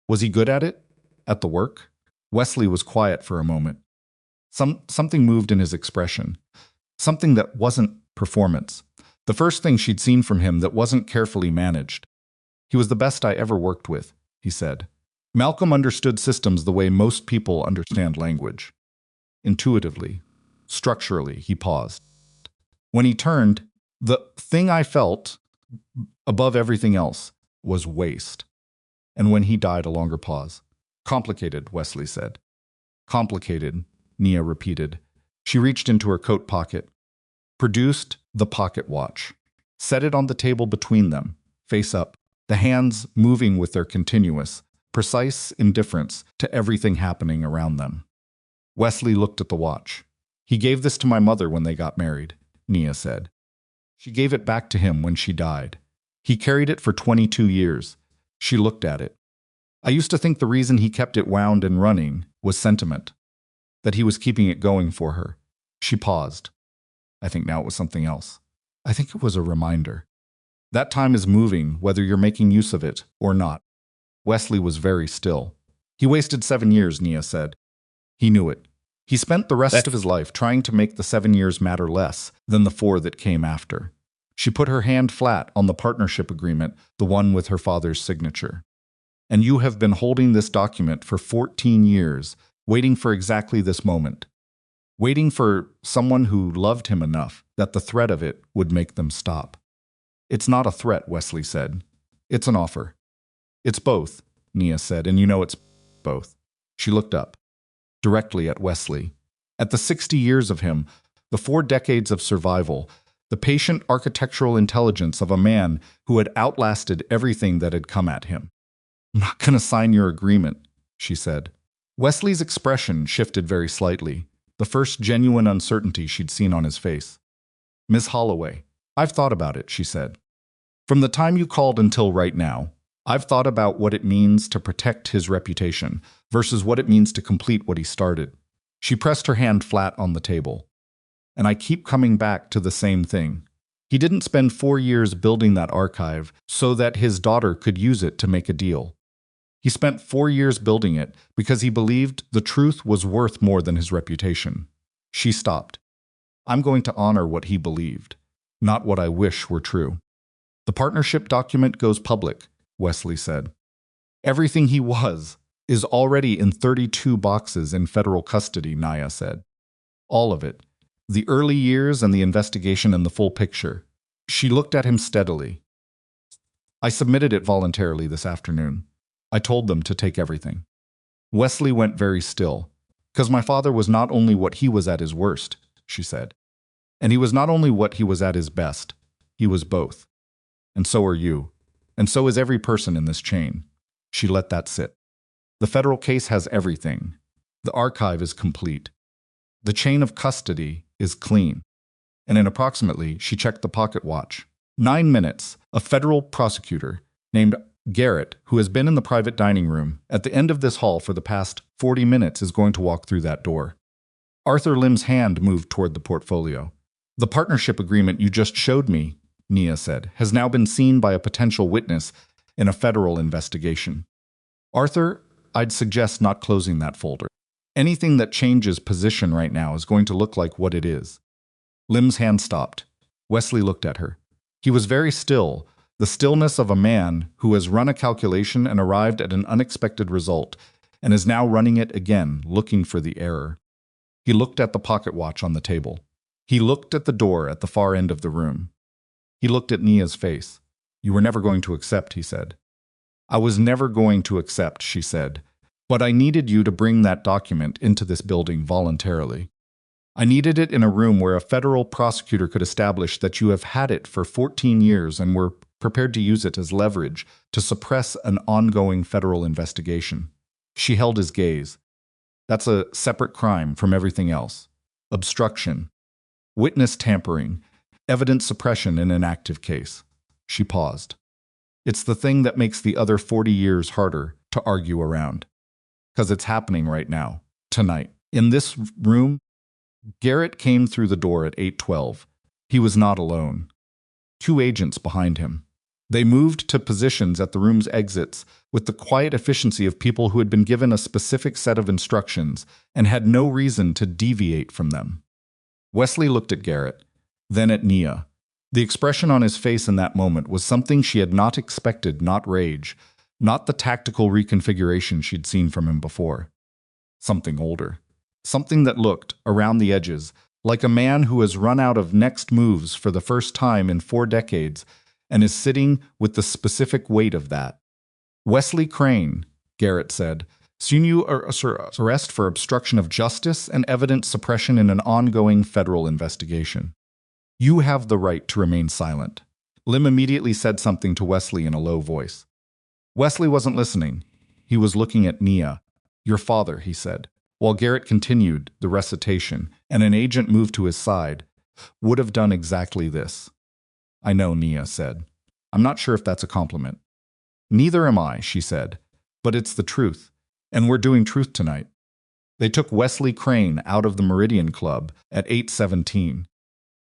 Was he good at it? At the work? Wesley was quiet for a moment. Something moved in his expression. Something that wasn't performance. The first thing she'd seen from him that wasn't carefully managed. He was the best I ever worked with, he said. Malcolm understood systems the way most people understand language. Intuitively, structurally, he paused. When he turned, the thing I felt, above everything else, was waste. And when he died, a longer pause. Complicated, Wesley said. Complicated, Nia repeated. She reached into her coat pocket, produced the pocket watch, set it on the table between them, face up, the hands moving with their continuous, precise indifference to everything happening around them. Wesley looked at the watch. He gave this to my mother when they got married, Nia said. She gave it back to him when she died. He carried it for 22 years. She looked at it. I used to think the reason he kept it wound and running was sentiment, that he was keeping it going for her. She paused. I think now it was something else. I think it was a reminder. That time is moving, whether you're making use of it or not. Wesley was very still. He wasted 7 years, Nia said. He knew it. He spent the rest of his life trying to make the 7 years matter less than the 4 that came after. She put her hand flat on the partnership agreement, the one with her father's signature. And you have been holding this document for 14 years, waiting for exactly this moment. Waiting for someone who loved him enough that the threat of it would make them stop. It's not a threat, Wesley said. It's an offer. It's both, Nia said, and you know it's both. She looked up, directly at Wesley. At the 60 years of him, the 4 decades of survival, the patient architectural intelligence of a man who had outlasted everything that had come at him. I'm not going to sign your agreement, she said. Wesley's expression shifted very slightly, the first genuine uncertainty she'd seen on his face. Miss Holloway, I've thought about it, she said. From the time you called until right now, I've thought about what it means to protect his reputation versus what it means to complete what he started. She pressed her hand flat on the table. And I keep coming back to the same thing. He didn't spend 4 years building that archive so that his daughter could use it to make a deal. He spent 4 years building it because he believed the truth was worth more than his reputation. She stopped. I'm going to honor what he believed, not what I wish were true. The partnership document goes public, Wesley said. Everything he was is already in 32 boxes in federal custody, Naya said. All of it. The early years and the investigation and the full picture. She looked at him steadily. I submitted it voluntarily this afternoon. I told them to take everything. Wesley went very still. Because my father was not only what he was at his worst, she said. And he was not only what he was at his best. He was both. And so are you. And so is every person in this chain. She let that sit. The federal case has everything. The archive is complete. The chain of custody is clean. And in approximately, she checked the pocket watch, 9 minutes, a federal prosecutor named Garrett, who has been in the private dining room at the end of this hall for the past 40 minutes, is going to walk through that door. Arthur Lim's hand moved toward the portfolio. The partnership agreement you just showed me, Nia said, has now been seen by a potential witness in a federal investigation. Arthur, I'd suggest not closing that folder. Anything that changes position right now is going to look like what it is. Lim's hand stopped. Wesley looked at her. He was very still, The stillness of a man who has run a calculation and arrived at an unexpected result, and is now running it again, looking for the error. He looked at the pocket watch on the table. He looked at the door at the far end of the room. He looked at Nia's face. "You were never going to accept," he said. "I was never going to accept," she said. "But I needed you to bring that document into this building voluntarily. I needed it in a room where a federal prosecutor could establish that you have had it for 14 years and were prepared to use it as leverage to suppress an ongoing federal investigation." She held his gaze. "That's a separate crime from everything else. Obstruction, witness tampering, evidence suppression in an active case." She paused. "It's the thing that makes the other 40 years harder to argue around. 'Cause it's happening right now, tonight, in this room." Garrett came through the door at 8:12. He was not alone. 2 agents behind him. They moved to positions at the room's exits with the quiet efficiency of people who had been given a specific set of instructions and had no reason to deviate from them. Wesley looked at Garrett, then at Nia. The expression on his face in that moment was something she had not expected, not rage, not the tactical reconfiguration she'd seen from him before. Something older. Something that looked, around the edges, like a man who has run out of next moves for the first time in 4 decades and is sitting with the specific weight of that. "Wesley Crane," Garrett said, "seen you arrest for obstruction of justice and evidence suppression in an ongoing federal investigation. You have the right to remain silent." Lim immediately said something to Wesley in a low voice. Wesley wasn't listening. He was looking at Nia. "Your father," he said, while Garrett continued the recitation, and an agent moved to his side, "would have done exactly this." "I know," Nia said. "I'm not sure if that's a compliment." "Neither am I," she said, "but it's the truth, and we're doing truth tonight." They took Wesley Crane out of the Meridian Club at 8:17.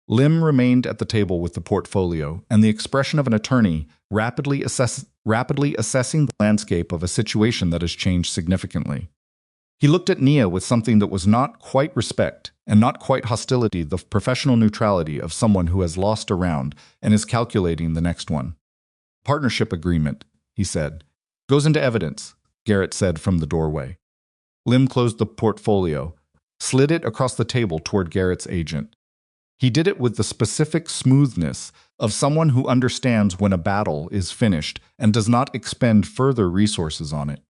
Lim remained at the table with the portfolio and the expression of an attorney rapidly assessing the landscape of a situation that has changed significantly. He looked at Nia with something that was not quite respect and not quite hostility, the professional neutrality of someone who has lost a round and is calculating the next one. "Partnership agreement," he said. "Goes into evidence," Garrett said from the doorway. Lim closed the portfolio, slid it across the table toward Garrett's agent. He did it with the specific smoothness of someone who understands when a battle is finished and does not expend further resources on it.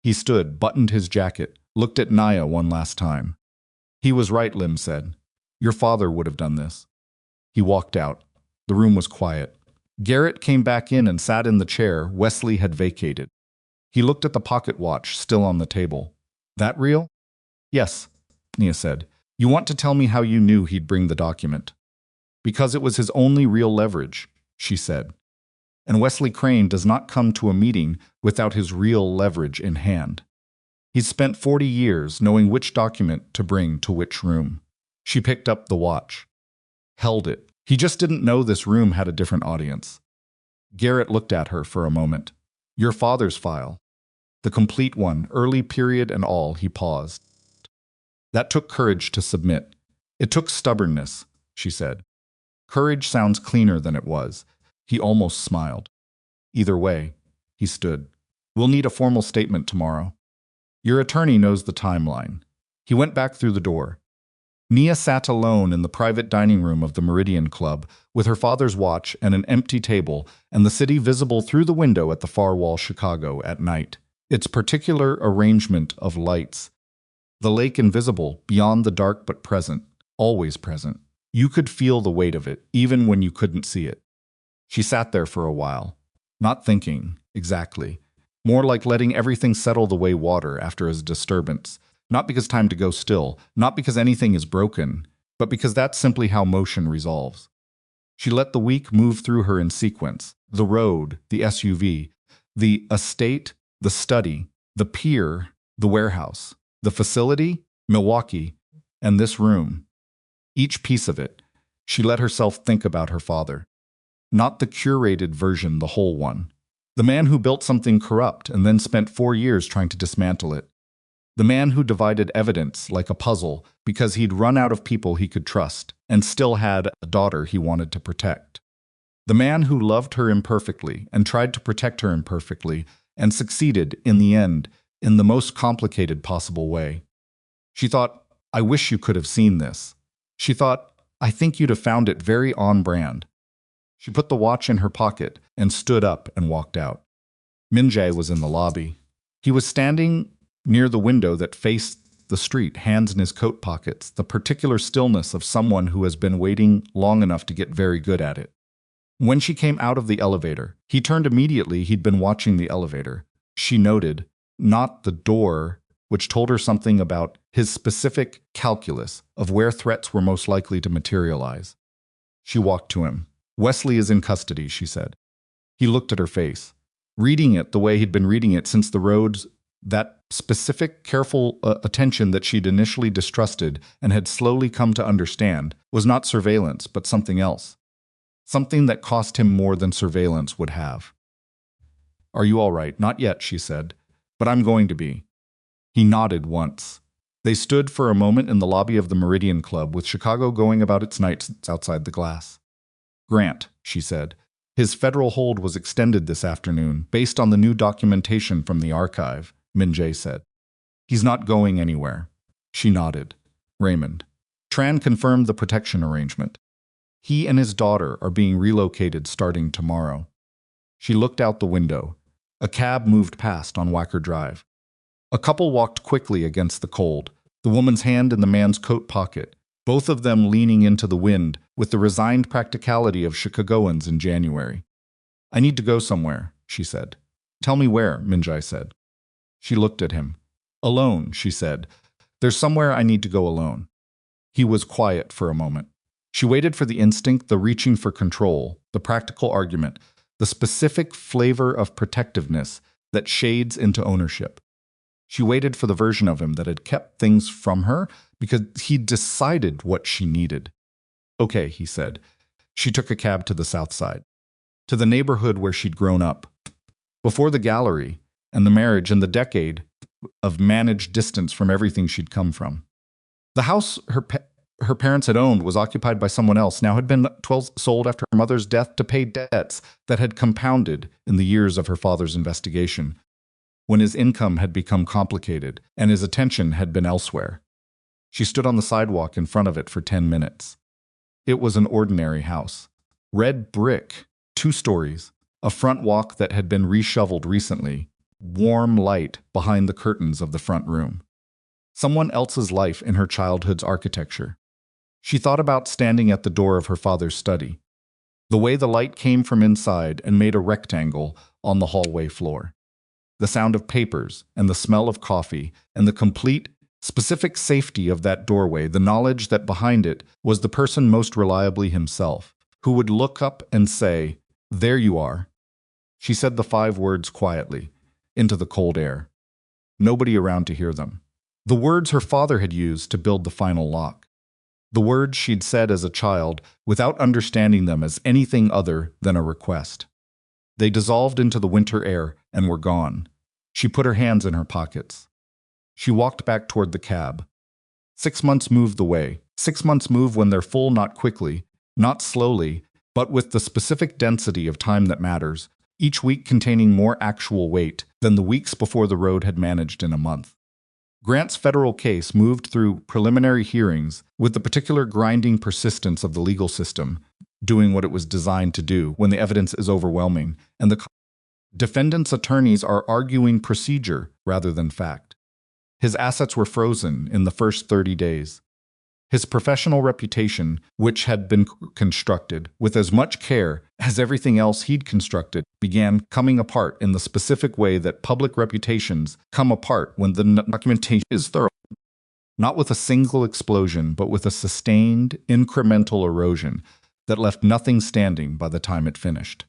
He stood, buttoned his jacket, looked at Nia one last time. "He was right," Lim said. "Your father would have done this." He walked out. The room was quiet. Garrett came back in and sat in the chair Wesley had vacated. He looked at the pocket watch still on the table. "That real?" "Yes," Nia said. "You want to tell me how you knew he'd bring the document?" "Because it was his only real leverage," she said. "And Wesley Crane does not come to a meeting without his real leverage in hand. He's spent 40 years knowing which document to bring to which room." She picked up the watch. Held it. He just didn't know this room had a different audience. Garrett looked at her for a moment. "Your father's file. The complete one, early period and all," he paused. "That took courage to submit. It took stubbornness," she said. "Courage sounds cleaner than it was." He almost smiled. "Either way," he stood. "We'll need a formal statement tomorrow. Your attorney knows the timeline." He went back through the door. Nia sat alone in the private dining room of the Meridian Club with her father's watch and an empty table and the city visible through the window at the far wall Chicago at night. Its particular arrangement of lights. The lake invisible, beyond the dark but present, always present. You could feel the weight of it, even when you couldn't see it. She sat there for a while, not thinking, exactly. More like letting everything settle the way water after a disturbance. Not because time to go still, not because anything is broken, but because that's simply how motion resolves. She let the week move through her in sequence. The road, the SUV, the estate, the study, the pier, the warehouse, the facility, Milwaukee, and this room. Each piece of it, she let herself think about her father. Not the curated version, the whole one. The man who built something corrupt and then spent 4 years trying to dismantle it. The man who divided evidence like a puzzle because he'd run out of people he could trust and still had a daughter he wanted to protect. The man who loved her imperfectly and tried to protect her imperfectly and succeeded, in the end, in the most complicated possible way. She thought, I wish you could have seen this. She thought, I think you'd have found it very on brand. She put the watch in her pocket and stood up and walked out. Min Jae was in the lobby. He was standing near the window that faced the street, hands in his coat pockets, the particular stillness of someone who has been waiting long enough to get very good at it. When she came out of the elevator, he turned immediately. He'd been watching the elevator. She noted, not the door, which told her something about his specific calculus of where threats were most likely to materialize. She walked to him. Wesley is in custody, she said. He looked at her face, reading it the way he'd been reading it since the roads, that specific, careful attention that she'd initially distrusted and had slowly come to understand was not surveillance, but something else. Something that cost him more than surveillance would have. Are you all right? Not yet, she said, but I'm going to be. He nodded once. They stood for a moment in the lobby of the Meridian Club, with Chicago going about its nights outside the glass. Grant, she said. His federal hold was extended this afternoon, based on the new documentation from the archive, Min Jae said. He's not going anywhere. She nodded. Raymond. Tran confirmed the protection arrangement. He and his daughter are being relocated starting tomorrow. She looked out the window. A cab moved past on Wacker Drive. A couple walked quickly against the cold, the woman's hand in the man's coat pocket, both of them leaning into the wind with the resigned practicality of Chicagoans in January. I need to go somewhere, she said. Tell me where, Min Jae said. She looked at him. Alone, she said. There's somewhere I need to go alone. He was quiet for a moment. She waited for the instinct, the reaching for control, the practical argument, the specific flavor of protectiveness that shades into ownership. She waited for the version of him that had kept things from her because he'd decided what she needed. Okay, he said. She took a cab to the south side, to the neighborhood where she'd grown up. Before the gallery and the marriage and the decade of managed distance from everything she'd come from. The house her parents had owned was occupied by someone else, now had been sold after her mother's death to pay debts that had compounded in the years of her father's investigation, when his income had become complicated and his attention had been elsewhere. She stood on the sidewalk in front of it for 10 minutes. It was an ordinary house. Red brick, 2 stories, a front walk that had been reshoveled recently, warm light behind the curtains of the front room. Someone else's life in her childhood's architecture. She thought about standing at the door of her father's study, the way the light came from inside and made a rectangle on the hallway floor. The sound of papers and the smell of coffee and the complete, specific safety of that doorway, the knowledge that behind it was the person most reliably himself, who would look up and say, "There you are." She said the 5 words quietly, into the cold air. Nobody around to hear them. The words her father had used to build the final lock. The words she'd said as a child without understanding them as anything other than a request. They dissolved into the winter air and were gone. She put her hands in her pockets. She walked back toward the cab. 6 months moved the way. 6 months move when they're full, not quickly, not slowly, but with the specific density of time that matters, each week containing more actual weight than the weeks before the road had managed in a month. Grant's federal case moved through preliminary hearings with the particular grinding persistence of the legal system, doing what it was designed to do when the evidence is overwhelming, and the defendant's attorneys are arguing procedure rather than fact. His assets were frozen in the first 30 days. His professional reputation, which had been constructed with as much care as everything else he'd constructed, began coming apart in the specific way that public reputations come apart when the documentation is thorough. Not with a single explosion, but with a sustained, incremental erosion that left nothing standing by the time it finished.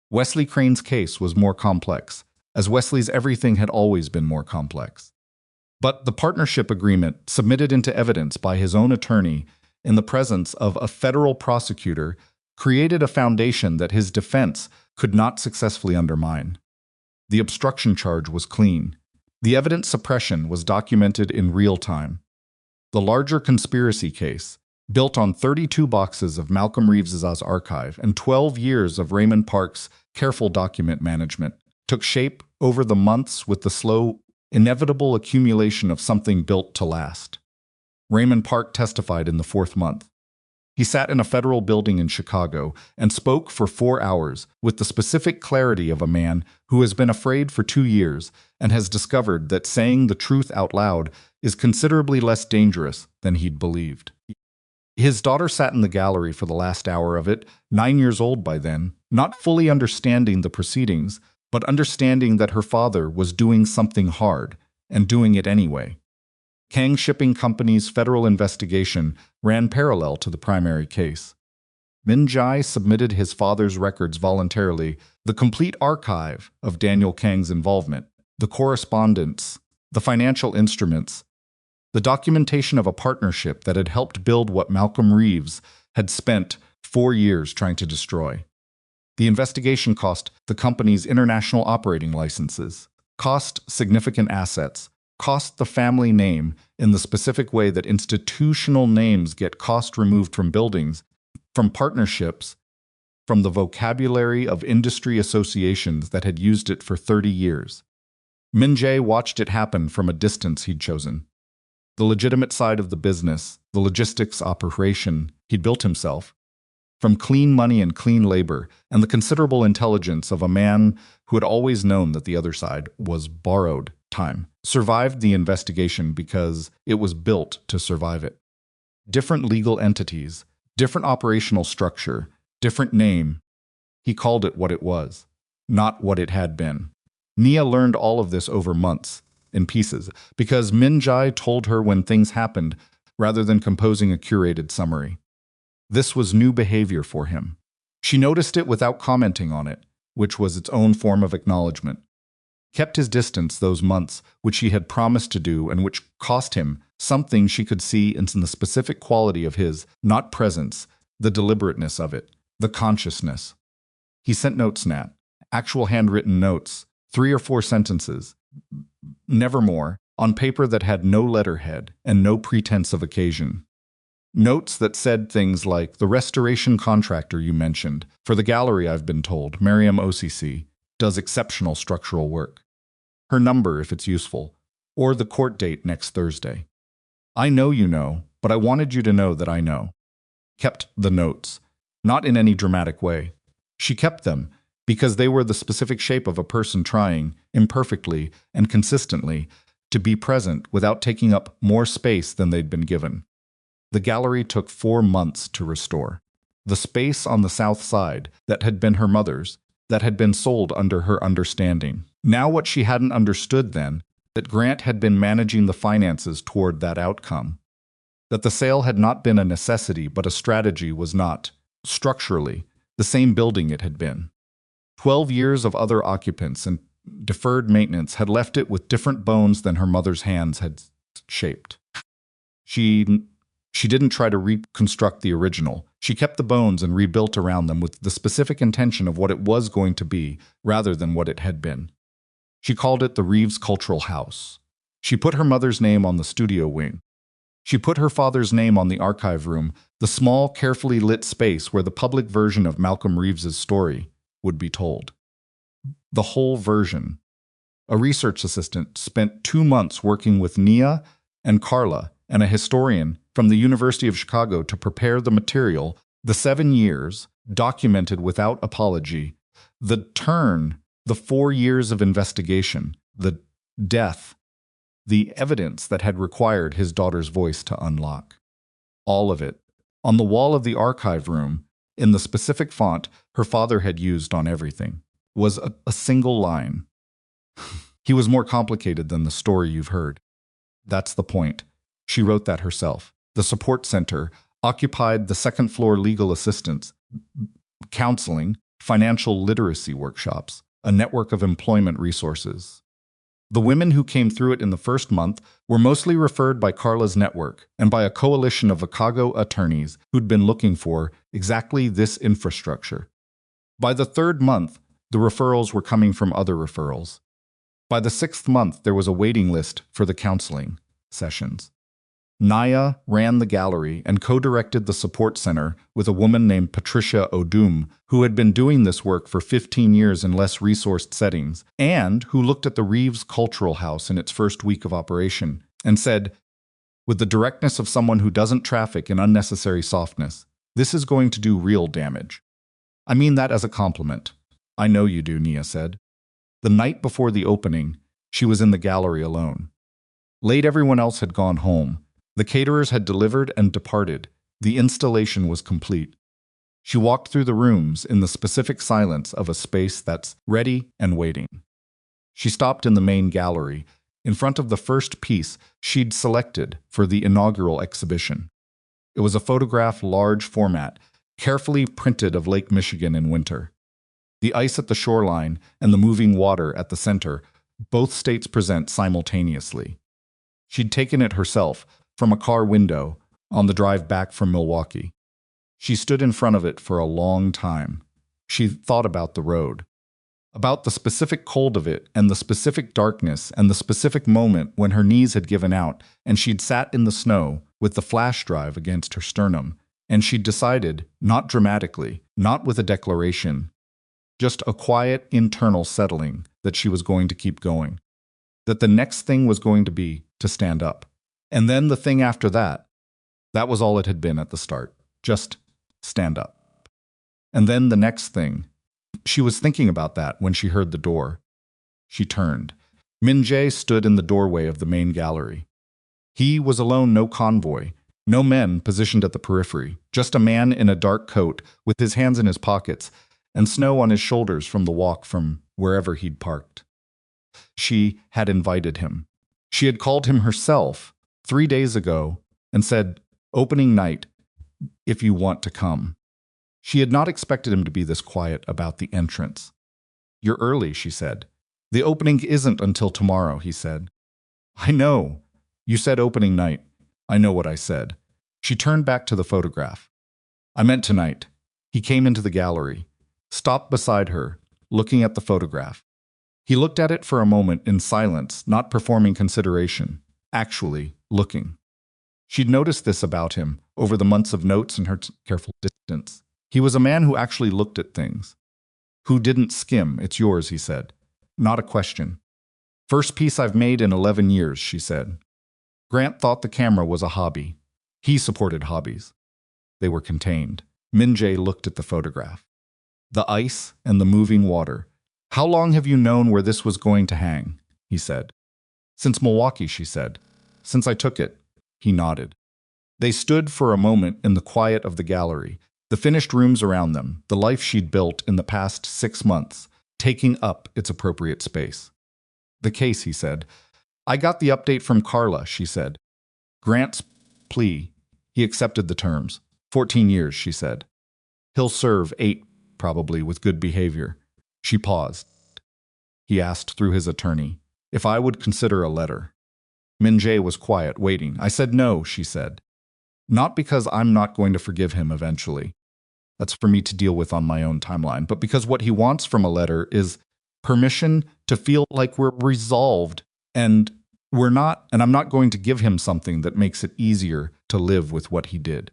Wesley Crane's case was more complex, as Wesley's everything had always been more complex. But the partnership agreement, submitted into evidence by his own attorney in the presence of a federal prosecutor, created a foundation that his defense could not successfully undermine. The obstruction charge was clean. The evidence suppression was documented in real time. The larger conspiracy case, built on 32 boxes of Malcolm Reeves's archive and 12 years of Raymond Park's careful document management, took shape over the months with the slow, inevitable accumulation of something built to last. Raymond Park testified in the fourth month. He sat in a federal building in Chicago and spoke for 4 hours with the specific clarity of a man who has been afraid for 2 years and has discovered that saying the truth out loud is considerably less dangerous than he'd believed. His daughter sat in the gallery for the last hour of it, 9 years old by then, not fully understanding the proceedings, but understanding that her father was doing something hard and doing it anyway. Kang Shipping Company's federal investigation ran parallel to the primary case. Min Jai submitted his father's records voluntarily, the complete archive of Daniel Kang's involvement, the correspondence, the financial instruments, the documentation of a partnership that had helped build what Malcolm Reeves had spent 4 years trying to destroy. The investigation cost the company's international operating licenses, cost significant assets, cost the family name in the specific way that institutional names get cost removed from buildings, from partnerships, from the vocabulary of industry associations that had used it for 30 years. Min Jae watched it happen from a distance he'd chosen. The legitimate side of the business, the logistics operation he'd built himself, from clean money and clean labor, and the considerable intelligence of a man who had always known that the other side was borrowed time, survived the investigation because it was built to survive it. Different legal entities, different operational structure, different name. He called it what it was, not what it had been. Nia learned all of this over months, in pieces, because Min Jai told her when things happened rather than composing a curated summary. This was new behavior for him. She noticed it without commenting on it, which was its own form of acknowledgement. Kept his distance those months, which he had promised to do and which cost him something she could see in the specific quality of his, not presence, the deliberateness of it, the consciousness. He sent notes, Nat, actual handwritten notes, 3 or 4 sentences, never more, on paper that had no letterhead and no pretense of occasion. Notes that said things like, the restoration contractor you mentioned, for the gallery I've been told, Miriam OCC, does exceptional structural work. Her number if it's useful, or the court date next Thursday. I know you know, but I wanted you to know that I know. Kept the notes, not in any dramatic way. She kept them because they were the specific shape of a person trying, imperfectly and consistently, to be present without taking up more space than they'd been given. The gallery took 4 months to restore. The space on the south side that had been her mother's, that had been sold under her understanding. Now what she hadn't understood then, that Grant had been managing the finances toward that outcome. That the sale had not been a necessity but a strategy was not, structurally, the same building it had been. 12 years of other occupants and deferred maintenance had left it with different bones than her mother's hands had shaped. She didn't try to reconstruct the original. She kept the bones and rebuilt around them with the specific intention of what it was going to be, rather than what it had been. She called it the Reeves Cultural House. She put her mother's name on the studio wing. She put her father's name on the archive room, the small, carefully lit space where the public version of Malcolm Reeves's story would be told. The whole version. A research assistant spent 2 months working with Nia and Carla and a historian from the University of Chicago to prepare the material, the 7 years, documented without apology, the turn, the 4 years of investigation, the death, the evidence that had required his daughter's voice to unlock. All of it. On the wall of the archive room, in the specific font her father had used on everything, was a single line. He was more complicated than the story you've heard. That's the point. She wrote that herself. The support center occupied the second-floor legal assistance, counseling, financial literacy workshops, a network of employment resources. The women who came through it in the first month were mostly referred by Carla's network and by a coalition of Chicago attorneys who'd been looking for exactly this infrastructure. By the 3rd month, the referrals were coming from other referrals. By the 6th month, there was a waiting list for the counseling sessions. Naya ran the gallery and co-directed the support center with a woman named Patricia Odum, who had been doing this work for 15 years in less resourced settings, and who looked at the Reeves Cultural House in its first week of operation and said, with the directness of someone who doesn't traffic in unnecessary softness, "This is going to do real damage." "I mean that as a compliment." "I know you do," Nia said. The night before the opening, she was in the gallery alone. Late, everyone else had gone home. The caterers had delivered and departed. The installation was complete. She walked through the rooms in the specific silence of a space that's ready and waiting. She stopped in the main gallery, in front of the first piece she'd selected for the inaugural exhibition. It was a photograph, large format, carefully printed of Lake Michigan in winter. The ice at the shoreline and the moving water at the center, both states present simultaneously. She'd taken it herself, from a car window, on the drive back from Milwaukee. She stood in front of it for a long time. She thought about the road, about the specific cold of it and the specific darkness and the specific moment when her knees had given out and she'd sat in the snow with the flash drive against her sternum, and she'd decided, not dramatically, not with a declaration, just a quiet internal settling, that she was going to keep going, that the next thing was going to be to stand up. And then the thing after that, that was all it had been at the start, just stand up. And then the next thing, she was thinking about that when she heard the door. She turned. Min Jae stood in the doorway of the main gallery. He was alone, no convoy, no men positioned at the periphery, just a man in a dark coat with his hands in his pockets and snow on his shoulders from the walk from wherever he'd parked. She had invited him. She had called him herself 3 days ago and said, "Opening night, if you want to come." She had not expected him to be this quiet about the entrance. "You're early," she said. "The opening isn't until tomorrow," he said. "I know. You said opening night. I know what I said." She turned back to the photograph. "I meant tonight." He came into the gallery, stopped beside her, looking at the photograph. He looked at it for a moment in silence, not performing consideration, actually looking. She'd noticed this about him over the months of notes and her careful distance. He was a man who actually looked at things. Who didn't skim. "It's yours," he said. Not a question. "First piece I've made in 11 years, she said. Grant thought the camera was a hobby. He supported hobbies. They were contained. Min Jae looked at the photograph. The ice and the moving water. "How long have you known where this was going to hang?" he said. "Since Milwaukee," she said. "Since I took it." He nodded. They stood for a moment in the quiet of the gallery, the finished rooms around them, the life she'd built in the past 6 months, taking up its appropriate space. "The case," he said. "I got the update from Carla," she said. "Grant's plea." He accepted the terms. 14 years, she said. "He'll serve 8, probably, with good behavior." She paused. He asked through his attorney if I would consider a letter. Min Jae was quiet, waiting. "I said no," she said. "Not because I'm not going to forgive him eventually. That's for me to deal with on my own timeline, but because what he wants from a letter is permission to feel like we're resolved, and we're not, and I'm not going to give him something that makes it easier to live with what he did."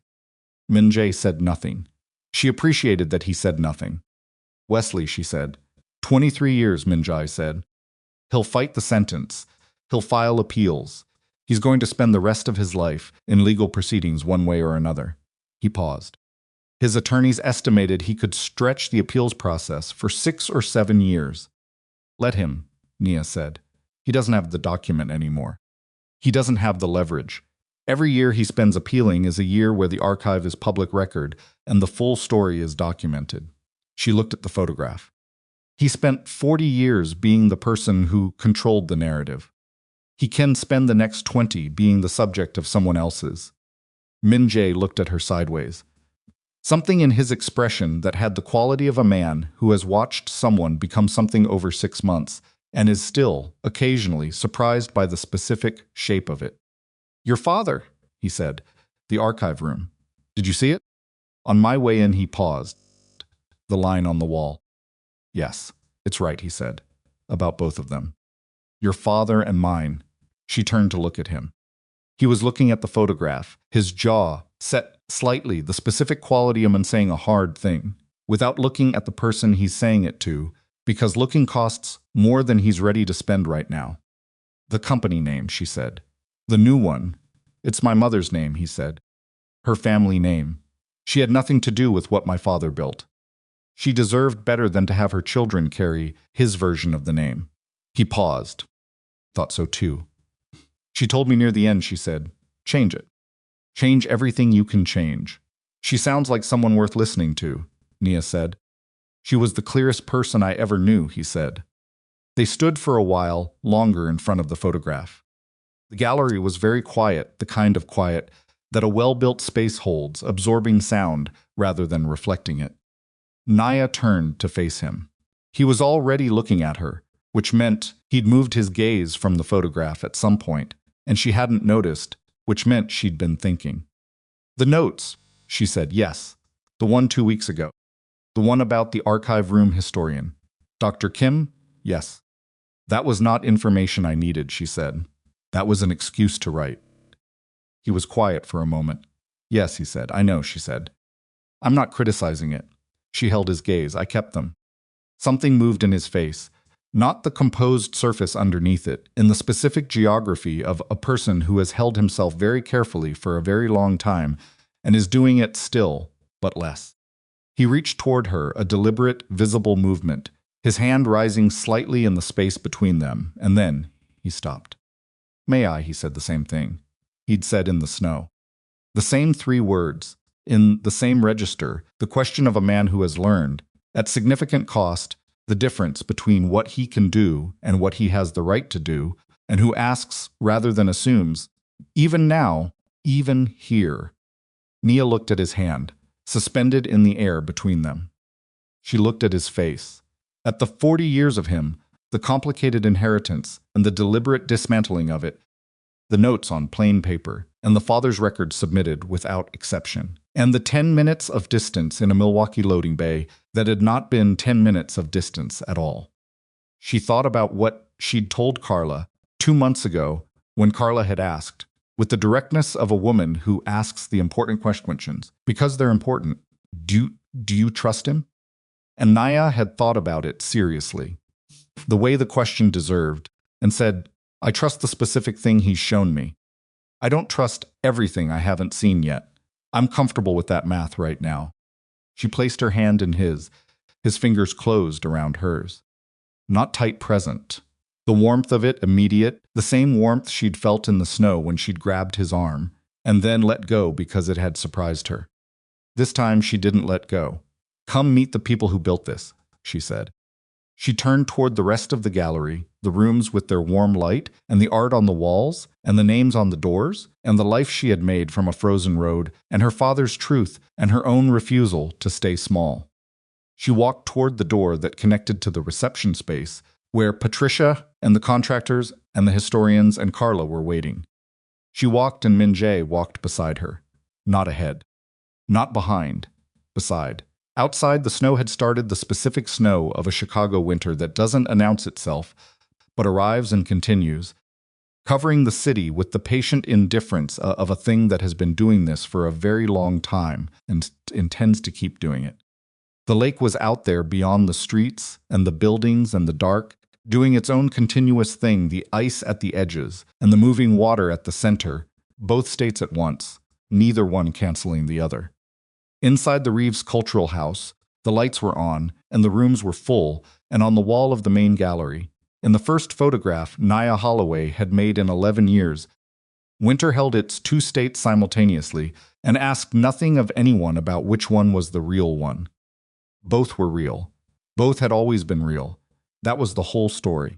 Min Jae said nothing. She appreciated that he said nothing. "Wesley," she said. 23 years, Min Jae said. "He'll fight the sentence. He'll file appeals. He's going to spend the rest of his life in legal proceedings one way or another." He paused. His attorneys estimated he could stretch the appeals process for 6 or 7 years. "Let him," Nia said. "He doesn't have the document anymore. He doesn't have the leverage. Every year he spends appealing is a year where the archive is public record and the full story is documented." She looked at the photograph. "He spent 40 years being the person who controlled the narrative. He can spend the next 20 being the subject of someone else's." Min Jae looked at her sideways. Something in his expression that had the quality of a man who has watched someone become something over 6 months and is still, occasionally, surprised by the specific shape of it. "Your father," he said. "The archive room. Did you see it?" On my way in, he paused. The line on the wall. "Yes, it's right," he said. "About both of them. Your father and mine." She turned to look at him. He was looking at the photograph, his jaw set slightly, the specific quality of him saying a hard thing, without looking at the person he's saying it to, because looking costs more than he's ready to spend right now. The company name, she said. The new one. It's my mother's name, he said. Her family name. She had nothing to do with what my father built. She deserved better than to have her children carry his version of the name. He paused. Thought so too. She told me near the end, she said, change it. Change everything you can change. She sounds like someone worth listening to, Nia said. She was the clearest person I ever knew, he said. They stood for a while longer in front of the photograph. The gallery was very quiet, the kind of quiet that a well-built space holds, absorbing sound rather than reflecting it. Nia turned to face him. He was already looking at her, which meant he'd moved his gaze from the photograph at some point, and she hadn't noticed, which meant she'd been thinking. The notes, she said, yes. The one 2 weeks ago. The one about the archive room historian. Dr. Kim? Yes. That was not information I needed, she said. That was an excuse to write. He was quiet for a moment. Yes, he said. I know, she said. I'm not criticizing it. She held his gaze. I kept them. Something moved in his face. Not the composed surface underneath it, in the specific geography of a person who has held himself very carefully for a very long time and is doing it still, but less. He reached toward her, a deliberate, visible movement, his hand rising slightly in the space between them, and then he stopped. May I, he said the same thing he'd said in the snow. The same 3 words, in the same register, the question of a man who has learned, at significant cost, the difference between what he can do and what he has the right to do, and who asks rather than assumes, even now, even here. Nia looked at his hand, suspended in the air between them. She looked at his face, at the 40 years of him, the complicated inheritance and the deliberate dismantling of it, the notes on plain paper, and the father's records submitted without exception, and the 10 minutes of distance in a Milwaukee loading bay that had not been 10 minutes of distance at all. She thought about what she'd told Carla 2 months ago when Carla had asked, with the directness of a woman who asks the important questions, because they're important, do you trust him? And Nia had thought about it seriously, the way the question deserved, and said, I trust the specific thing he's shown me. I don't trust everything I haven't seen yet. I'm comfortable with that math right now. She placed her hand in his fingers closed around hers. Not tight present. The warmth of it immediate, the same warmth she'd felt in the snow when she'd grabbed his arm, and then let go because it had surprised her. This time she didn't let go. Come meet the people who built this, she said. She turned toward the rest of the gallery, the rooms with their warm light, and the art on the walls, and the names on the doors, and the life she had made from a frozen road, and her father's truth, and her own refusal to stay small. She walked toward the door that connected to the reception space, where Patricia and the contractors and the historians and Carla were waiting. She walked and Min-jae walked beside her. Not ahead. Not behind. Beside. Outside, the snow had started the specific snow of a Chicago winter that doesn't announce itself, but arrives and continues, covering the city with the patient indifference of a thing that has been doing this for a very long time and intends to keep doing it. The lake was out there beyond the streets and the buildings and the dark, doing its own continuous thing, the ice at the edges and the moving water at the center, both states at once, neither one canceling the other. Inside the Reeves Cultural House, the lights were on, and the rooms were full, and on the wall of the main gallery, in the first photograph Nia Holloway had made in 11 years, winter held its 2 states simultaneously and asked nothing of anyone about which one was the real one. Both were real. Both had always been real. That was the whole story.